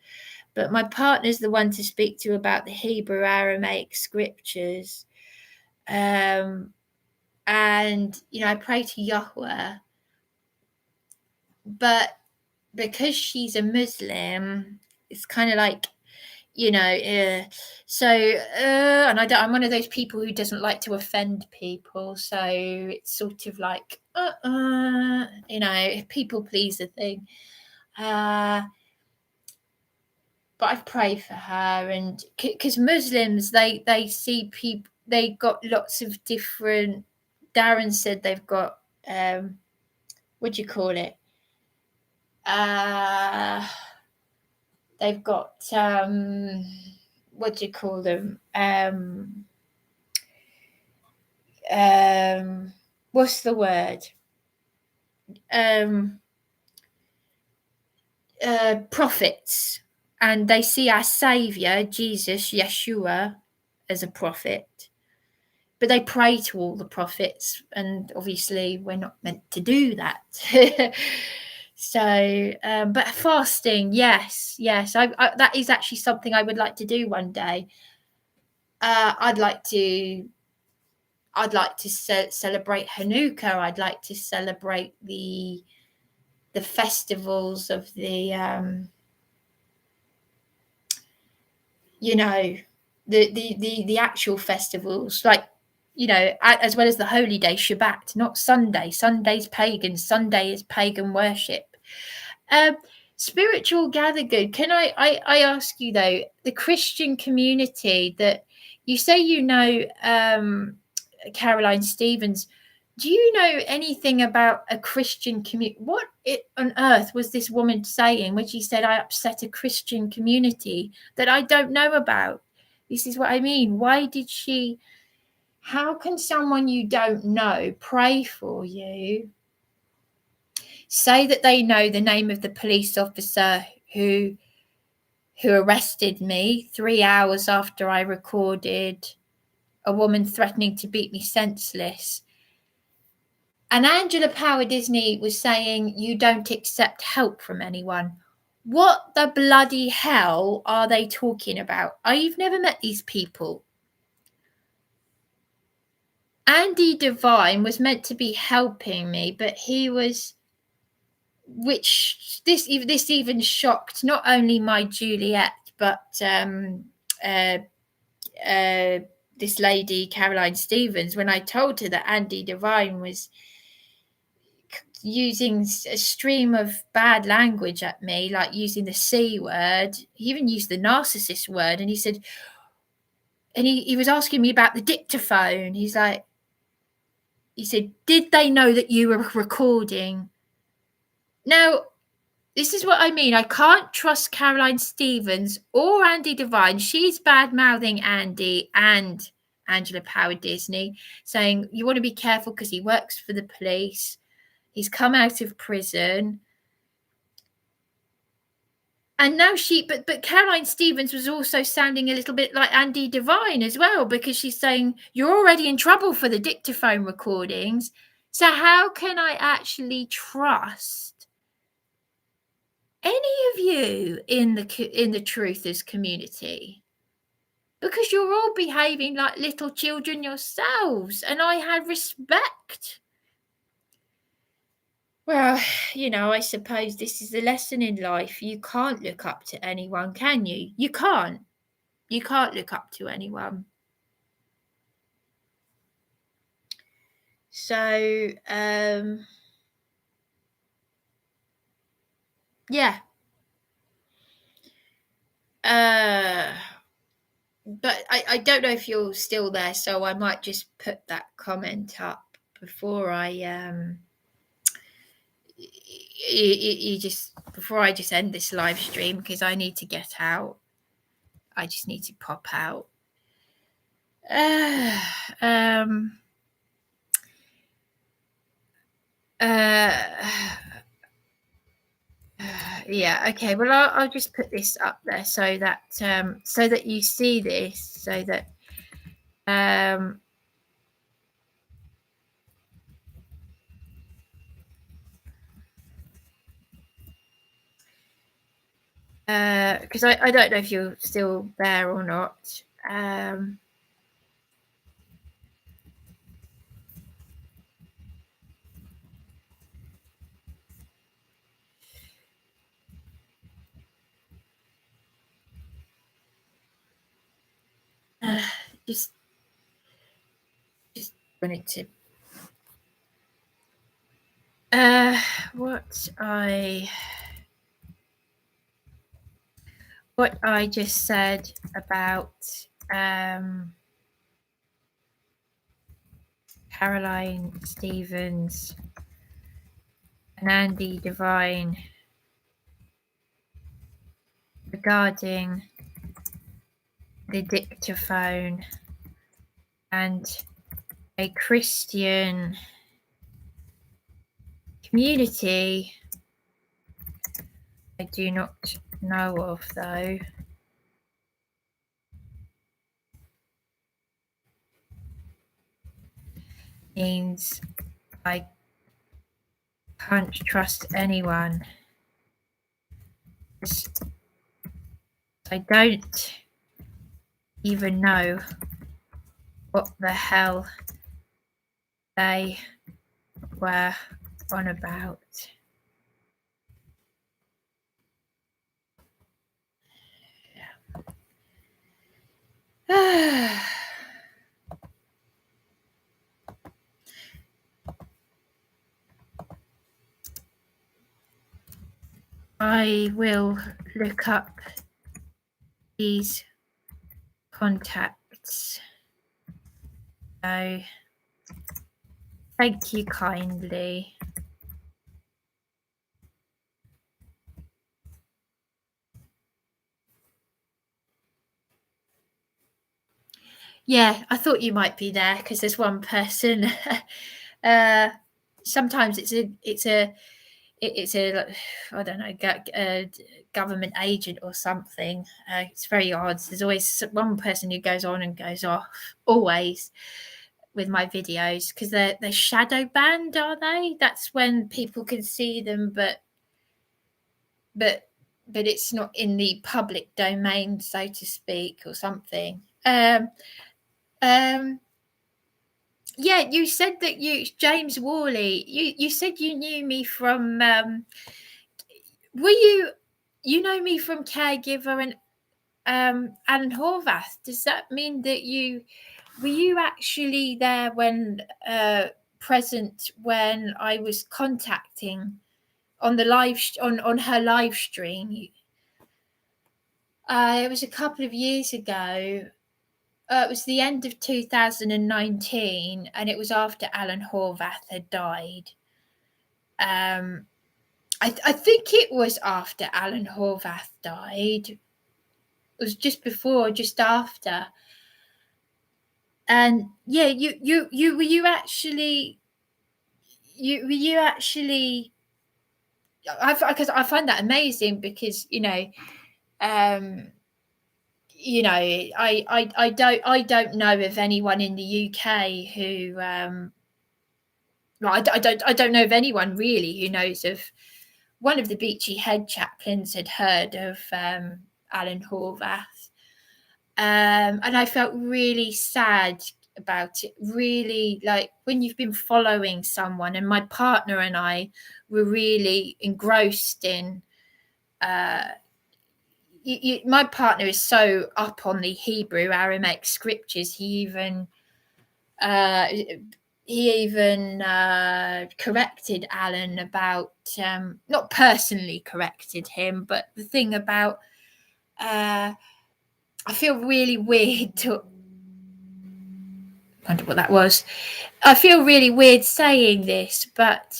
But my partner's the one to speak to about the Hebrew Aramaic scriptures. And you know, I pray to Yahweh. But because she's a Muslim, it's kind of like, and I'm one of those people who doesn't like to offend people, so it's sort of like people pleaser thing. But I pray for her, and because Muslims, they see people, they got lots of different. Darren said they've got what do you call it? They've got what do you call them? What's the word? Prophets, and they see our Saviour, Jesus, Yeshua, as a prophet. But they pray to all the prophets, and obviously we're not meant to do that. So, but fasting, yes, I that is actually something I would like to do one day. I'd like to celebrate Hanukkah. I'd like to celebrate the festivals of the the actual festivals, like, as well as the holy day, Shabbat, not Sunday. Sunday's pagan. Sunday is pagan worship. Spiritual gather good. Can I ask you though, the Christian community that you say, Caroline Stevens, do you know anything about a Christian community? What on earth was this woman saying when she said, I upset a Christian community that I don't know about? This is what I mean. Why did she? How can someone you don't know pray for you? Say that they know the name of the police officer who arrested me 3 hours after I recorded a woman threatening to beat me senseless. And Angela Power Disney was saying, you don't accept help from anyone. What the bloody hell are they talking about? I've never met these people. Andy Devine was meant to be helping me, but he was, this even shocked not only my Juliet, but this lady, Caroline Stevens, when I told her that Andy Devine was using a stream of bad language at me, like using the C word. He even used the narcissist word. And he said, and he was asking me about the dictaphone. He said, did they know that you were recording? Now, this is what I mean. I can't trust Caroline Stevens or Andy Devine. She's bad-mouthing Andy and Angela Power Disney, saying you want to be careful because he works for the police. He's come out of prison. And now but Caroline Stevens was also sounding a little bit like Andy Devine as well, because she's saying you're already in trouble for the dictaphone recordings. So how can I actually trust any of you in the truthers community? Because you're all behaving like little children yourselves, and I had respect. Well, I suppose this is the lesson in life. You can't look up to anyone, can you? You can't. You can't look up to anyone. So, yeah. But I don't know if you're still there, so I might just put that comment up before I before I just end this live stream, because I need to get out. I just need to pop out. Yeah, okay. Well, I'll just put this up there so that you see this, so that because I don't know if you're still there or not. just wanted to what I just said about Caroline Stevens and Andy Devine regarding the dictaphone and a Christian community I do not know of, though. Means I can't trust anyone. I don't even know what the hell they were on about. I will look up these contacts. So, thank you kindly. Yeah, I thought you might be there because there's one person. Sometimes it's a I don't know, government agent or something. It's very odd. There's always one person who goes on and goes off, always, with my videos, because they're shadow banned, are they? That's when people can see them, but it's not in the public domain, so to speak, or something. Yeah, you said that James Worley, you said you knew me from, you know me from Caregiver and Alan Horvath. Does that mean that were you actually there when, present when I was contacting on the on her live stream? It was a couple of years ago. It was the end of 2019, and it was after Alan Horvath had died. I think it was after Alan Horvath died. It was just before, just after. And yeah, were you actually because I find that amazing, because I don't know of anyone in the UK who I don't know of anyone really who knows of. One of the Beachy Head chaplains had heard of Alan Horvath, and I felt really sad about it. Really, like when you've been following someone, and my partner and I were really engrossed in. My partner is so up on the Hebrew Aramaic scriptures. He even corrected Alan about, not personally corrected him, but the thing about, I feel really weird to, I wonder what that was. I feel really weird saying this, but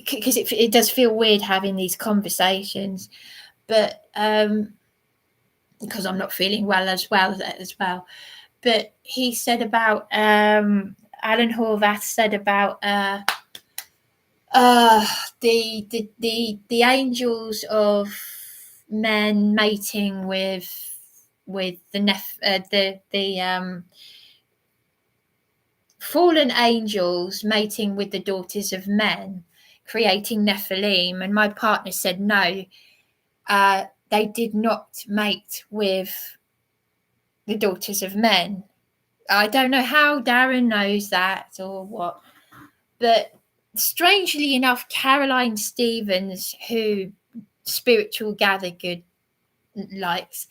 because it does feel weird having these conversations, but because I'm not feeling well as well. But he said about Alan Horvath said about the angels of men mating with the fallen angels mating with the daughters of men, creating Nephilim. And my partner said no, they did not mate with the daughters of men. I don't know how Darren knows that or what, but strangely enough, Caroline Stevens, who Spiritual Gather Good likes,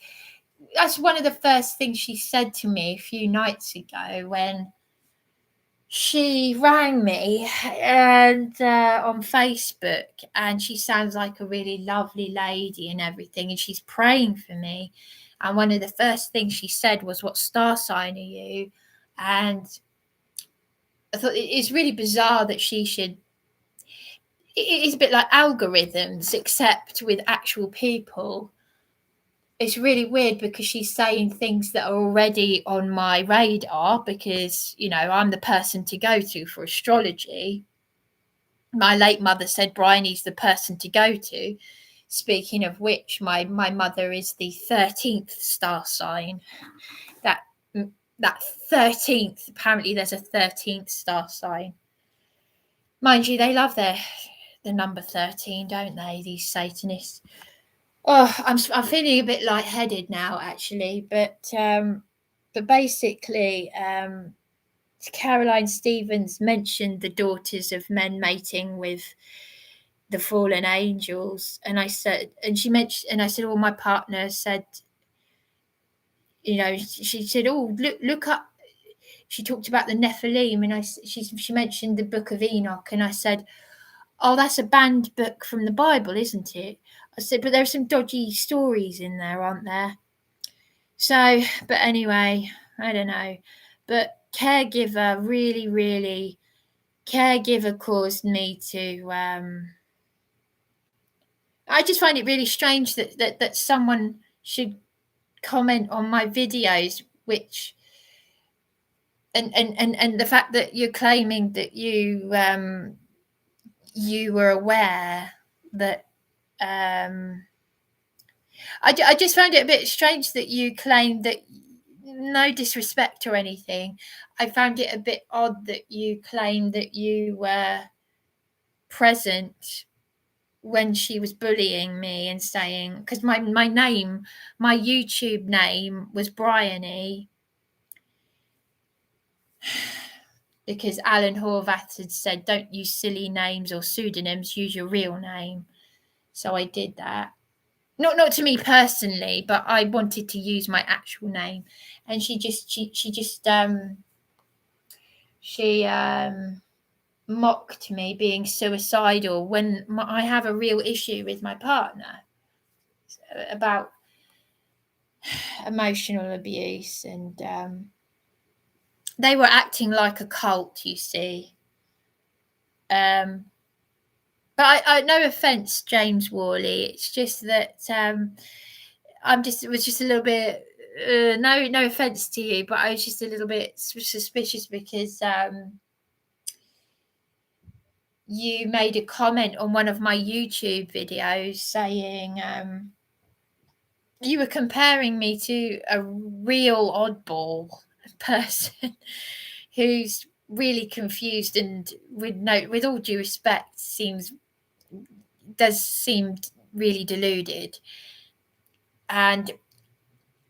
that's one of the first things she said to me a few nights ago when she rang me and on Facebook, and she sounds like a really lovely lady and everything, and she's praying for me. And one of the first things she said was, "What star sign are you?" And I thought it's really bizarre that she should. It's a bit like algorithms, except with actual people. It's really weird because she's saying things that are already on my radar because, I'm the person to go to for astrology. My late mother said Bryony's the person to go to. Speaking of which, my mother is the 13th star sign. That 13th, apparently there's a 13th star sign. Mind you, they love the number 13, don't they, these Satanists? Oh, I'm feeling a bit lightheaded now, actually, but basically, Caroline Stevens mentioned the daughters of men mating with the fallen angels, and I said, well, my partner said, she said, oh, look up. She talked about the Nephilim, and she mentioned the Book of Enoch, and I said, oh, that's a banned book from the Bible, isn't it? I said, but there are some dodgy stories in there, aren't there? So, but anyway, I don't know. But caregiver, really, caregiver caused me to. I just find it really strange that someone should comment on my videos, which. And the fact that you're claiming that you were aware that I just found it a bit strange that you claimed that, no disrespect or anything, I found it a bit odd that you claimed that you were present when she was bullying me and saying, because my name, my YouTube name was Bryony, because Alan Horvath had said, don't use silly names or pseudonyms, use your real name. So I did that. Not to me personally, but I wanted to use my actual name. And she mocked me being suicidal when I have a real issue with my partner about emotional abuse, and they were acting like a cult, you see. But I no offence, James Worley. It's just that it was just a little bit. No offence to you, but I was just a little bit suspicious because you made a comment on one of my YouTube videos saying you were comparing me to a real oddball person who's really confused and, with all due respect, does seem really deluded. And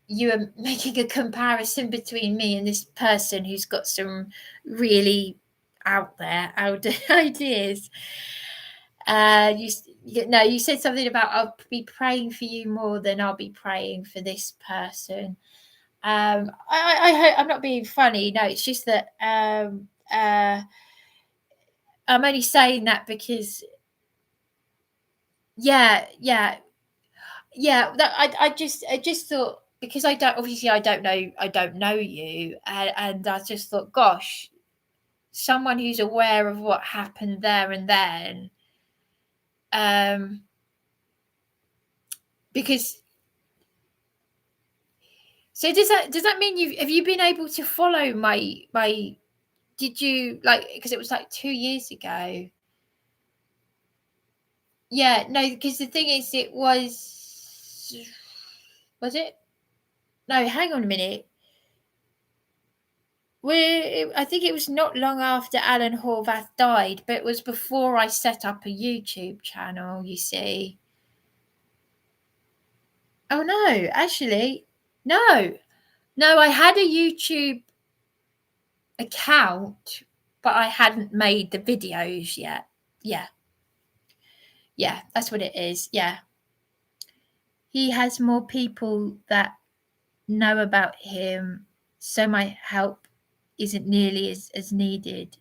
you are making a comparison between me and this person who's got some really out there ideas. You said something about, I'll be praying for you more than I'll be praying for this person. I'm not being funny. No, it's just that I'm only saying that because that I just thought, because I don't know you, and I just thought, gosh, someone who's aware of what happened there and then, because, so does that mean have you been able to follow my did you, because it was 2 years ago? Yeah, no, because the thing is, was it? No, hang on a minute. I think it was not long after Alan Horvath died, but it was before I set up a YouTube channel, you see. Oh, no, actually, no, I had a YouTube account, but I hadn't made the videos yet. Yeah, that's what it is. Yeah. He has more people that know about him, so my help isn't nearly as needed.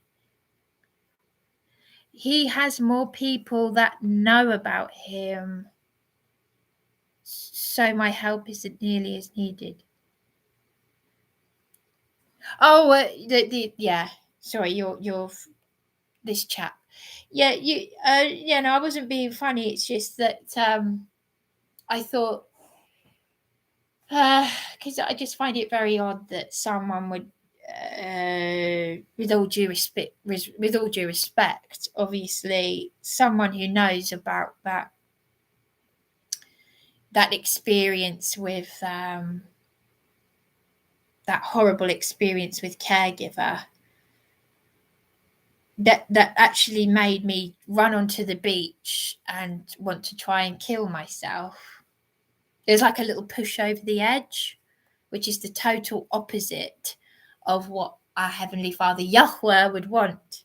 He has more people that know about him, so my help isn't nearly as needed. Oh, yeah. Sorry, you're this chap. Yeah, no, I wasn't being funny. It's just that I thought, because I just find it very odd that someone would, with all due respect, obviously, someone who knows about that experience with that horrible experience with caregiver, that actually made me run onto the beach and want to try and kill myself. There's like a little push over the edge, which is the total opposite of what our Heavenly Father Yahweh would want.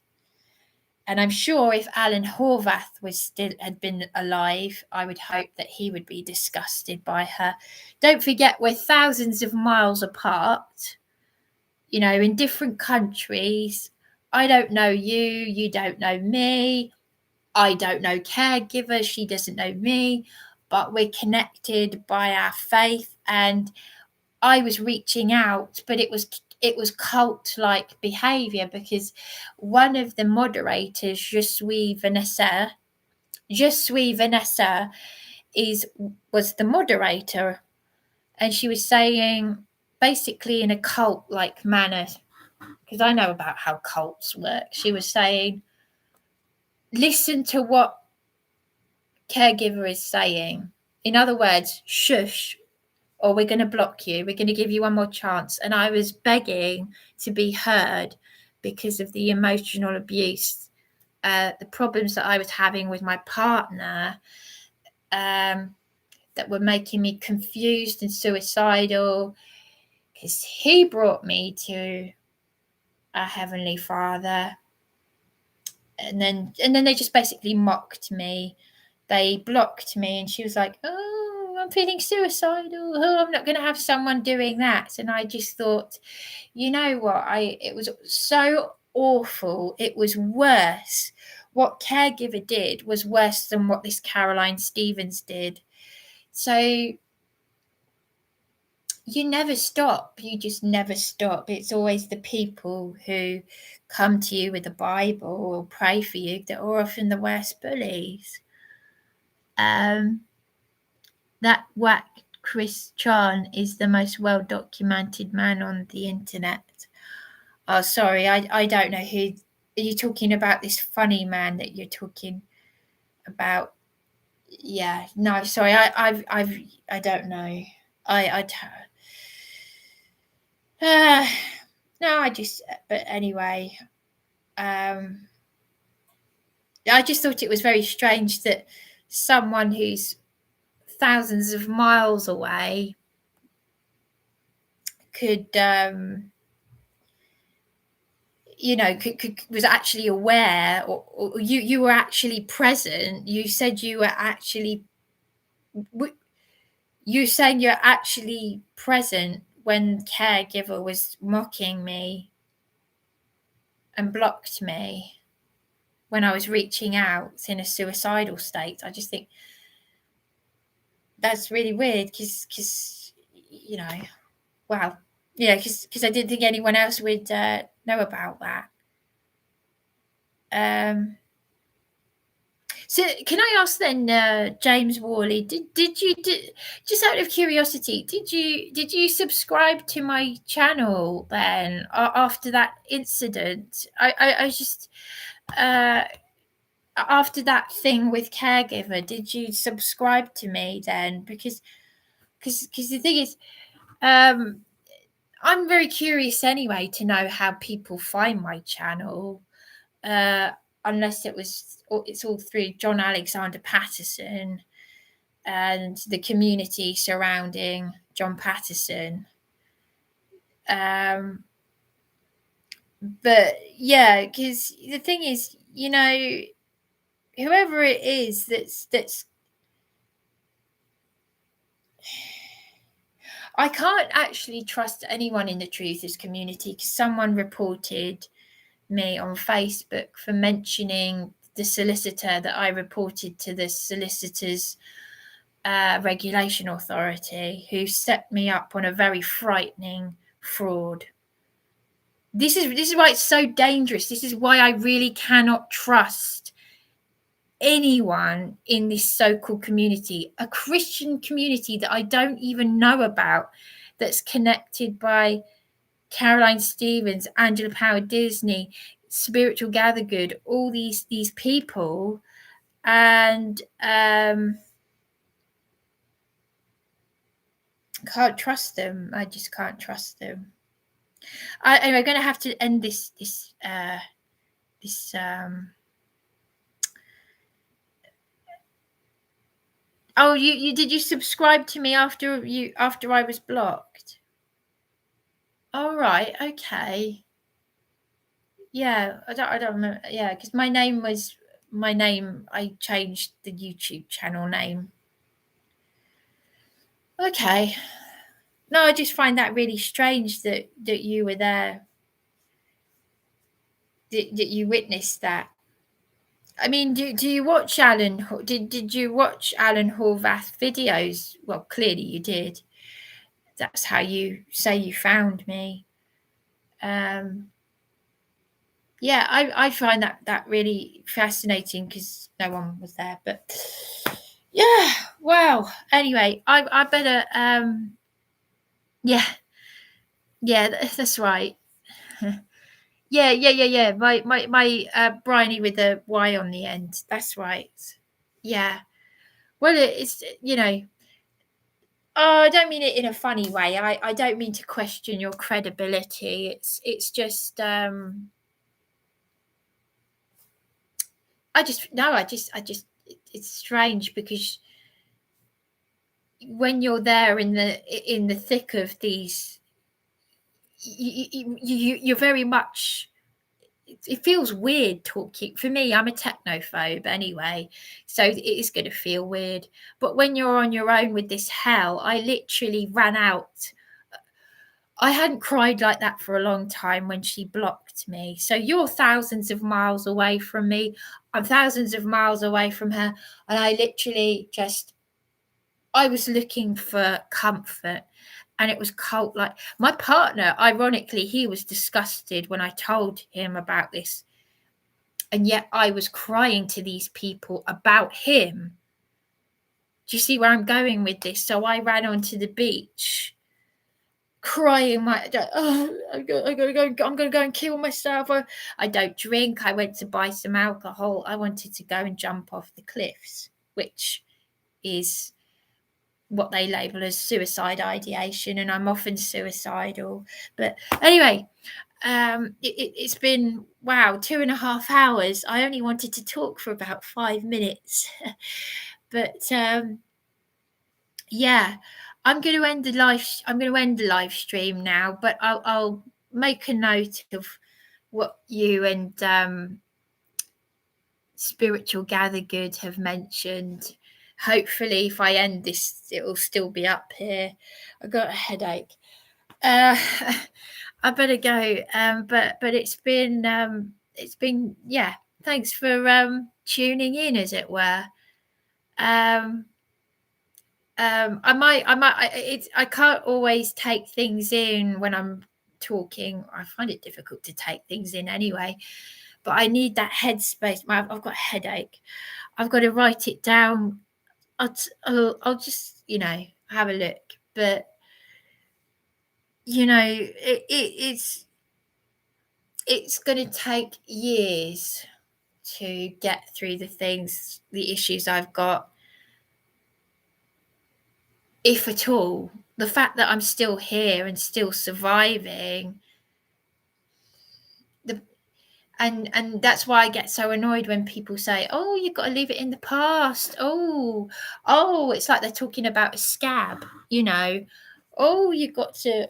And I'm sure if Alan Horvath had been alive, I would hope that he would be disgusted by her. Don't forget, we're thousands of miles apart, in different countries. I don't know you, you don't know me. I don't know caregiver, she doesn't know me, but we're connected by our faith. And I was reaching out, but it was cult-like behavior, because one of the moderators, Je suis Vanessa, was the moderator, and she was saying, basically in a cult-like manner, because I know about how cults work. She was saying, listen to what caregiver is saying. In other words, shush, or we're going to block you. We're going to give you one more chance. And I was begging to be heard because of the emotional abuse, the problems that I was having with my partner, that were making me confused and suicidal, because he brought me to our Heavenly Father. And then they just basically mocked me. They blocked me, and she was like, "Oh, I'm feeling suicidal. Oh, I'm not going to have someone doing that." And I just thought, you know what? It was so awful. It was worse. What caregiver did was worse than what this Caroline Stevens did. So you never stop. You just never stop. It's always the people who come to you with the Bible or pray for you that are often the worst bullies. That whack Chris Chan is the most well-documented man on the internet. Oh, sorry, I don't know who. Are you talking about this funny man that you're talking about? Yeah, no, sorry, I don't know. No, but anyway, I just thought it was very strange that someone who's thousands of miles away could, was actually aware, or you were actually present. You said you were actually, you saying you're actually present when caregiver was mocking me and blocked me when I was reaching out in a suicidal state. I just think that's really weird, because wow, because I didn't think anyone else would know about that. So can I ask then, James Worley, did you just out of curiosity, did you subscribe to my channel then after that incident? I just after that thing with caregiver, did you subscribe to me then? Because the thing is, I'm very curious anyway to know how people find my channel. Unless it's all through John Alexander Patterson and the community surrounding John Patterson. But yeah, because the thing is, whoever it is that's I can't actually trust anyone in the truthers community because someone reported me on Facebook for mentioning the solicitor that I reported to the solicitors regulation authority, who set me up on a very frightening fraud. This is why it's so dangerous. This is why I really cannot trust anyone in this so-called community, a Christian community that I don't even know about, that's connected by Caroline Stevens, Angela Power Disney, Spiritual Gathergood, all these people, and can't trust them. I just can't trust them. Anyway, I'm going to have to end this. Oh, you did you subscribe to me after I was blocked? All right, okay. Yeah, I don't remember. Yeah, because my name. I changed the YouTube channel name. Okay. No, I just find that really strange that you were there, that you witnessed that. I mean, do you watch Alan? Did you watch Alan Horvath videos? Well, clearly you did. That's how you say you found me. Yeah, I find that really fascinating because no one was there. But yeah, well, anyway, I better yeah, that's right. Yeah. My Bryony with a Y on the end. That's right. Yeah. Well, it's oh, I don't mean it in a funny way. I don't mean to question your credibility. It's just it's strange because when you're there in the thick of these, you're very much, it feels weird talking. For me, I'm a technophobe anyway, so it is going to feel weird. But when you're on your own with this hell, I literally ran out. I hadn't cried like that for a long time when she blocked me. So you're thousands of miles away from me. I'm thousands of miles away from her. And I literally I was looking for comfort. And it was cold. Like my partner, ironically, he was disgusted when I told him about this. And yet I was crying to these people about him. Do you see where I'm going with this? So I ran onto the beach crying I'm gonna go and kill myself. I don't drink. I went to buy some alcohol. I wanted to go and jump off the cliffs, which is what they label as suicide ideation, and I'm often suicidal. But anyway, it's been 2.5 hours. I only wanted to talk for about 5 minutes. But yeah, I'm going to end the live stream now, but I'll make a note of what you and Spiritual Gathergood have mentioned. Hopefully, if I end this, it will still be up here. I've got a headache. I better go. But it's been yeah. Thanks for tuning in, as it were. I can't always take things in when I'm talking. I find it difficult to take things in anyway, but I need that headspace. I've got a headache. I've got to write it down. I'll just have a look, but it's going to take years to get through the issues I've got, if at all. The fact that I'm still here and still surviving, and that's why I get so annoyed when people say, "Oh, you've got to leave it in the past." Oh, it's like they're talking about a scab, Oh, you've got to.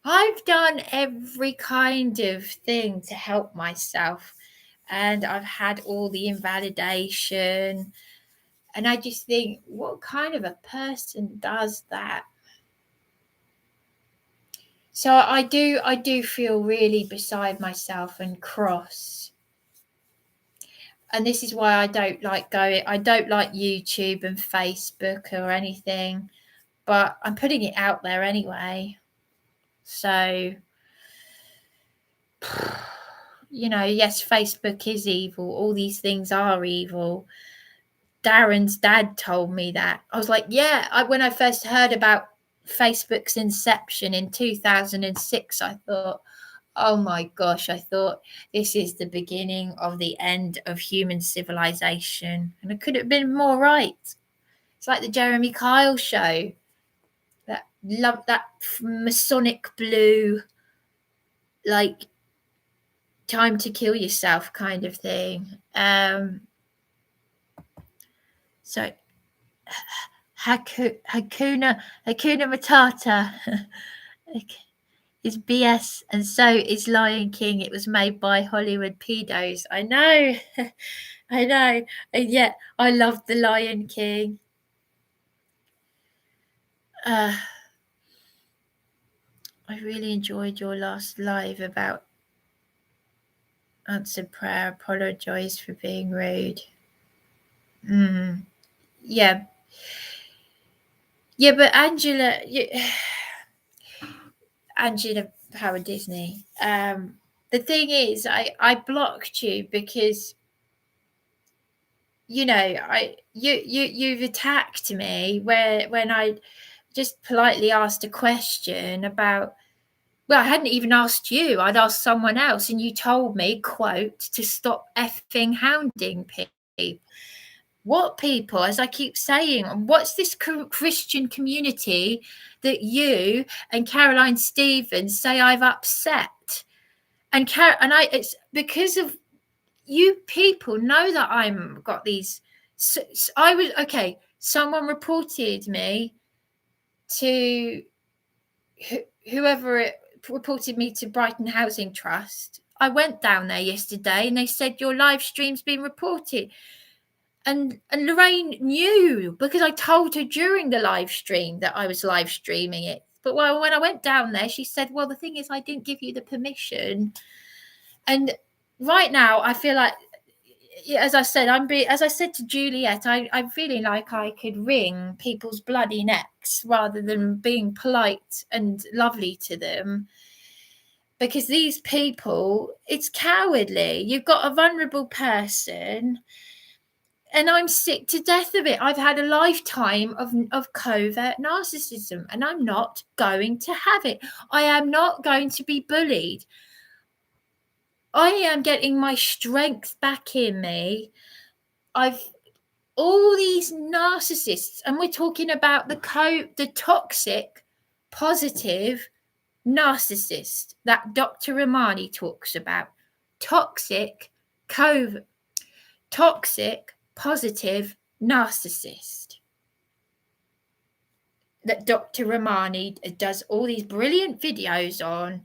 I've done every kind of thing to help myself, and I've had all the invalidation. And I just think, what kind of a person does that? So I do feel really beside myself and cross. And this is why I don't like YouTube and Facebook or anything, but I'm putting it out there anyway. So, yes, Facebook is evil. All these things are evil. Darren's dad told me that. I was like, yeah, when I first heard about Facebook's inception in 2006, I thought, oh my gosh, I thought this is the beginning of the end of human civilization. And I could have been more right. It's like the Jeremy Kyle show. That Masonic blue, like time to kill yourself kind of thing. So Hakuna Matata is BS, and so is Lion King. It was made by Hollywood pedos. I know, I know, and yet I love the Lion King. I really enjoyed your last live about answered prayer. Apologise for being rude. Yeah, but Angela Howard Disney. The thing is, I blocked you because you've attacked me when I just politely asked a question about. Well, I hadn't even asked you. I'd asked someone else, and you told me, quote, to stop effing hounding people. What people, as I keep saying, what's this Christian community that you and Caroline Stevens say I've upset? And it's because of you people know that I'm got these. So I was okay. Someone reported me to whoever it reported me to Brighton Housing Trust. I went down there yesterday and they said your live stream's been reported. And Lorraine knew because I told her during the live stream that I was live streaming it. But when I went down there, she said, well, the thing is, I didn't give you the permission. And right now, I feel like, as I said, as I said to Juliet, I'm feeling like I could wring people's bloody necks rather than being polite and lovely to them. Because these people, it's cowardly. You've got a vulnerable person. And I'm sick to death of it. I've had a lifetime of covert narcissism, and I'm not going to have it. I am not going to be bullied. I am getting my strength back in me. All these narcissists, and we're talking about the toxic, positive narcissist that Dr. Ramani talks about. Toxic, positive narcissist that Dr. Ramani does all these brilliant videos on.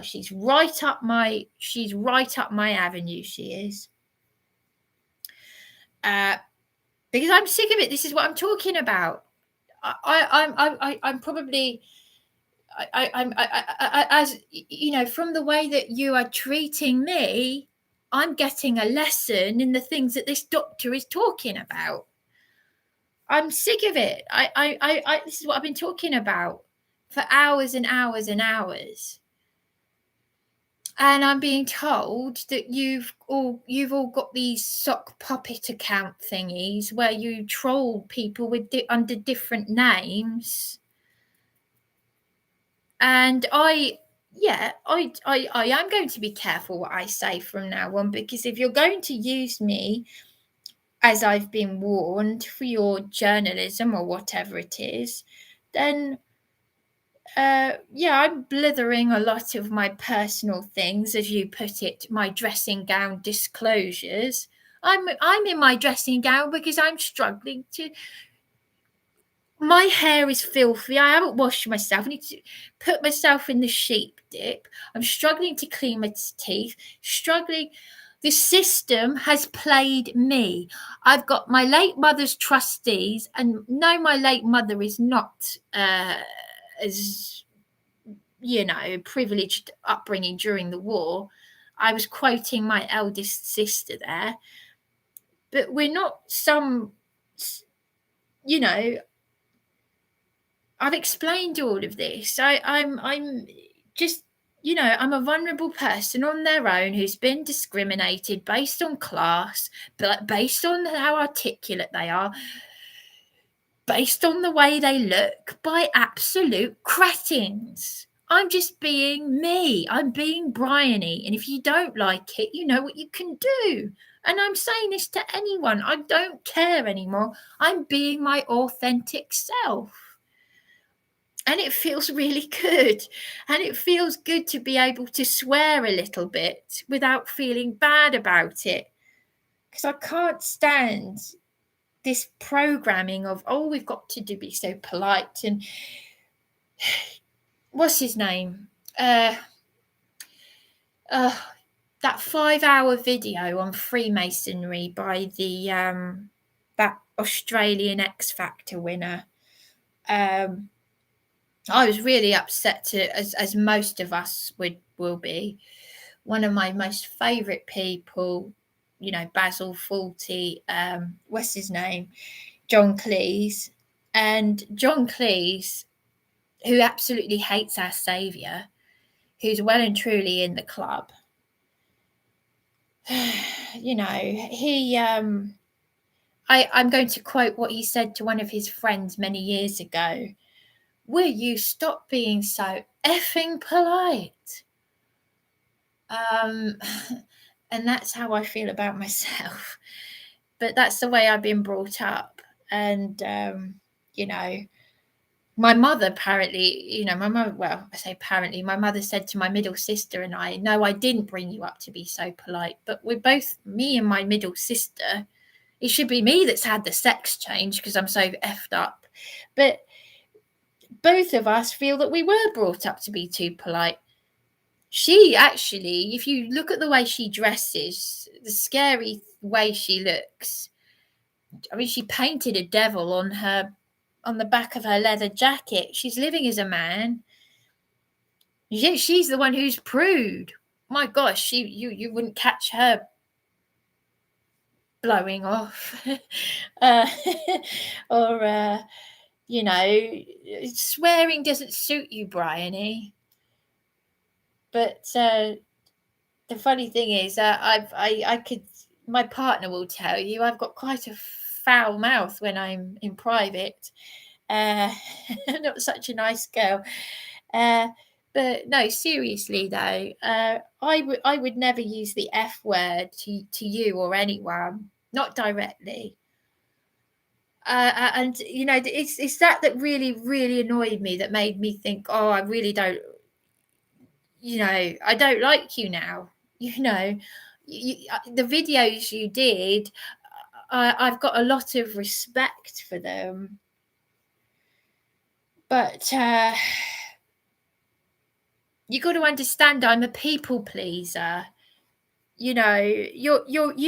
She's right up my avenue. She is. Because I'm sick of it. This is what I'm talking about. I'm probably. I'm as you know, from the way that you are treating me, I'm getting a lesson in the things that this doctor is talking about. I'm sick of it. This is what I've been talking about for hours and hours and hours. And I'm being told that you've all got these sock puppet account thingies where you troll people under different names. And I am going to be careful what I say from now on, because if you're going to use me, as I've been warned, for your journalism or whatever it is, then I'm blithering a lot of my personal things, as you put it, my dressing gown disclosures. I'm in my dressing gown because I'm struggling to. My hair is filthy. I haven't washed myself. I need to put myself in the sheep dip. I'm struggling to clean my teeth. Struggling. The system has played me. I've got my late mother's trustees, and no, my late mother is not as, privileged upbringing during the war. I was quoting my eldest sister there, but we're not I've explained all of this. I'm just, I'm a vulnerable person on their own who's been discriminated based on class, but based on how articulate they are, based on the way they look, by absolute cretins. I'm just being me. I'm being Bryony. And if you don't like it, you know what you can do. And I'm saying this to anyone. I don't care anymore. I'm being my authentic self. And it feels really good. And it feels good to be able to swear a little bit without feeling bad about it. Because I can't stand this programming of, we've got to be so polite. And what's his name? That 5-hour video on Freemasonry by the that Australian X Factor winner. I was really upset, as most of us will be. One of my most favourite people, Basil Fawlty, what's his name? John Cleese. And John Cleese, who absolutely hates our saviour, who's well and truly in the club. I'm going to quote what he said to one of his friends many years ago. Will you stop being so effing polite? And that's how I feel about myself. But that's the way I've been brought up. And, my mother apparently, my mother said to my middle sister and I, no, I didn't bring you up to be so polite. But we're both, me and my middle sister, it should be me that's had the sex change because I'm so effed up. But both of us feel that we were brought up to be too polite. She actually, if you look at the way she dresses, the scary way she looks, I mean, she painted a devil on the back of her leather jacket. She's living as a man. She's the one who's prude. My gosh, you wouldn't catch her blowing off. Or swearing doesn't suit you, Bryony. But the funny thing is, my partner will tell you I've got quite a foul mouth when I'm in private. Not such a nice girl. But no, seriously though, I would never use the F word to you or anyone, not directly. And it's that really, really annoyed me, that made me think, I really don't, I don't like you now. The videos you did, I've got a lot of respect for them. But you got to understand, I'm a people pleaser. You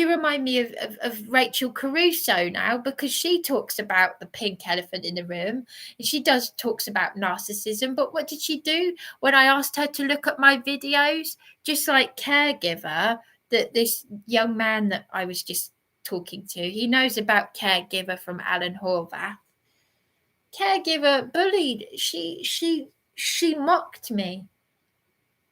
remind me of Rachel Caruso now, because she talks about the pink elephant in the room, and she talks about narcissism. But what did she do when I asked her to look at my videos? Just like Caregiver, that this young man that I was just talking to, he knows about Caregiver from Alan Horvath. Caregiver bullied. She mocked me.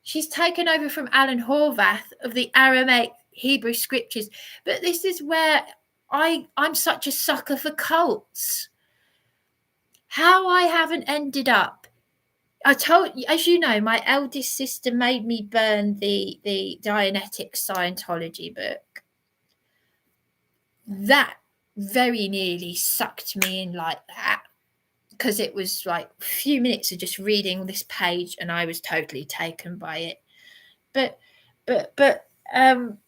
She's taken over from Alan Horvath of the Aramaic Hebrew scriptures. But this is where I'm such a sucker for cults. How I haven't ended up. I told you, as you know, my eldest sister made me burn the Dianetic Scientology book. That very nearly sucked me in like that, because it was like a few minutes of just reading this page and I was totally taken by it. But I'm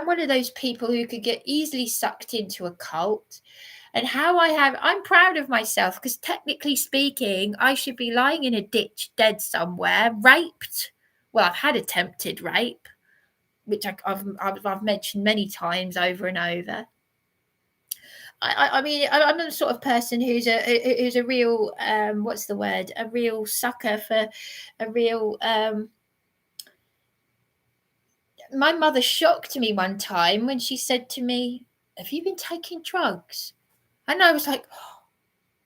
one of those people who could get easily sucked into a cult. And I'm proud of myself, because technically speaking, I should be lying in a ditch dead somewhere, raped. Well, I've had attempted rape. which I've mentioned many times over and over. I mean, I'm the sort of person who's a real what's the word? A real sucker for a real. My mother shocked me one time when she said to me, "Have you been taking drugs?" And I was like, oh,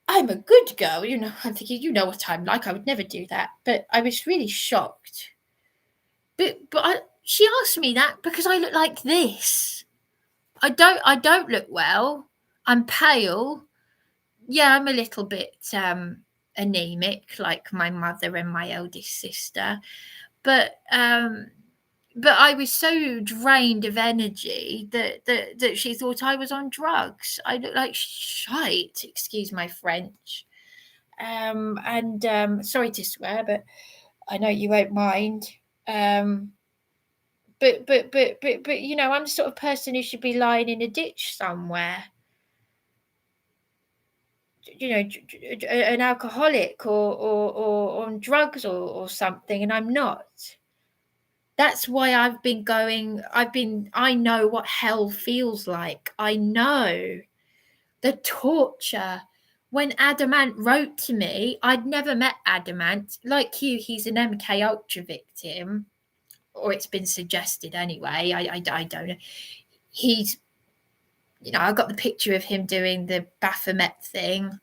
"I'm a good girl, you know." I'm thinking, you know what I'm like. I would never do that. But I was really shocked. She asked me that because I look like this. I don't look well. I'm pale. Yeah, I'm a little bit anemic, like my mother and my eldest sister. But I was so drained of energy that she thought I was on drugs. I look like shite, excuse my French. Sorry to swear, but I know you won't mind. But you know, I'm the sort of person who should be lying in a ditch somewhere. You know, an alcoholic or on drugs or something, and I'm not. That's why I know what hell feels like. I know the torture. When Adamant wrote to me, I'd never met Adamant. Like you, he's an MK Ultra victim, or it's been suggested anyway. I don't know. He's, you know, I got the picture of him doing the Baphomet thing.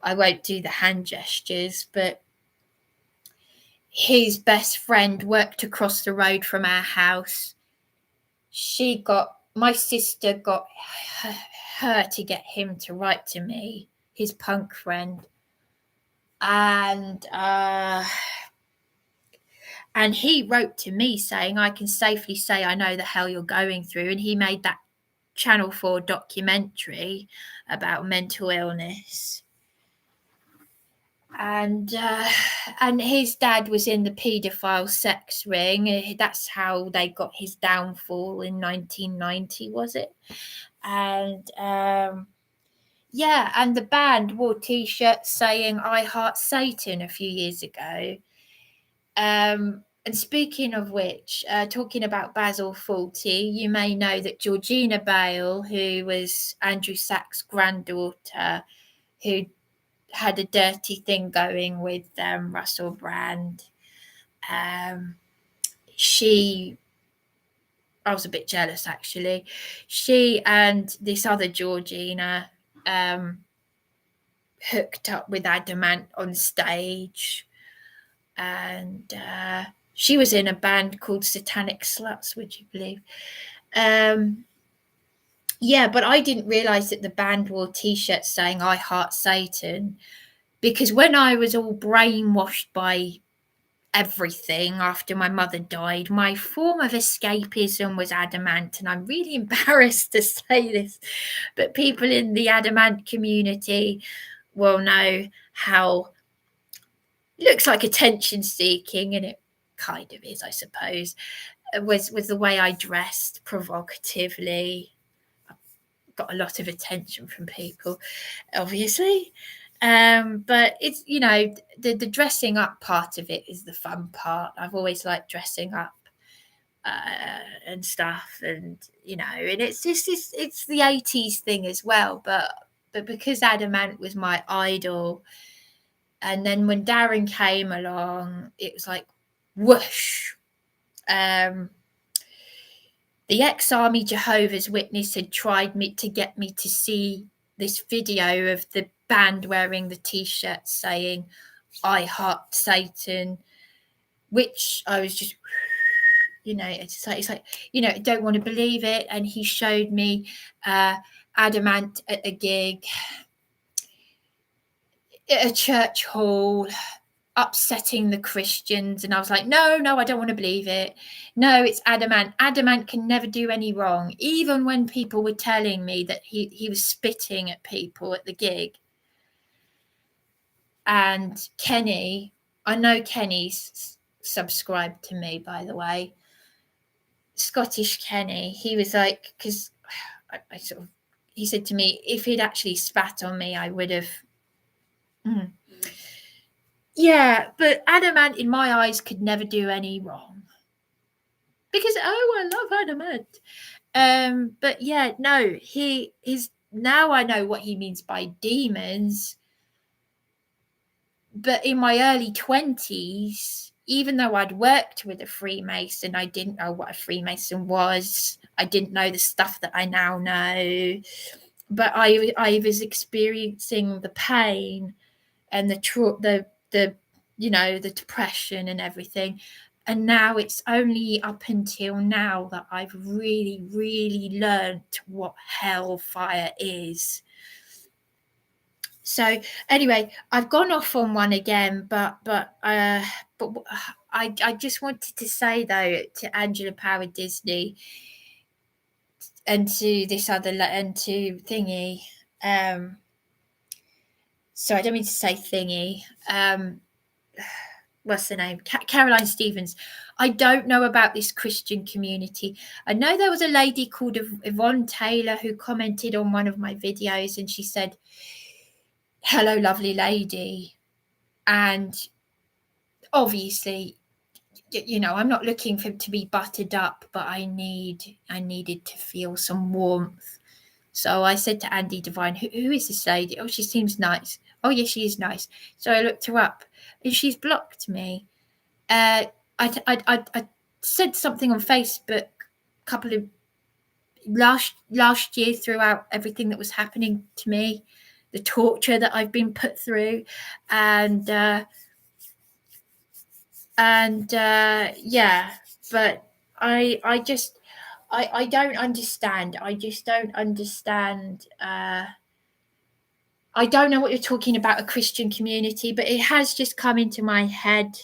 I won't do the hand gestures, but his best friend worked across the road from our house. My sister got her to get him to write to me, his punk friend. And he wrote to me saying, "I can safely say I know the hell you're going through." And he made that Channel 4 documentary about mental illness. And his dad was in the paedophile sex ring. That's how they got his downfall in 1990, was it? And yeah, and the band wore T-shirts saying "I Heart Satan" a few years ago. And speaking of which, talking about Basil Fawlty, you may know that Georgina Bale, who was Andrew Sachs' granddaughter, who had a dirty thing going with Russell Brand. I was a bit jealous, actually. She and this other Georgina hooked up with Adamant on stage. And she was in a band called Satanic Sluts, would you believe? Yeah, but I didn't realise that the band wore T-shirts saying "I Heart Satan," because when I was all brainwashed by everything after my mother died, my form of escapism was Adamant. And I'm really embarrassed to say this, but people in the Adamant community will know how it looks like attention seeking, and it kind of is, I suppose, was the way I dressed provocatively. I got a lot of attention from people, obviously. But it's, you know, the dressing up part of it is the fun part. I've always liked dressing up and stuff, and you know, and it's just it's the 80s thing as well. But because Adamant was my idol, and then when Darren came along, it was like whoosh. The ex-army Jehovah's Witness had tried to get me to see this video of the band wearing the T-shirt saying "I Heart Satan," which I was just, you know, it's like, you know, I don't want to believe it. And he showed me Adamant at a gig, at a church hall, upsetting the Christians, and I was like, no, I don't want to believe it. No, it's Adamant. Adamant can never do any wrong, even when people were telling me that he was spitting at people at the gig. And Kenny, I know Kenny's subscribed to me, by the way, Scottish Kenny. He was like, because I sort of, he said to me, if he'd actually spat on me, I would have. Yeah, but Adamant, in my eyes, could never do any wrong. because I love Animate. But yeah, no, he is now I know what he means by demons. But in my early 20s, even though I'd worked with a Freemason, I didn't know what a Freemason was. I didn't know the stuff that I now know. But I was experiencing the pain and the the depression and everything. And now it's only up until now that I've really, really learnt what hellfire is. So anyway, I've gone off on one again, but I just wanted to say though to Angela Power Disney and to this other and to Thingy, so I don't mean to say Thingy, what's the name? Caroline Stevens. I don't know about this Christian community. I know there was a lady called Yvonne Taylor who commented on one of my videos and she said, "Hello, lovely lady." And obviously, I'm not looking for to be buttered up, but I needed to feel some warmth. So I said to Andy Devine, who is this lady? Oh, she seems nice. Oh, yeah, she is nice. So I looked her up and she's blocked me. I said something on Facebook a couple of last year throughout everything that was happening to me, the torture that I've been put through, and yeah, but I just I don't understand. I just don't understand. I don't know what you're talking about, a Christian community, but it has just come into my head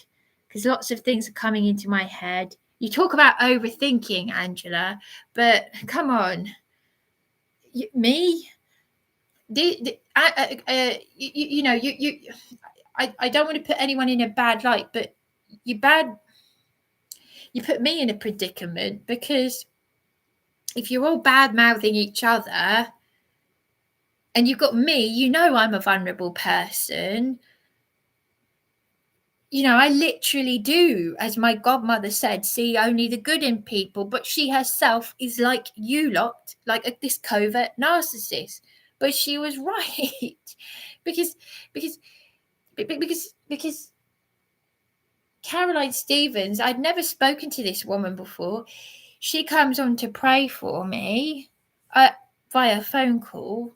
because lots of things are coming into my head. You talk about overthinking, Angela, but come on, me. I don't want to put anyone in a bad light, but you put me in a predicament because if you're all bad mouthing each other and you've got me, I'm a vulnerable person. I literally do, as my godmother said, see only the good in people, but she herself is like you lot, like this covert narcissist. But she was right because Caroline Stevens, I'd never spoken to this woman before. She comes on to pray for me via phone call.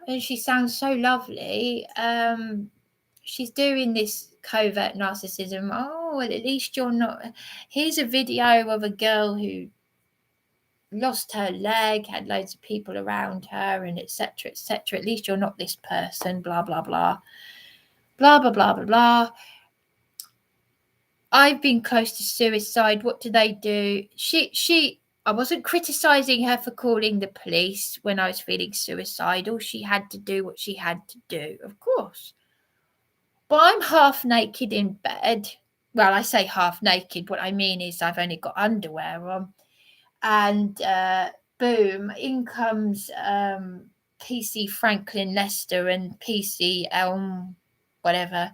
And she sounds so lovely. She's doing this covert narcissism. Oh, well, at least you're not. Here's a video of a girl who lost her leg, had loads of people around her, and etc. etc. At least you're not this person. Blah blah blah, blah blah blah blah blah. I've been close to suicide. What do they do? I wasn't criticizing her for calling the police when I was feeling suicidal. She had to do what she had to do, of course. But I'm half naked in bed. Well, I say half naked. What I mean is I've only got underwear on. And boom, in comes PC Franklin Lester and PC Elm, whatever.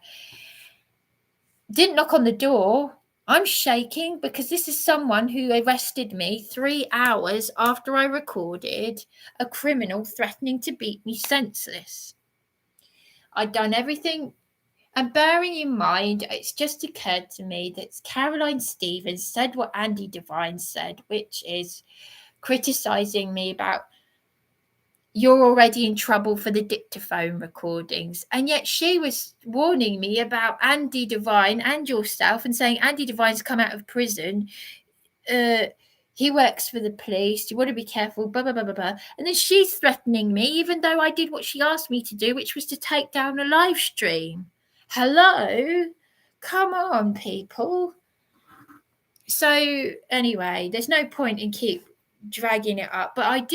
Didn't knock on the door. I'm shaking because this is someone who arrested me 3 hours after I recorded a criminal threatening to beat me senseless. I'd done everything. And bearing in mind, it's just occurred to me that Caroline Stevens said what Andy Devine said, which is criticising me about you're already in trouble for the dictaphone recordings. And yet she was warning me about Andy Devine and yourself and saying Andy Devine's come out of prison. He works for the police. You want to be careful, blah, blah, blah, blah, blah. And then she's threatening me, even though I did what she asked me to do, which was to take down a live stream. Hello? Come on, people. So anyway, there's no point in keep dragging it up. But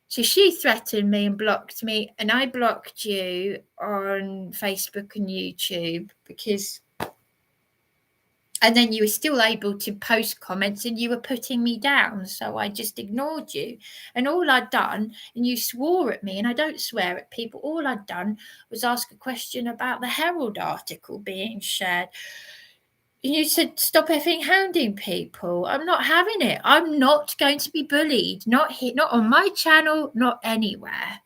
so she threatened me and blocked me, and I blocked you on Facebook and YouTube because And then you were still able to post comments and you were putting me down. So I just ignored you. And all I'd done, and you swore at me, and I don't swear at people, all I'd done was ask a question about the Herald article being shared. And you said, stop effing hounding people. I'm not having it. I'm not going to be bullied. Not here, not on my channel, not anywhere.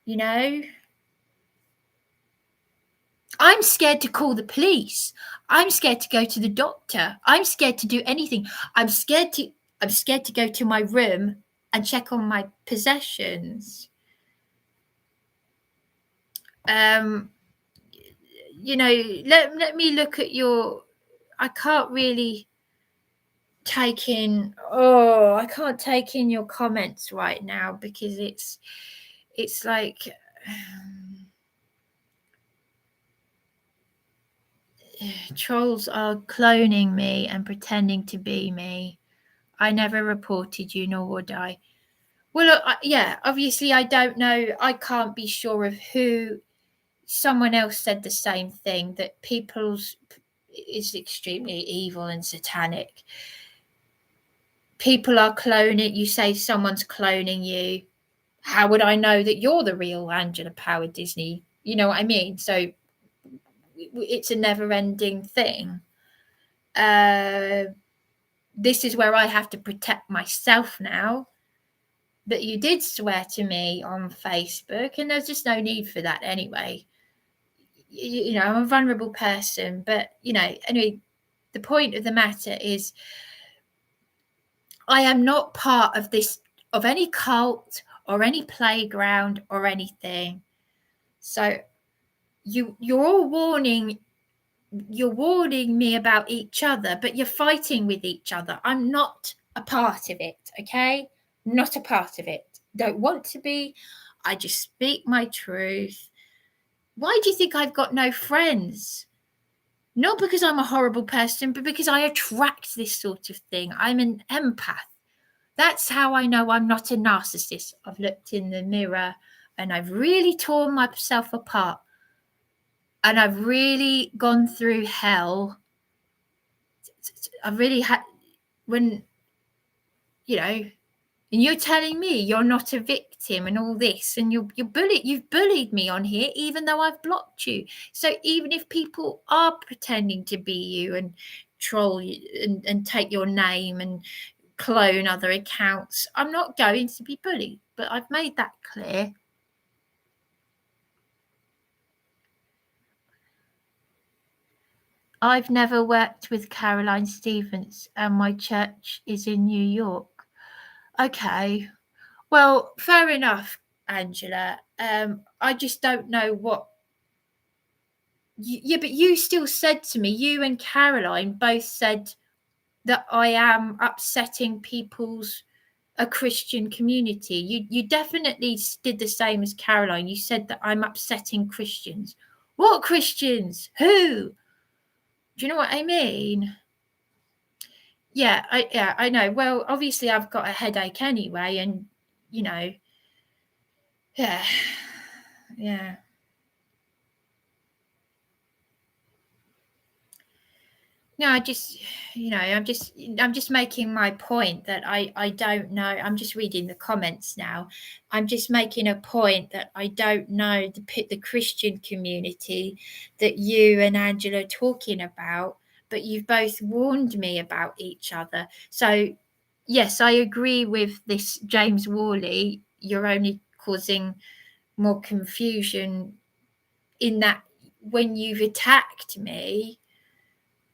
You know? I'm scared to call the police. I'm scared to go to the doctor. I'm scared to do anything. I'm scared to go to my room and check on my possessions. You know, let me look at your. I can't really take in. Oh, I can't take in your comments right now because it's like. Trolls are cloning me and pretending to be me. I never reported you, nor would I. Well, yeah, obviously, I don't know. I can't be sure of who. Someone else said the same thing, that people's is extremely evil and satanic. People are cloning. You say someone's cloning you. How would I know that you're the real Angela Power Disney? You know what I mean? So it's a never-ending thing. This is where I have to protect myself now. That you did swear to me on Facebook, and there's just no need for that anyway. You know, I'm a vulnerable person, but you know, anyway, the point of the matter is I am not part of this, of any cult or any playground or anything. So you're all warning me about each other, but you're fighting with each other. I'm not a part of it, okay? Not a part of it. Don't want to be. I just speak my truth. Why do you think I've got no friends? Not because I'm a horrible person, but because I attract this sort of thing. I'm an empath. That's how I know I'm not a narcissist. I've looked in the mirror and I've really torn myself apart. And I've really gone through hell. I've really had, when, you know, and you're telling me you're not a victim and all this, and you've bullied me on here, even though I've blocked you. So even if people are pretending to be you and troll you and take your name and clone other accounts, I'm not going to be bullied. But I've made that clear. I've never worked with Caroline Stevens, and my church is in New York. Okay. Well, fair enough, Angela. I just don't know what. Yeah, but you still said to me, you and Caroline both said that I am upsetting a Christian community. You definitely did the same as Caroline. You said that I'm upsetting Christians. What Christians? Who? Do you know what I mean? Yeah, I know. Well, obviously I've got a headache anyway, and you know, yeah, yeah. No, I'm just making my point that I don't know. I'm just reading the comments now. I'm just making a point that I don't know the Christian community that you and Angela are talking about, but you've both warned me about each other. So, yes, I agree with this, James Worley. You're only causing more confusion in that when you've attacked me.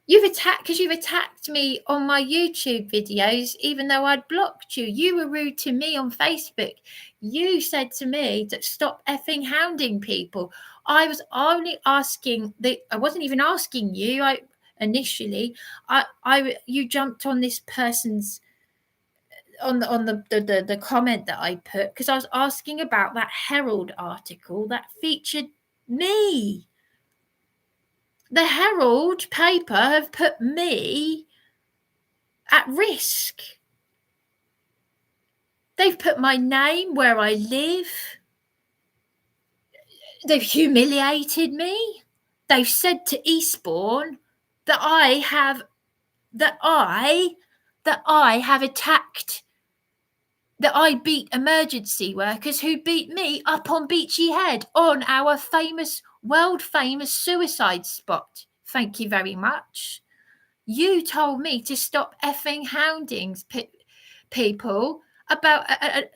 You've attacked me on my YouTube videos, even though I'd blocked you. You were rude to me on Facebook. You said to me to stop effing hounding people. I was only asking I wasn't even asking you. You jumped on this person's on the comment that I put because I was asking about that Herald article that featured me. The Herald paper have put me at risk. They've put my name, where I live. They've humiliated me. They've said to Eastbourne that I have that I have attacked, that I beat emergency workers who beat me up on Beachy Head on our famous, world famous suicide spot. Thank you very much. You told me to stop effing hounding people about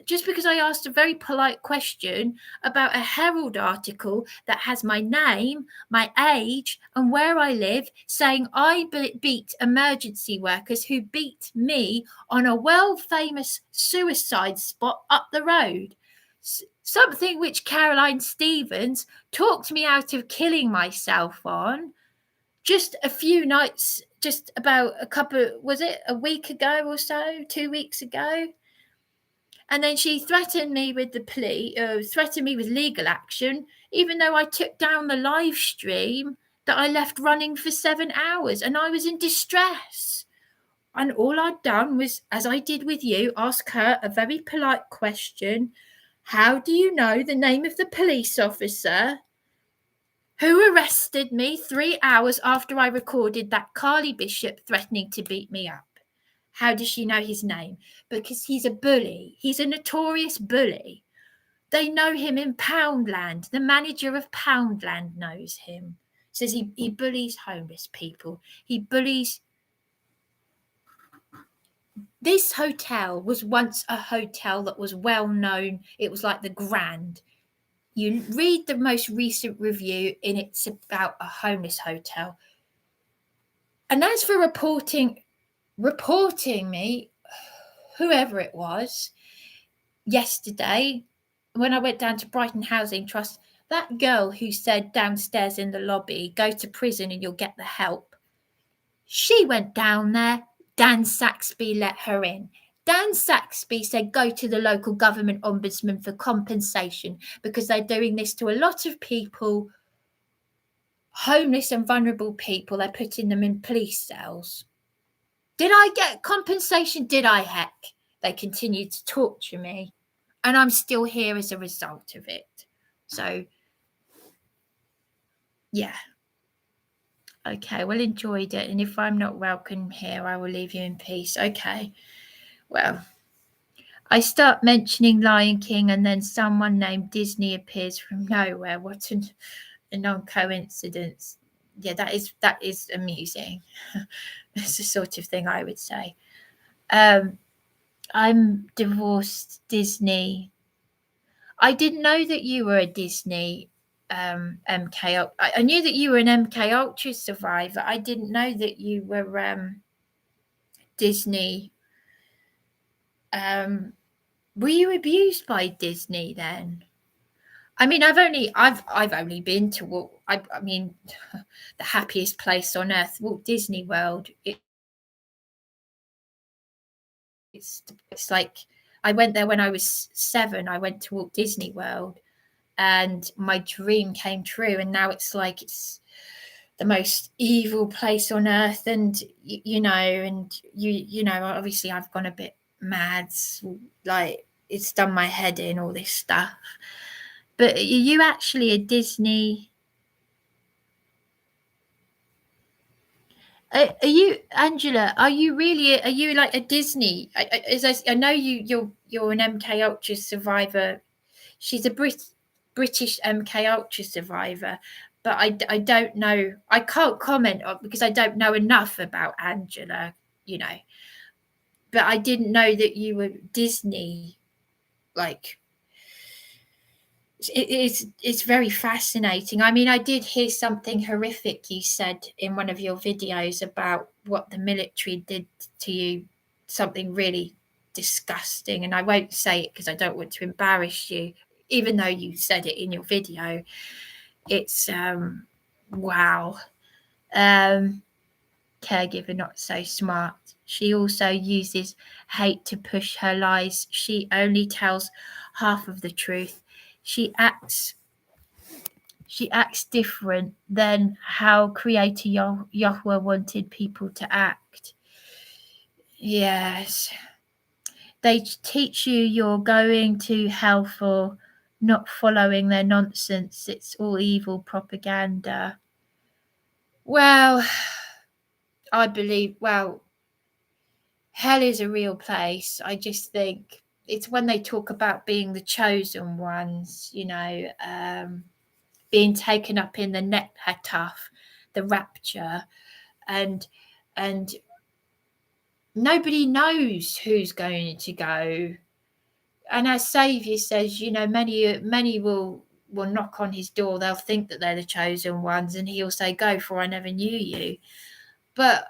just because I asked a very polite question about a Herald article that has my name, my age, and where I live, saying I beat emergency workers who beat me on a world famous suicide spot up the road. Something which Caroline Stevens talked me out of killing myself on just a few nights, just about a couple, was it a week ago or so, 2 weeks ago? And then she threatened me with threatened me with legal action, even though I took down the live stream that I left running for 7 hours and I was in distress. And all I'd done was, as I did with you, ask her a very polite question. How do you know the name of the police officer who arrested me 3 hours after I recorded that Carly Bishop threatening to beat me up? How does she know his name? Because he's a bully. He's a notorious bully. They know him in Poundland. The manager of Poundland knows him. Says he bullies homeless people. He bullies. This hotel was once a hotel that was well known. It was like the Grand. You read the most recent review, and it's about a homeless hotel. And as for reporting me, whoever it was, yesterday, when I went down to Brighton Housing Trust, that girl who said downstairs in the lobby, go to prison and you'll get the help, she went down there. Dan Saxby let her in. Dan Saxby said, go to the local government ombudsman for compensation because they're doing this to a lot of people, homeless and vulnerable people. They're putting them in police cells. Did I get compensation? Did I? Heck, they continued to torture me. And I'm still here as a result of it. So, yeah. Okay, well, enjoyed it. And if I'm not welcome here, I will leave you in peace. Okay. Well, I start mentioning Lion King and then someone named Disney appears from nowhere. What a non-coincidence. Yeah, that is amusing. It's the sort of thing I would say. I'm divorced Disney. I didn't know that you were a Disney MK. I knew that you were an MK Ultra survivor. I didn't know that you were Disney. Were you abused by Disney then? I mean, I've only been to I mean, the happiest place on earth, Walt Disney World. It's like I went there when I was 7. I went to Walt Disney World, and my dream came true. And now it's like it's the most evil place on earth. And you know, obviously I've gone a bit mad. Like it's done my head in, all this stuff. But are you actually a Disney? Are you, Angela? Are you really? Are you like a Disney? I know you're an MK Ultra survivor. She's a British MK Ultra survivor, but I don't know. I can't comment on because I don't know enough about Angela. You know, but I didn't know that you were Disney. Like it's very fascinating. I mean, I did hear something horrific you said in one of your videos about what the military did to you, something really disgusting, and I won't say it because I don't want to embarrass you, even though you said it in your video. It's wow. Caregiver not so smart. She also uses hate to push her lies. She only tells half of the truth. She acts different than how Creator Yahweh wanted people to act. Yes. They teach you you're going to hell for not following their nonsense. It's all evil propaganda. Well, I believe, well, hell is a real place. I just think it's when they talk about being the chosen ones, being taken up in the Nekhataf, the rapture, and nobody knows who's going to go. And our Saviour says, many will knock on his door. They'll think that they're the chosen ones, and he'll say, "Go, for I never knew you." But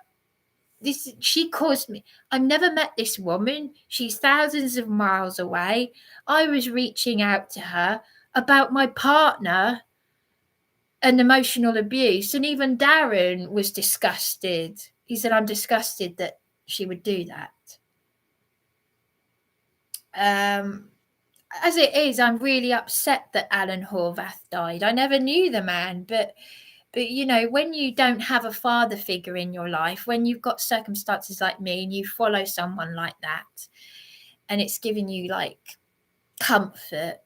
she caused me. I've never met this woman. She's thousands of miles away. I was reaching out to her about my partner and emotional abuse, and even Darren was disgusted. He said, "I'm disgusted that she would do that." As it is, I'm really upset that Alan Horvath died. I never knew the man, but when you don't have a father figure in your life, when you've got circumstances like me and you follow someone like that, and it's giving you like comfort,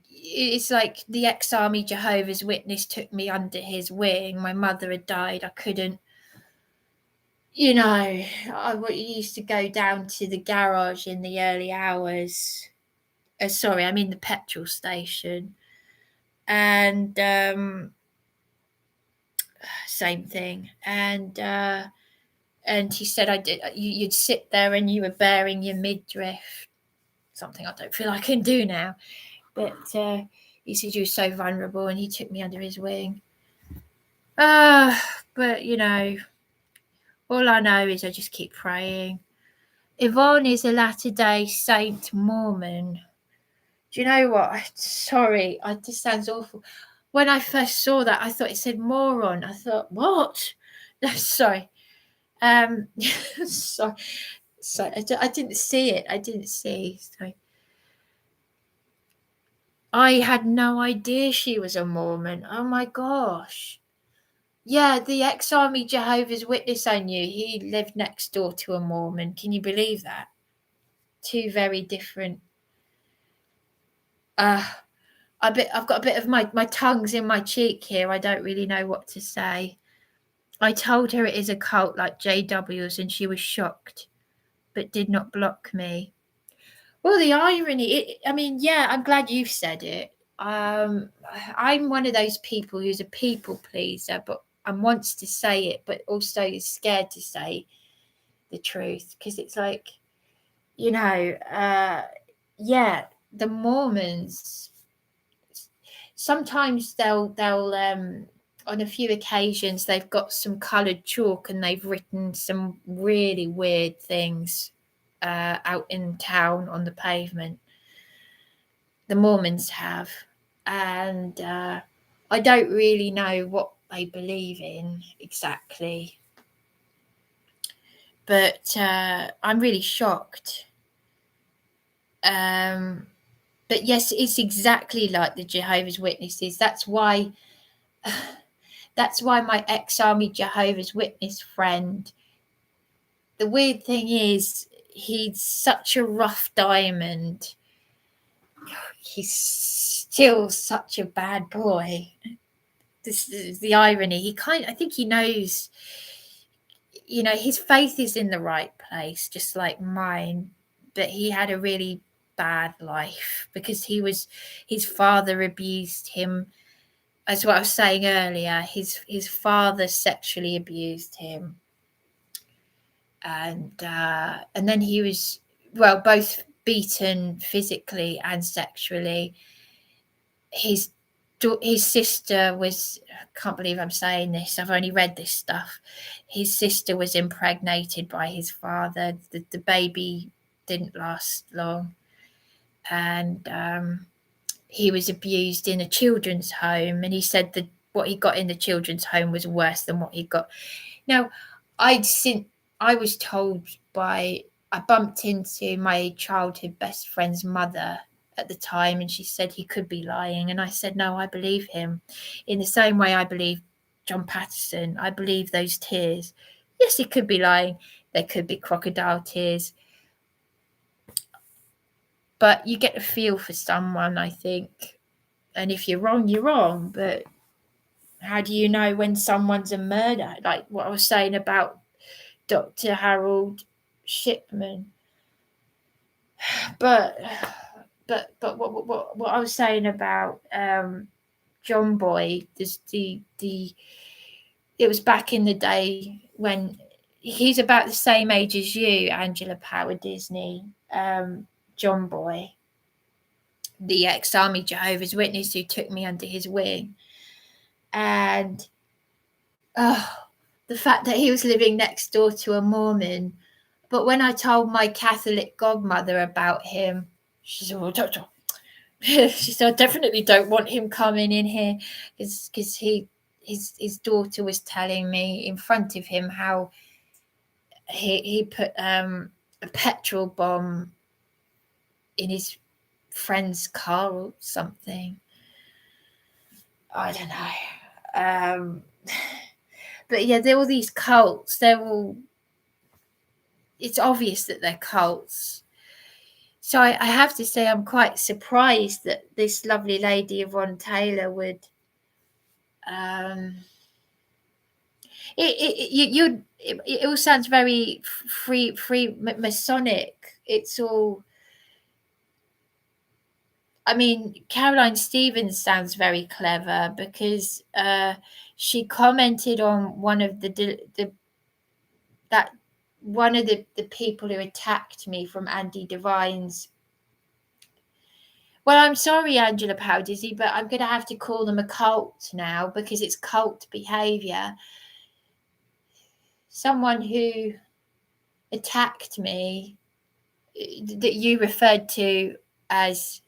it's like the ex-army Jehovah's Witness took me under his wing. My mother had died. I couldn't, I used to go down to the garage in the early hours. Sorry, I mean the petrol station. And same thing. And he said, you'd sit there and you were bearing your midriff, something I don't feel I can do now. But he said you were so vulnerable, and he took me under his wing. But all I know is I just keep praying. Yvonne is a Latter-day Saint Mormon. Do you know what? Sorry, this sounds awful. When I first saw that, I thought it said moron. I thought, what? Sorry. Sorry. I didn't see it. Sorry. I had no idea she was a Mormon. Oh my gosh. Yeah, the ex-army Jehovah's Witness I knew, he lived next door to a Mormon. Can you believe that? Two very different. I've got a bit of my tongue's in my cheek here. I don't really know what to say. I told her it is a cult like JW's, and she was shocked, but did not block me. Well, the irony, I'm glad you've said it. I'm one of those people who's a people pleaser, but and wants to say it, but also is scared to say the truth, because it's like, the Mormons, sometimes they'll on a few occasions they've got some coloured chalk and they've written some really weird things out in town on the pavement. The Mormons have, and I don't really know what they believe in exactly, but I'm really shocked. But yes, it's exactly like the Jehovah's Witnesses. That's why my ex-army Jehovah's Witness friend, the weird thing is, he's such a rough diamond. He's still such a bad boy. This is the irony. I think he knows, his faith is in the right place, just like mine, but he had a really bad life because his father abused him. As what I was saying earlier, his father sexually abused him, and then he was, both beaten physically and sexually. His sister was, I can't believe I'm saying this, I've only read this stuff. His sister was impregnated by his father. The baby didn't last long, and he was abused in a children's home, and he said that what he got in the children's home was worse than what he got. Now, I was told I bumped into my childhood best friend's mother at the time, and she said he could be lying, and I said, no, I believe him. In the same way I believe John Patterson, I believe those tears. Yes, he could be lying. There could be crocodile tears. But you get a feel for someone, I think. And if you're wrong, you're wrong. But How do you know when someone's a murderer? Like what I was saying about Dr. Harold Shipman. But what I was saying about John Boy, it was back in the day when he's about the same age as you, Angela Power Disney, John Boy, the ex-army Jehovah's Witness who took me under his wing. And the fact that he was living next door to a Mormon. But when I told my Catholic godmother about him, she said, "Oh, doctor," she said, "I definitely don't want him coming in here," because his daughter was telling me in front of him how he put a petrol bomb in his friend's car or something. I don't know. But yeah, they're all these cults. It's obvious that they're cults. So I have to say I'm quite surprised that this lovely lady, Yvonne Taylor, would it all sounds very free Masonic. It's all, I mean, Caroline Stevens sounds very clever because she commented on one of the people who attacked me from Andy Devine's. Well, I'm sorry, Angela Powdizzy, but I'm going to have to call them a cult now because it's cult behaviour. Someone who attacked me that you referred to as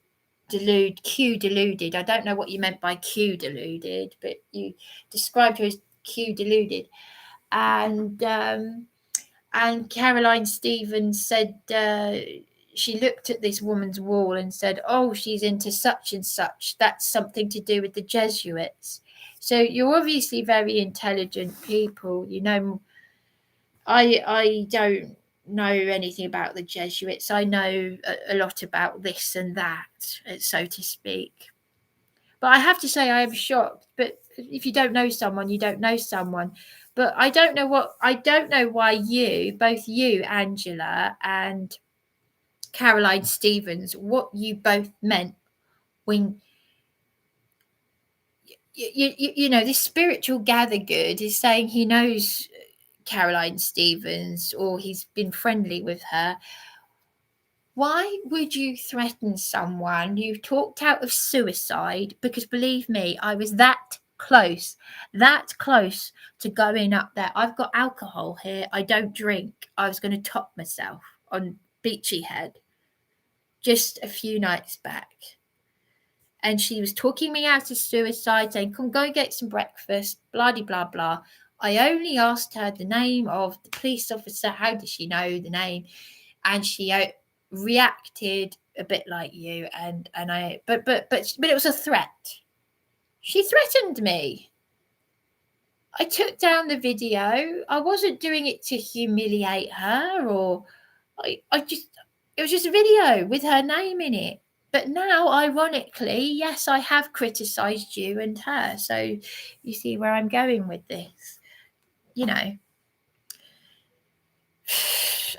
Q deluded. I don't know what you meant by Q deluded, but you described her as Q deluded. And Caroline Stevens said she looked at this woman's wall and said, "Oh, she's into such and such. That's something to do with the Jesuits." So you're obviously very intelligent people. You know, I don't know anything about the Jesuits. I know a lot about this and that, so to speak. But I have to say I am shocked. But if you don't know someone, you don't know someone. But I don't know why both you, Angela, and Caroline Stevens, what you both meant when you know, this spiritual gathergood is saying he knows Caroline Stevens or he's been friendly with her. Why would you threaten someone? You talked out of suicide because believe me, I was that close to going up there. I've got alcohol here. I don't drink. I was going to top myself on Beachy Head just a few nights back. And she was talking me out of suicide, saying, "Come, go get some breakfast, blah, blah, blah." I only asked her the name of the police officer. How did she know the name? And she reacted a bit like you. But it was a threat. She threatened me. I took down the video. I wasn't doing it to humiliate her, or it was just a video with her name in it. But now, ironically, yes, I have criticised you and her. So you see where I'm going with this. You know,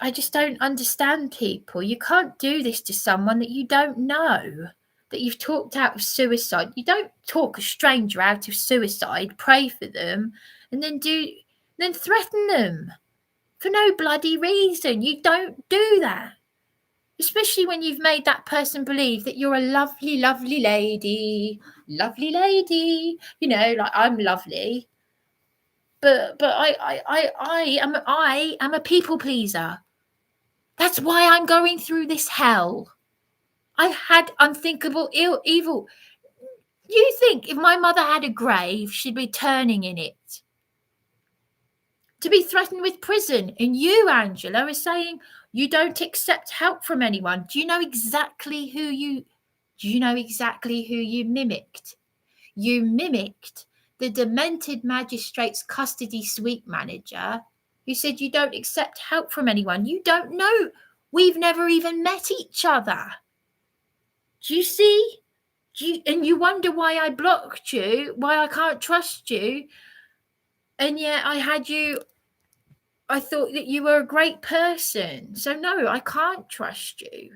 I just don't understand people. You can't do this to someone that you don't know, that you've talked out of suicide. You don't talk a stranger out of suicide, pray for them, and then threaten them for no bloody reason. You don't do that. Especially when you've made that person believe that you're a lovely, lovely lady. Lovely lady. You know, like I'm lovely. But I am a people pleaser. That's why I'm going through this hell. I had unthinkable evil. You think if my mother had a grave, she'd be turning in it? To be threatened with prison. And you, Angela, are saying you don't accept help from anyone. Do you know exactly who you mimicked? You mimicked the demented magistrate's custody suite manager who said you don't accept help from anyone. You don't know. We've never even met each other. Do you see? And you wonder why I blocked you, why I can't trust you. And yet I thought that you were a great person. So no, I can't trust you.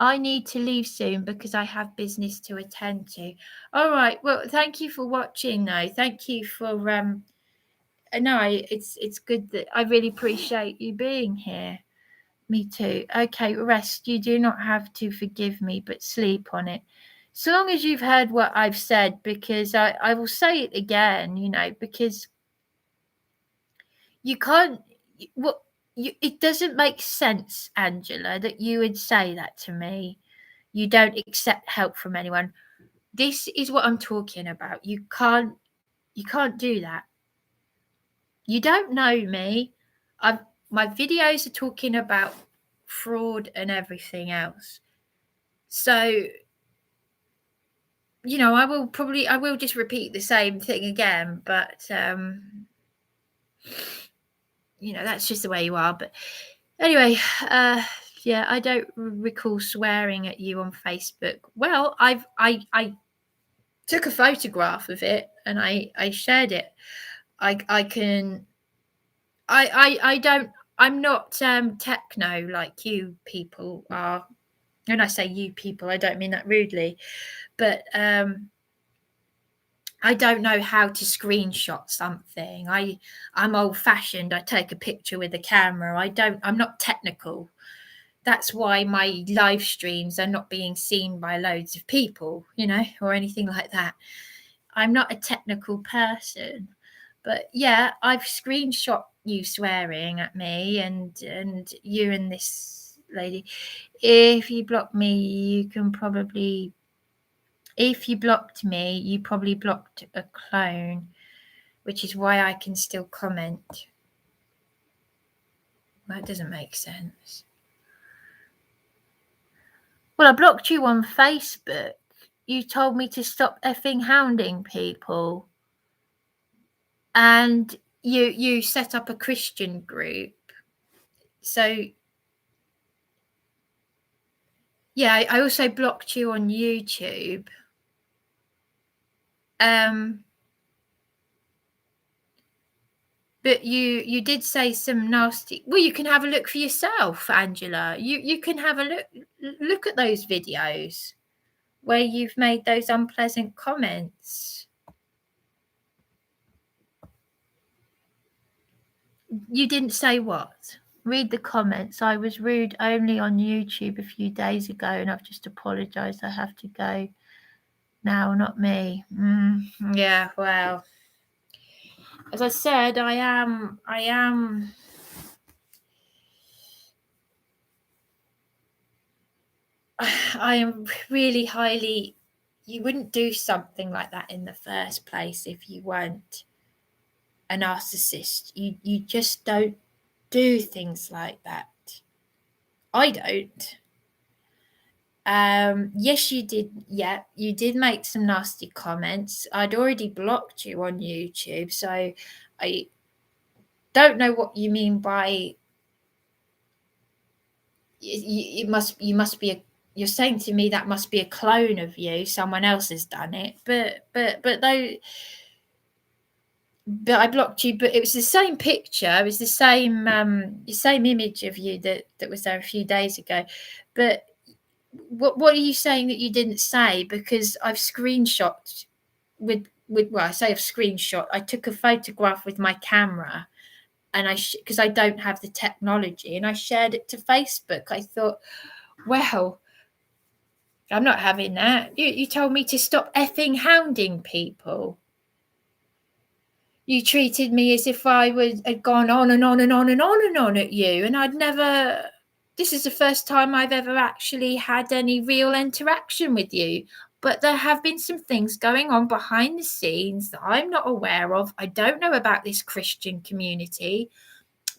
I need to leave soon because I have business to attend to. All right. Well, thank you for watching though. Thank you for no, it's good that I really appreciate you being here. Me too. Okay, rest. You do not have to forgive me, but sleep on it. So long as you've heard what I've said, because I will say it again, because you can't, it doesn't make sense, Angela, that you would say that to me. You don't accept help from anyone. This is what I'm talking about. You can't do that. You don't know me. My videos are talking about fraud and everything else. So, I will just repeat the same thing again, but that's just the way you are. But anyway, yeah, I don't recall swearing at you on Facebook. Well, I took a photograph of it and I shared it. I'm not techno like you people are. When I say you people, I don't mean that rudely, but I don't know how to screenshot something. I'm old fashioned. I take a picture with a camera. I'm not technical. That's why my live streams are not being seen by loads of people, or anything like that. I'm not a technical person. But yeah, I've screenshot you swearing at me and you and this lady. If you block me, if you blocked me, you probably blocked a clone, which is why I can still comment. That doesn't make sense. Well, I blocked you on Facebook. You told me to stop effing hounding people. And you set up a Christian group. So yeah, I also blocked you on YouTube. But you did say some nasty. Well, you can have a look for yourself, Angela. You can have a look at those videos where you've made those unpleasant comments. You didn't say what? Read the comments. I was rude only on YouTube a few days ago, and I've just apologized. I have to go now, not me. Yeah, well, as I said, I am really highly. You wouldn't do something like that in the first place if you weren't a narcissist. You just don't do things like that. I don't. Yes, you did. Yeah, you did make some nasty comments. I'd already blocked you on YouTube, so I don't know what you mean by you must be you're saying to me that must be a clone of you. Someone else has done it, but I blocked you. But it was the same picture. It was the same image of you that was there a few days ago. But what are you saying that you didn't say? Because I've screenshot with well, I say I've screenshot. I took a photograph with my camera, and because I don't have the technology, and I shared it to Facebook. I thought, well, I'm not having that. You told me to stop effing hounding people. You treated me as if I had gone on and on and on and on and on at you, and I'd never. This is the first time I've ever actually had any real interaction with you. But there have been some things going on behind the scenes that I'm not aware of. I don't know about this Christian community,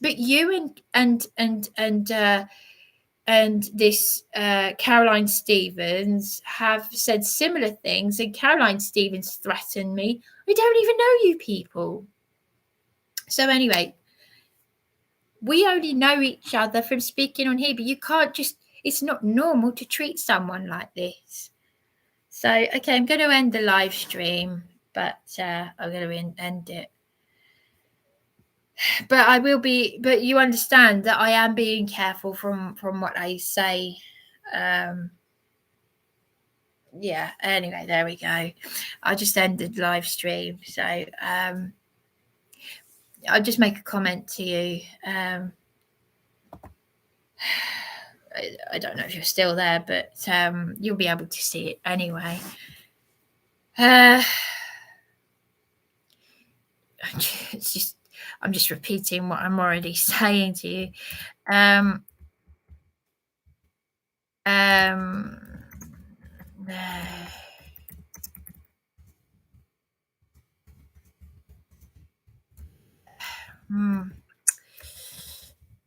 but you and this Caroline Stevens have said similar things, and Caroline Stevens threatened me. I don't even know you people. So anyway, we only know each other from speaking on here, but you can't just It's not normal to treat someone like this. So, okay, I'm going to end the live stream, but I'm going to end it. But I will be. But you understand that I am being careful from what I say. Yeah. Anyway, there we go. I just ended live stream, so I'll just make a comment to you. I don't know if you're still there, but you'll be able to see it anyway. It's just I'm just repeating what I'm already saying to you.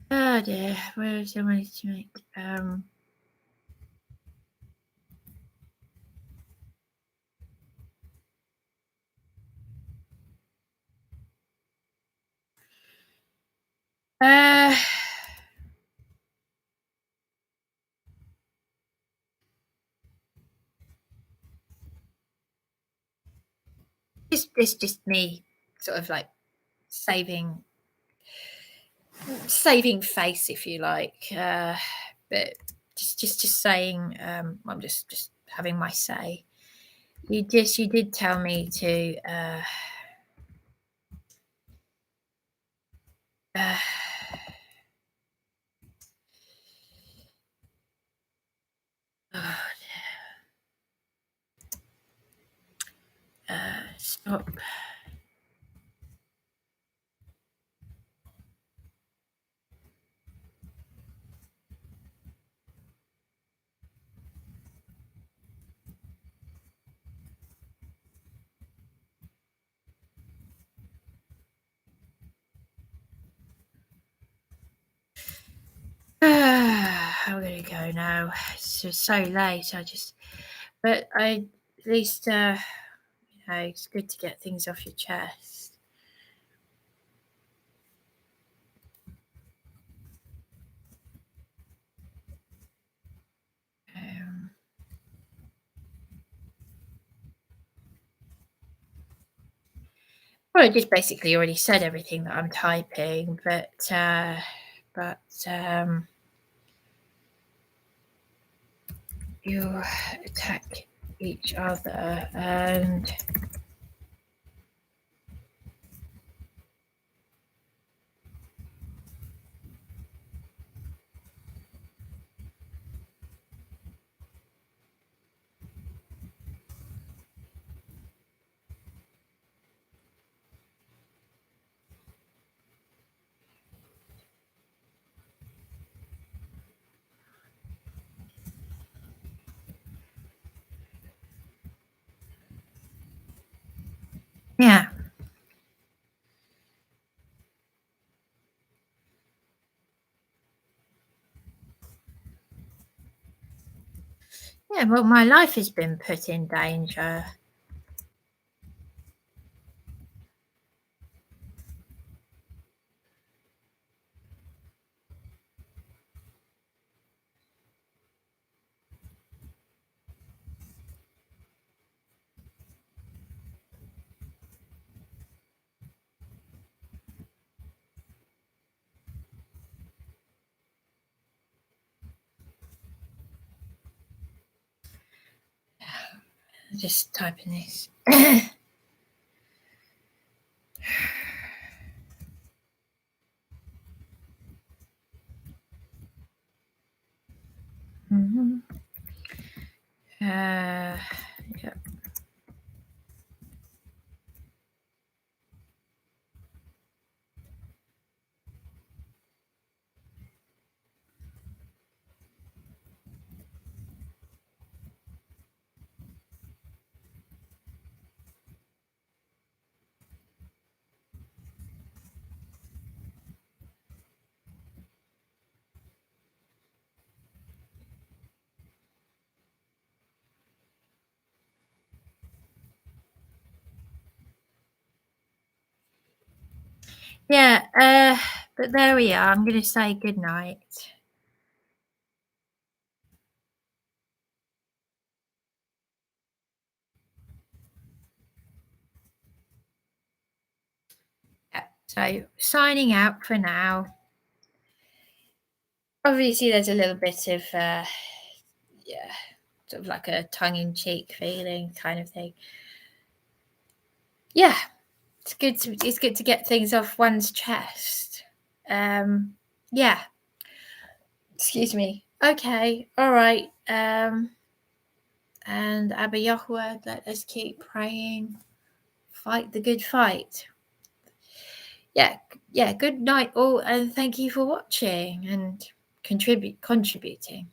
Oh dear, where is I wanted to make? It's just me, sort of like saving face, if you like. But just saying, I'm just having my say. You did tell me to. Stop. I'm gonna go now. It's just so late. But at least, it's good to get things off your chest. Well, I just basically already said everything that I'm typing, but you attack each other and yeah. Yeah, well, my life has been put in danger. Just typing this. Mm-hmm. Yeah. Yeah, but there we are. I'm going to say good night. So signing out for now. Obviously, there's a little bit of yeah, sort of like a tongue-in-cheek feeling kind of thing. Yeah, it's good to get things off one's chest. Yeah. Excuse me. Okay, all right. And Abba Yahweh, let us keep praying. Fight the good fight. Yeah, good night all, and thank you for watching and contributing.